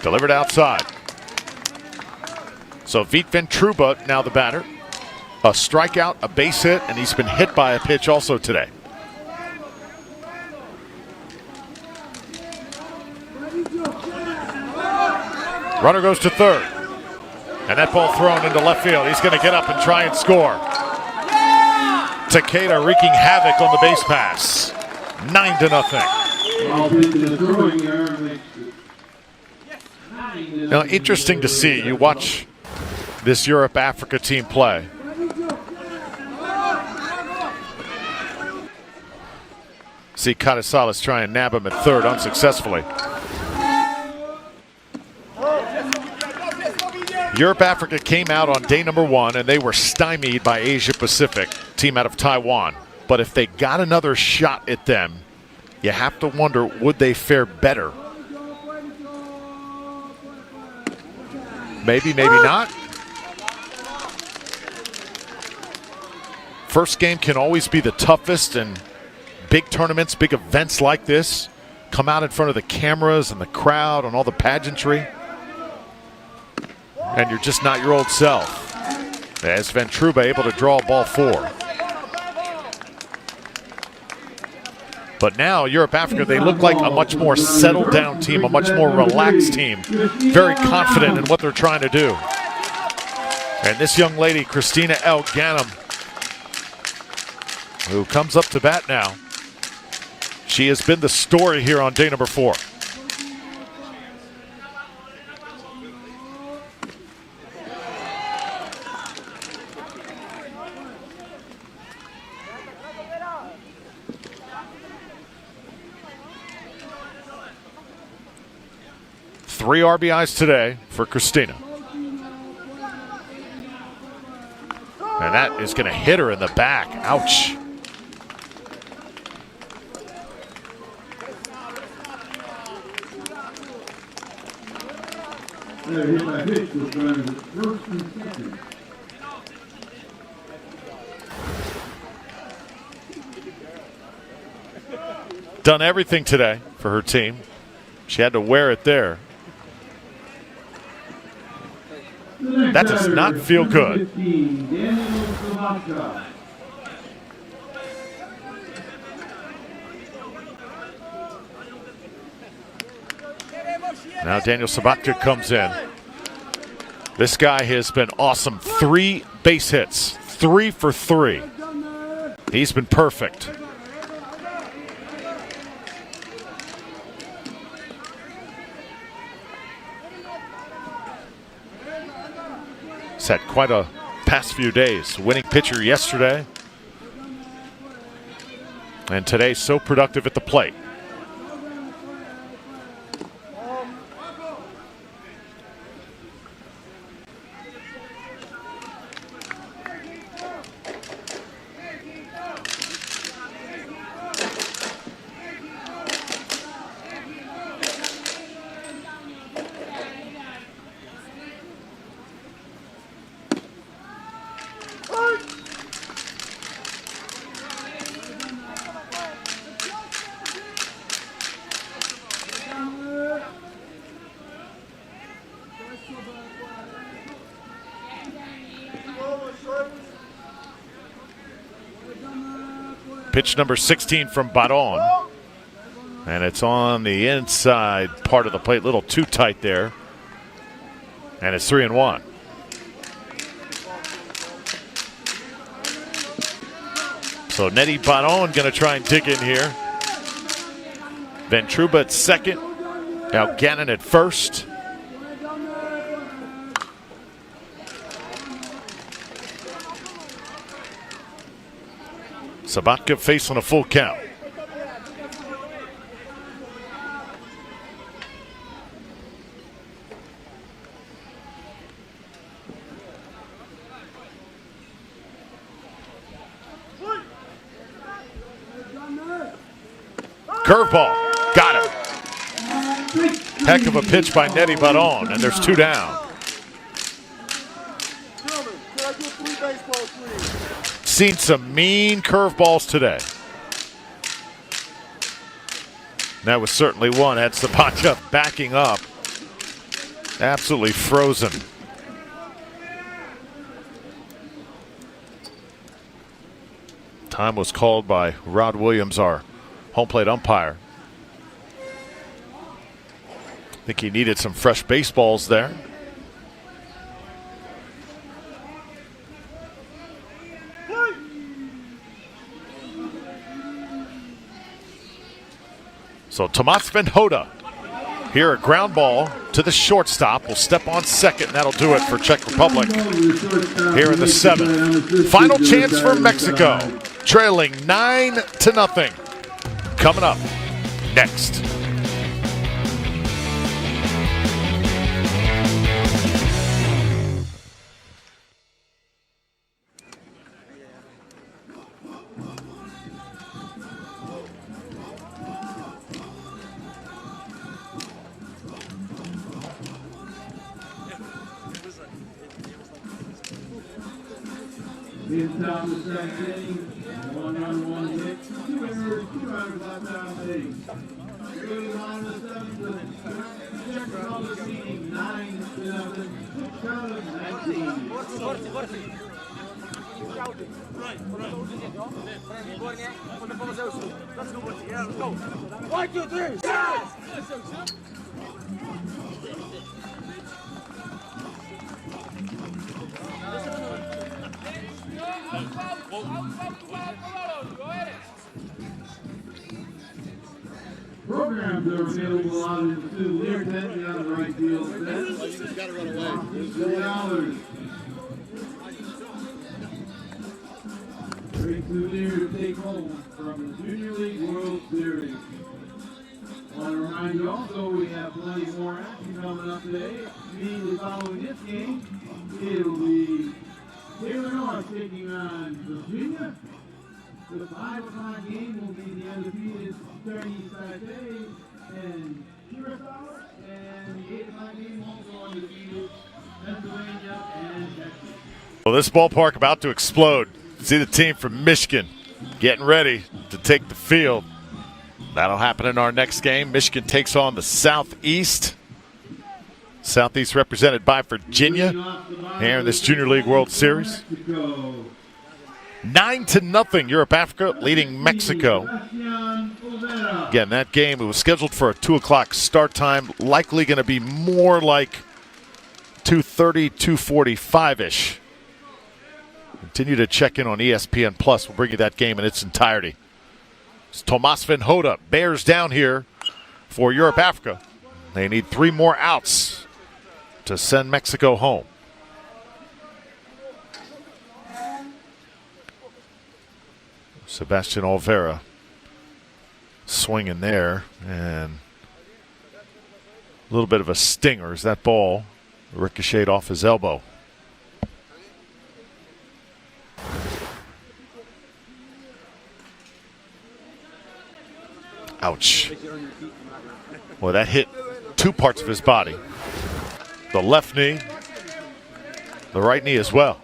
Delivered outside. So Vít Ventruba now the batter. A strikeout, a base hit, and he's been hit by a pitch also today. Runner goes to third. And that ball thrown into left field. He's going to get up and try and score. Takeda wreaking havoc on the base pass. 9-0. Now, interesting to see. You watch this Europe-Africa team play. See Casares try and nab him at third unsuccessfully. Europe-Africa came out on day number 1 and they were stymied by Asia-Pacific, team out of Taiwan. But if they got another shot at them, you have to wonder, would they fare better? Maybe, maybe not. First game can always be the toughest, and big tournaments, big events like this come out in front of the cameras and the crowd and all the pageantry, and you're just not your old self. As Ventruba able to draw ball 4. But now Europe-Africa, they look like a much more settled down team, a much more relaxed team, very confident in what they're trying to do. And this young lady, Christina El Ghanem, who comes up to bat now, she has been the story here on day number 4. Three RBIs today for Christina. And that is going to hit her in the back. Ouch. They're hit by pitch with runners at first and second. Done everything today for her team. She had to wear it there. That does not feel good. 15, Daniel Sabatka. Now Daniel Sabatka comes in. This guy has been awesome. 3 base hits, 3 for 3. He's been perfect. He's had quite a past few days. Winning pitcher yesterday. And today so productive at the plate. Pitch number 16 from Baron. And it's on the inside part of the plate. A little too tight there. And it's 3-1. So Nettie Baron going to try and dig in here. Ventruba at second. Now Gannon at first. Sabatka facing a full count. Curveball. Got him. Heck of a pitch by Nettie Baron, and there's 2 down. Seen some mean curveballs today. That was certainly one. Had Sabatka backing up. Absolutely frozen. Time was called by Rod Williams, our home plate umpire. I think he needed some fresh baseballs there. So Tomas Venhoda here, a ground ball to the shortstop. Will step on second, and that'll do it for Czech Republic here in the 7th. Final chance for Mexico, trailing 9-0. Coming up next. In top of the second inning, 1 run, 1 hit, 2 errors, 2 runners left on base. Early line of the 7th, Czech Republic leading 9-0. 6 out of 19. One, two, three. Programs are available on the 2. Lear Tentley on the right field. He's got to run away. $3. Great souvenir to take home from the Junior League World Series. I want to remind you also we have plenty more action coming up today. Immediately following this game, it'll be Taylor North taking on Virginia. The 5 o'clock game will be the undefeated Chinese Taipei and Curacao, and the 8 o'clock game also undefeated this ballpark about to explode. See the team from Michigan getting ready to take the field. That'll happen in our next game. Michigan takes on the Southeast. Southeast represented by Virginia here in this Junior League World Series. 9-0, Europe Africa leading Mexico. Again, that game, it was scheduled for a 2 o'clock start time, likely going to be more like 2:30, 2:45-ish. Continue to check in on ESPN Plus. We'll bring you that game in its entirety. It's Tomas Venhoda bears down here for Europe Africa. They need 3 more outs to send Mexico home. Sebastian Olvera swinging there, and a little bit of a stinger as that ball ricocheted off his elbow. Ouch. Well, that hit 2 parts of his body. The left knee, the right knee as well.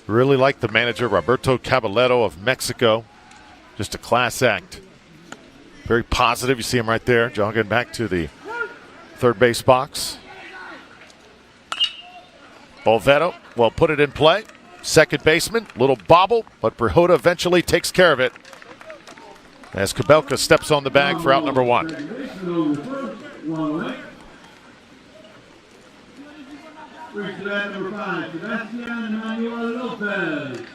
Really like the manager, Roberto Caballero of Mexico. Just a class act. Very positive. You see him right there, jogging back to the third base box. Olvera will put it in play. Second baseman, little bobble, but Venhoda eventually takes care of it as Kabelka steps on the bag for out number 1. Number 5, Sebastian Emmanuel Lopez.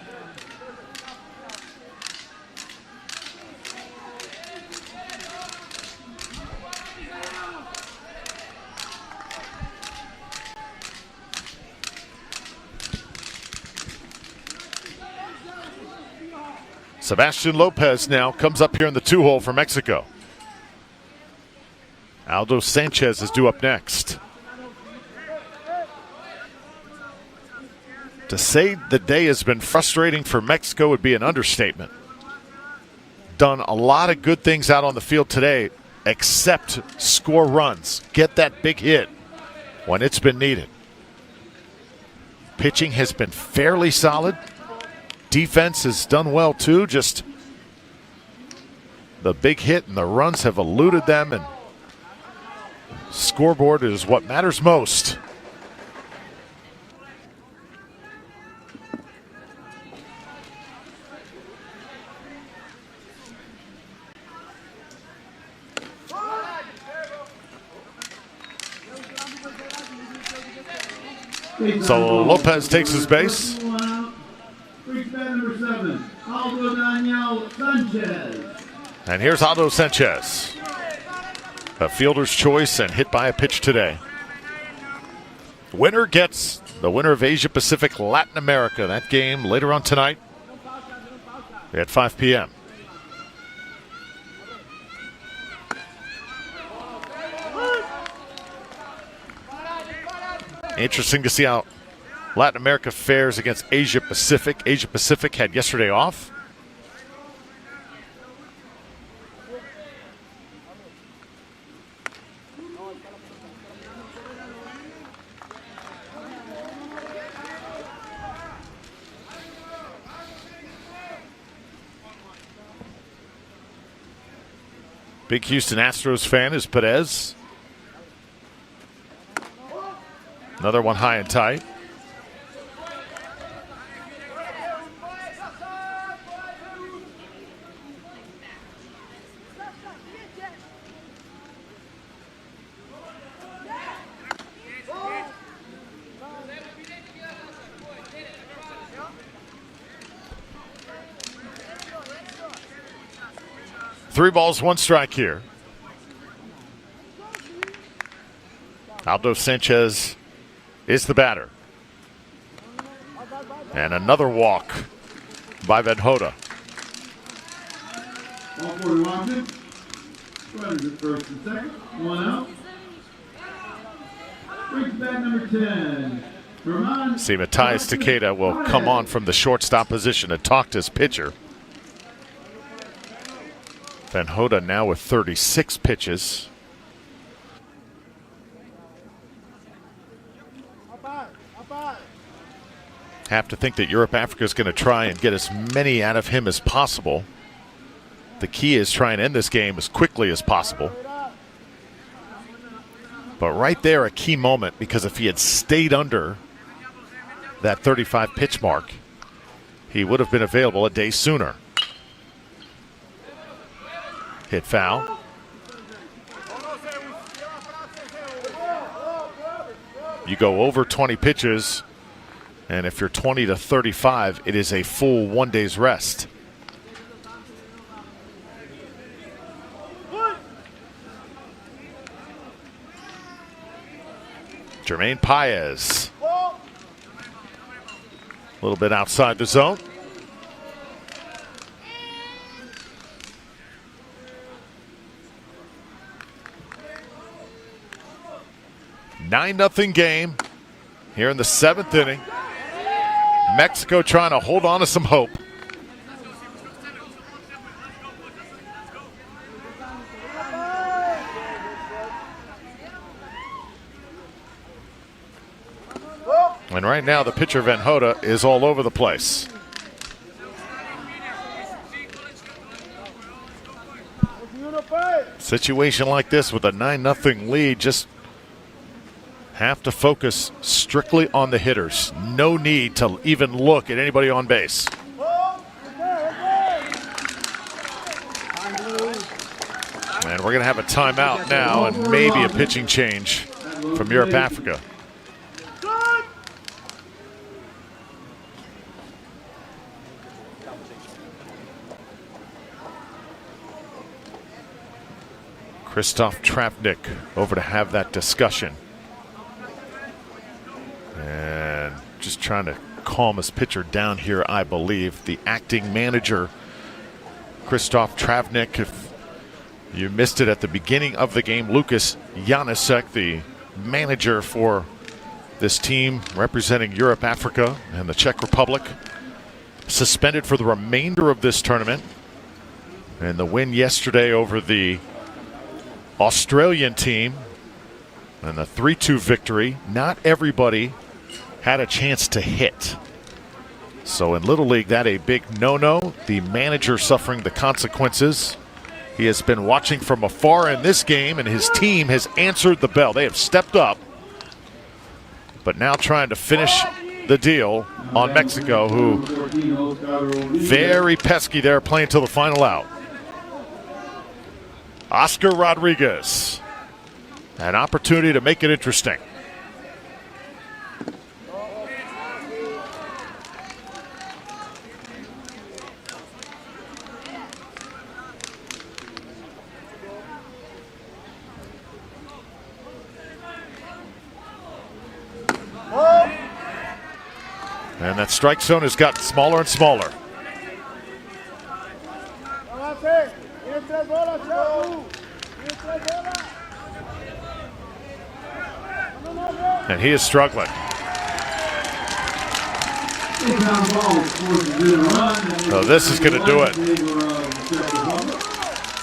Sebastian Lopez now comes up here in the 2-hole for Mexico. Aldo Sanchez is due up next. To say the day has been frustrating for Mexico would be an understatement. Done a lot of good things out on the field today, except score runs. Get that big hit when it's been needed. Pitching has been fairly solid. Defense has done well too. Just the big hit and the runs have eluded them, and scoreboard is what matters most. So Lopez takes his base. Number 7, Aldo Daniel Sanchez. And here's Aldo Sanchez. A fielder's choice and hit by a pitch today. Winner gets the winner of Asia Pacific Latin America. That game later on tonight at 5 p.m. Interesting to see how Latin America fares against Asia Pacific. Asia Pacific had yesterday off. Big Houston Astros fan is Perez. Another one high and tight. Three balls, one strike here. Aldo Sanchez is the batter. And another walk by Venhoda. All 40 watching. Runners at first and second. One out. Brings back number 10. See, Matthias Takeda will come on from the shortstop position and talk to his pitcher. Venhoda now with 36 pitches. have to think that Europe Africa is going to try and get as many out of him as possible. The key is try and end this game as quickly as possible. But right there, a key moment, because if he had stayed under that 35 pitch mark, he would have been available a day sooner. Hit foul. You go over 20 pitches, and if you're 20 to 35, it is a full 1 day's rest. Jermaine Paez. A little bit outside the zone. Nine-0 game here in the 7th inning. Mexico trying to hold on to some hope. And right now the pitcher Van Hoda is all over the place. Situation like this with a 9-0 lead, just have to focus strictly on the hitters. No need to even look at anybody on base. And we're going to have a timeout now and maybe a pitching change from Europe Africa. Christoph Travnik over to have that discussion. And just trying to calm his pitcher down here, I believe. The acting manager, Christoph Travnik. If you missed it at the beginning of the game, Lucas Janisek, the manager for this team representing Europe, Africa, and the Czech Republic, suspended for the remainder of this tournament. And the win yesterday over the Australian team and the 3-2 victory. Not everybody had a chance to hit. So in Little League, that a big no-no. The manager suffering the consequences. He has been watching from afar in this game, and his team has answered the bell. They have stepped up, but now trying to finish the deal on Mexico, who very pesky there, playing till the final out. Oscar Rodriguez, an opportunity to make it interesting. And that strike zone has gotten smaller and smaller. And he is struggling. So this is going to do it.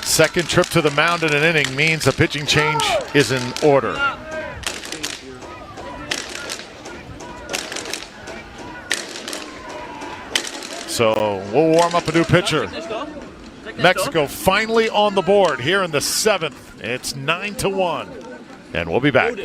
Second trip to the mound in an inning means a pitching change is in order. So we'll warm up a new pitcher. Mexico finally on the board here in the 7th. It's 9-1. And we'll be back.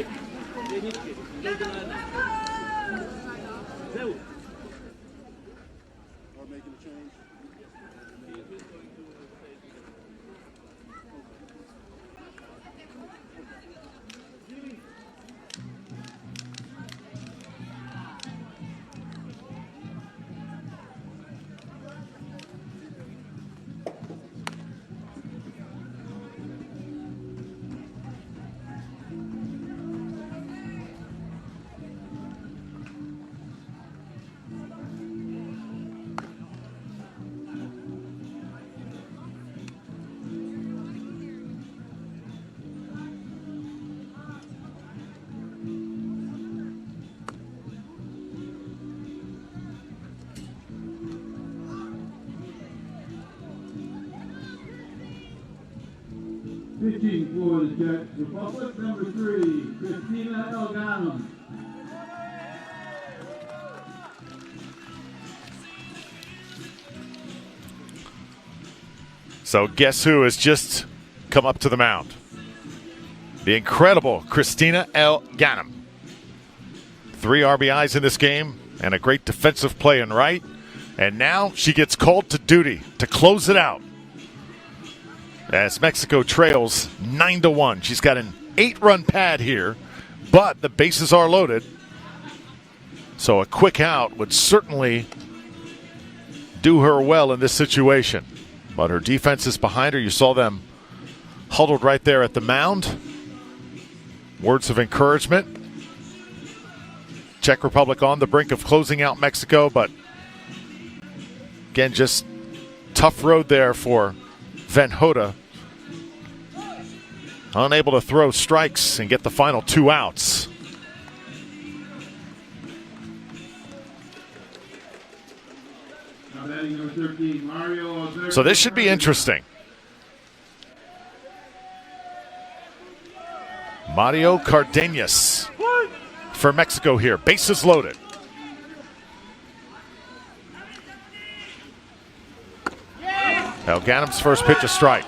Pitching for the Czech Republic, number 3, Christina Elganem. So guess who has just come up to the mound? The incredible Christina L. Ganem. 3 RBIs in this game and a great defensive play in right. And now she gets called to duty to close it out as Mexico trails 9-1. She's got an 8-run pad here, but the bases are loaded. So a quick out would certainly do her well in this situation. But her defense is behind her. You saw them huddled right there at the mound. Words of encouragement. Czech Republic on the brink of closing out Mexico, but again, just tough road there for Van Hoda. Unable to throw strikes and get the final 2 outs. So this should be interesting. Mario Cardenas for Mexico here. Bases loaded. Now Ganem's first pitch, a strike.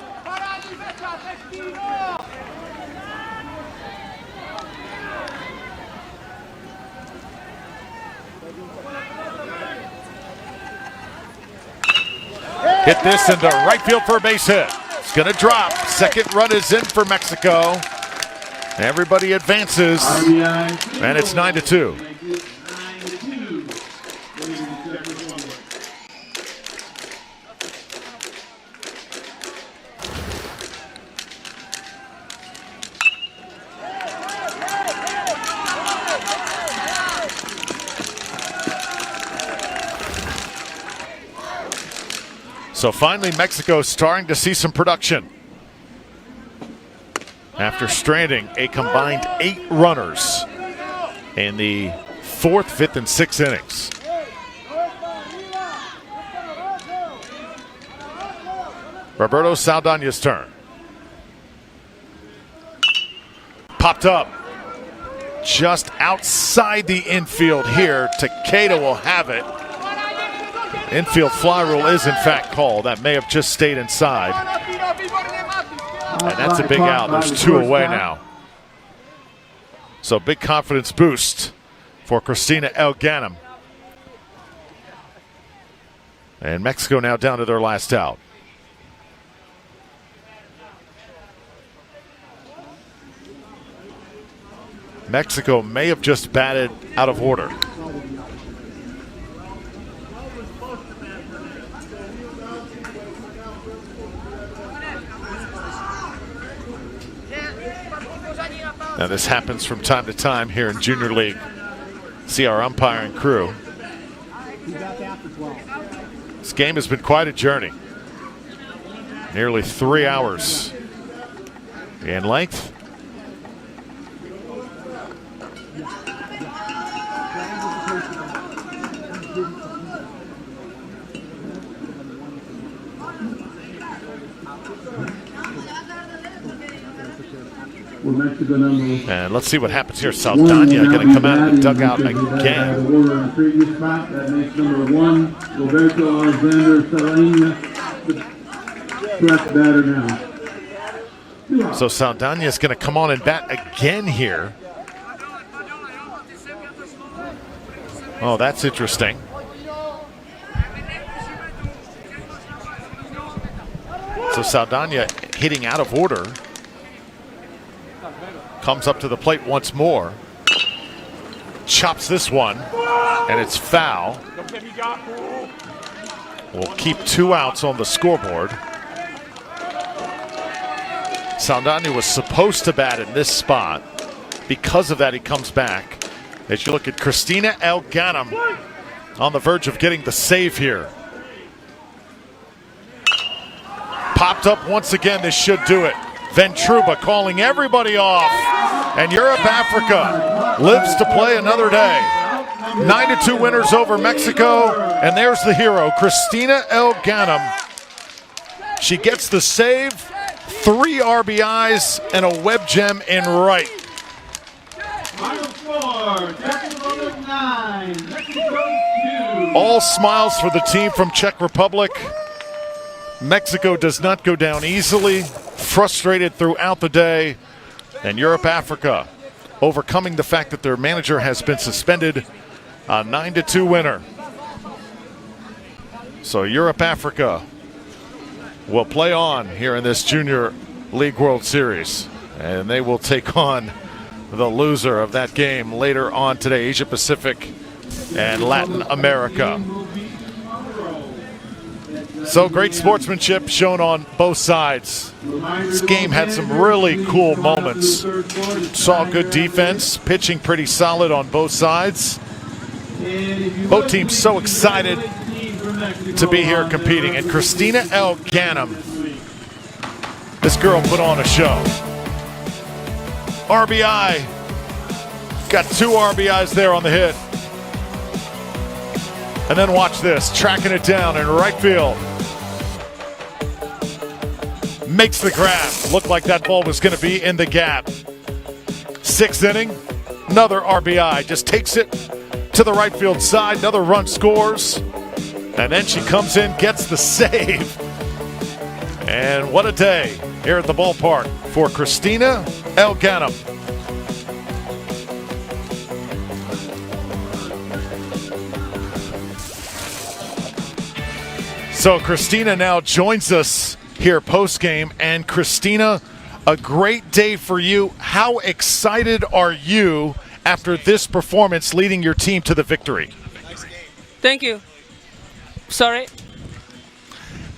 Hit this into right field for a base hit. It's going to drop. Second run is in for Mexico. Everybody advances, and it's 9-2. So finally, Mexico starting to see some production after stranding a combined 8 runners in the 4th, 5th, and 6th innings. Roberto Saldana's turn. Popped up just outside the infield here. Takeda will have it. Infield fly rule is in fact called. That may have just stayed inside. And that's a big out. There's 2 away now. So big confidence boost for Christina L. Ganem. And Mexico now down to their last out. Mexico may have just batted out of order. Now this happens from time to time here in Junior League. See our umpiring crew. This game has been quite a journey. Nearly 3 hours in length. And let's see what happens here. Saldana going to come out of the dugout again. That makes number 1, Roberto Alexander Saldana, correct batter now. So Saldana is going to come on and bat again here. Oh, that's interesting. So Saldana hitting out of order. Comes up to the plate once more. Chops this one, and it's foul. We'll keep 2 outs on the scoreboard. Saldana was supposed to bat in this spot. Because of that, he comes back. As you look at Christina L. Ganem on the verge of getting the save here. Popped up once again. This should do it. Ventruba calling everybody off. And Europe Africa lives to play another day. 9-2 winners over Mexico. And there's the hero, Christina L. Ganem. She gets the save, 3 RBIs, and a web gem in right. Final score, Czech Republic 9, Mexico 2. All smiles for the team from Czech Republic. Mexico does not go down easily, frustrated throughout the day. And Europe, Africa, overcoming the fact that their manager has been suspended, a 9-2 winner. So Europe, Africa will play on here in this Junior League World Series. And they will take on the loser of that game later on today, Asia Pacific and Latin America. So great sportsmanship shown on both sides. This game had some really cool moments. Saw good defense, pitching pretty solid on both sides. Both teams so excited to be here competing. And Christina L. Ganem, this girl put on a show. RBI. Got 2 RBIs there on the hit. And then watch this, tracking it down in right field. Makes the grab. Looked like that ball was going to be in the gap. 6th inning, another RBI. Just takes it to the right field side. Another run scores. And then she comes in, gets the save. And what a day here at the ballpark for Christina L. Ganem. So Christina now joins us here post-game. And Christina, a great day for you. How excited are you after this performance leading your team to the victory? Thank you. Sorry.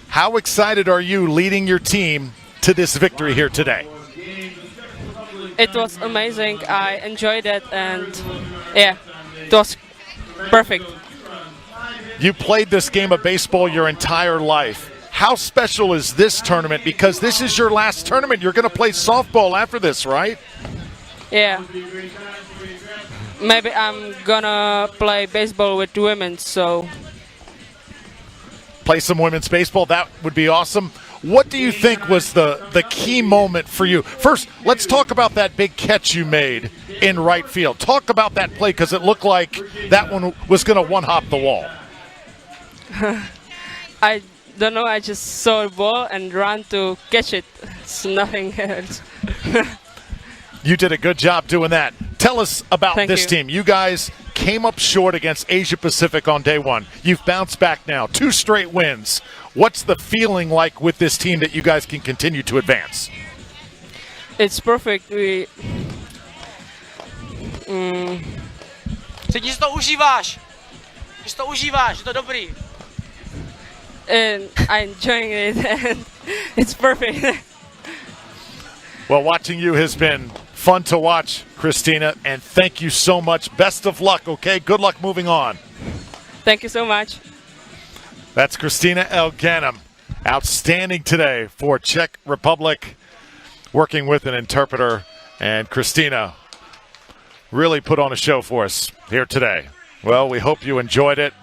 How excited are you leading your team to this victory here today? It was amazing. I enjoyed it, and yeah, it was perfect. You played this game of baseball your entire life. How special is this tournament? Because this is your last tournament. You're going to play softball after this, right? Yeah. Maybe I'm gonna play baseball with women, so. Play some women's baseball. That would be awesome. What do you think was the key moment for you? First, let's talk about that big catch you made in right field. Talk about that play, because it looked like that one was going to one-hop the wall. I don't know. I just saw the ball and ran to catch it. It's nothing else. You did a good job doing that. Tell us about Thank this you. team. You guys came up short against Asia Pacific on day one. You've bounced back now, 2 straight wins. What's the feeling like with this team that you guys can continue to advance? It's perfect. Cítíš, že to užíváš. Že to užíváš, že to dobrý. And I'm enjoying it, and it's perfect. Well, watching you has been fun to watch, Christina, and thank you so much. Best of luck, okay? Good luck moving on. Thank you so much. That's Christina L. Ganem. Outstanding today for Czech Republic, working with an interpreter. And Christina really put on a show for us here today. Well, we hope you enjoyed it.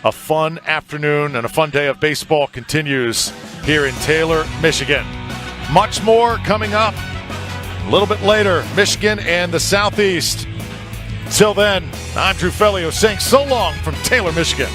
A fun afternoon and a fun day of baseball continues here in Taylor, Michigan. Much more coming up a little bit later, Michigan and the Southeast. Till then, I'm Drew Fellio saying so long from Taylor, Michigan.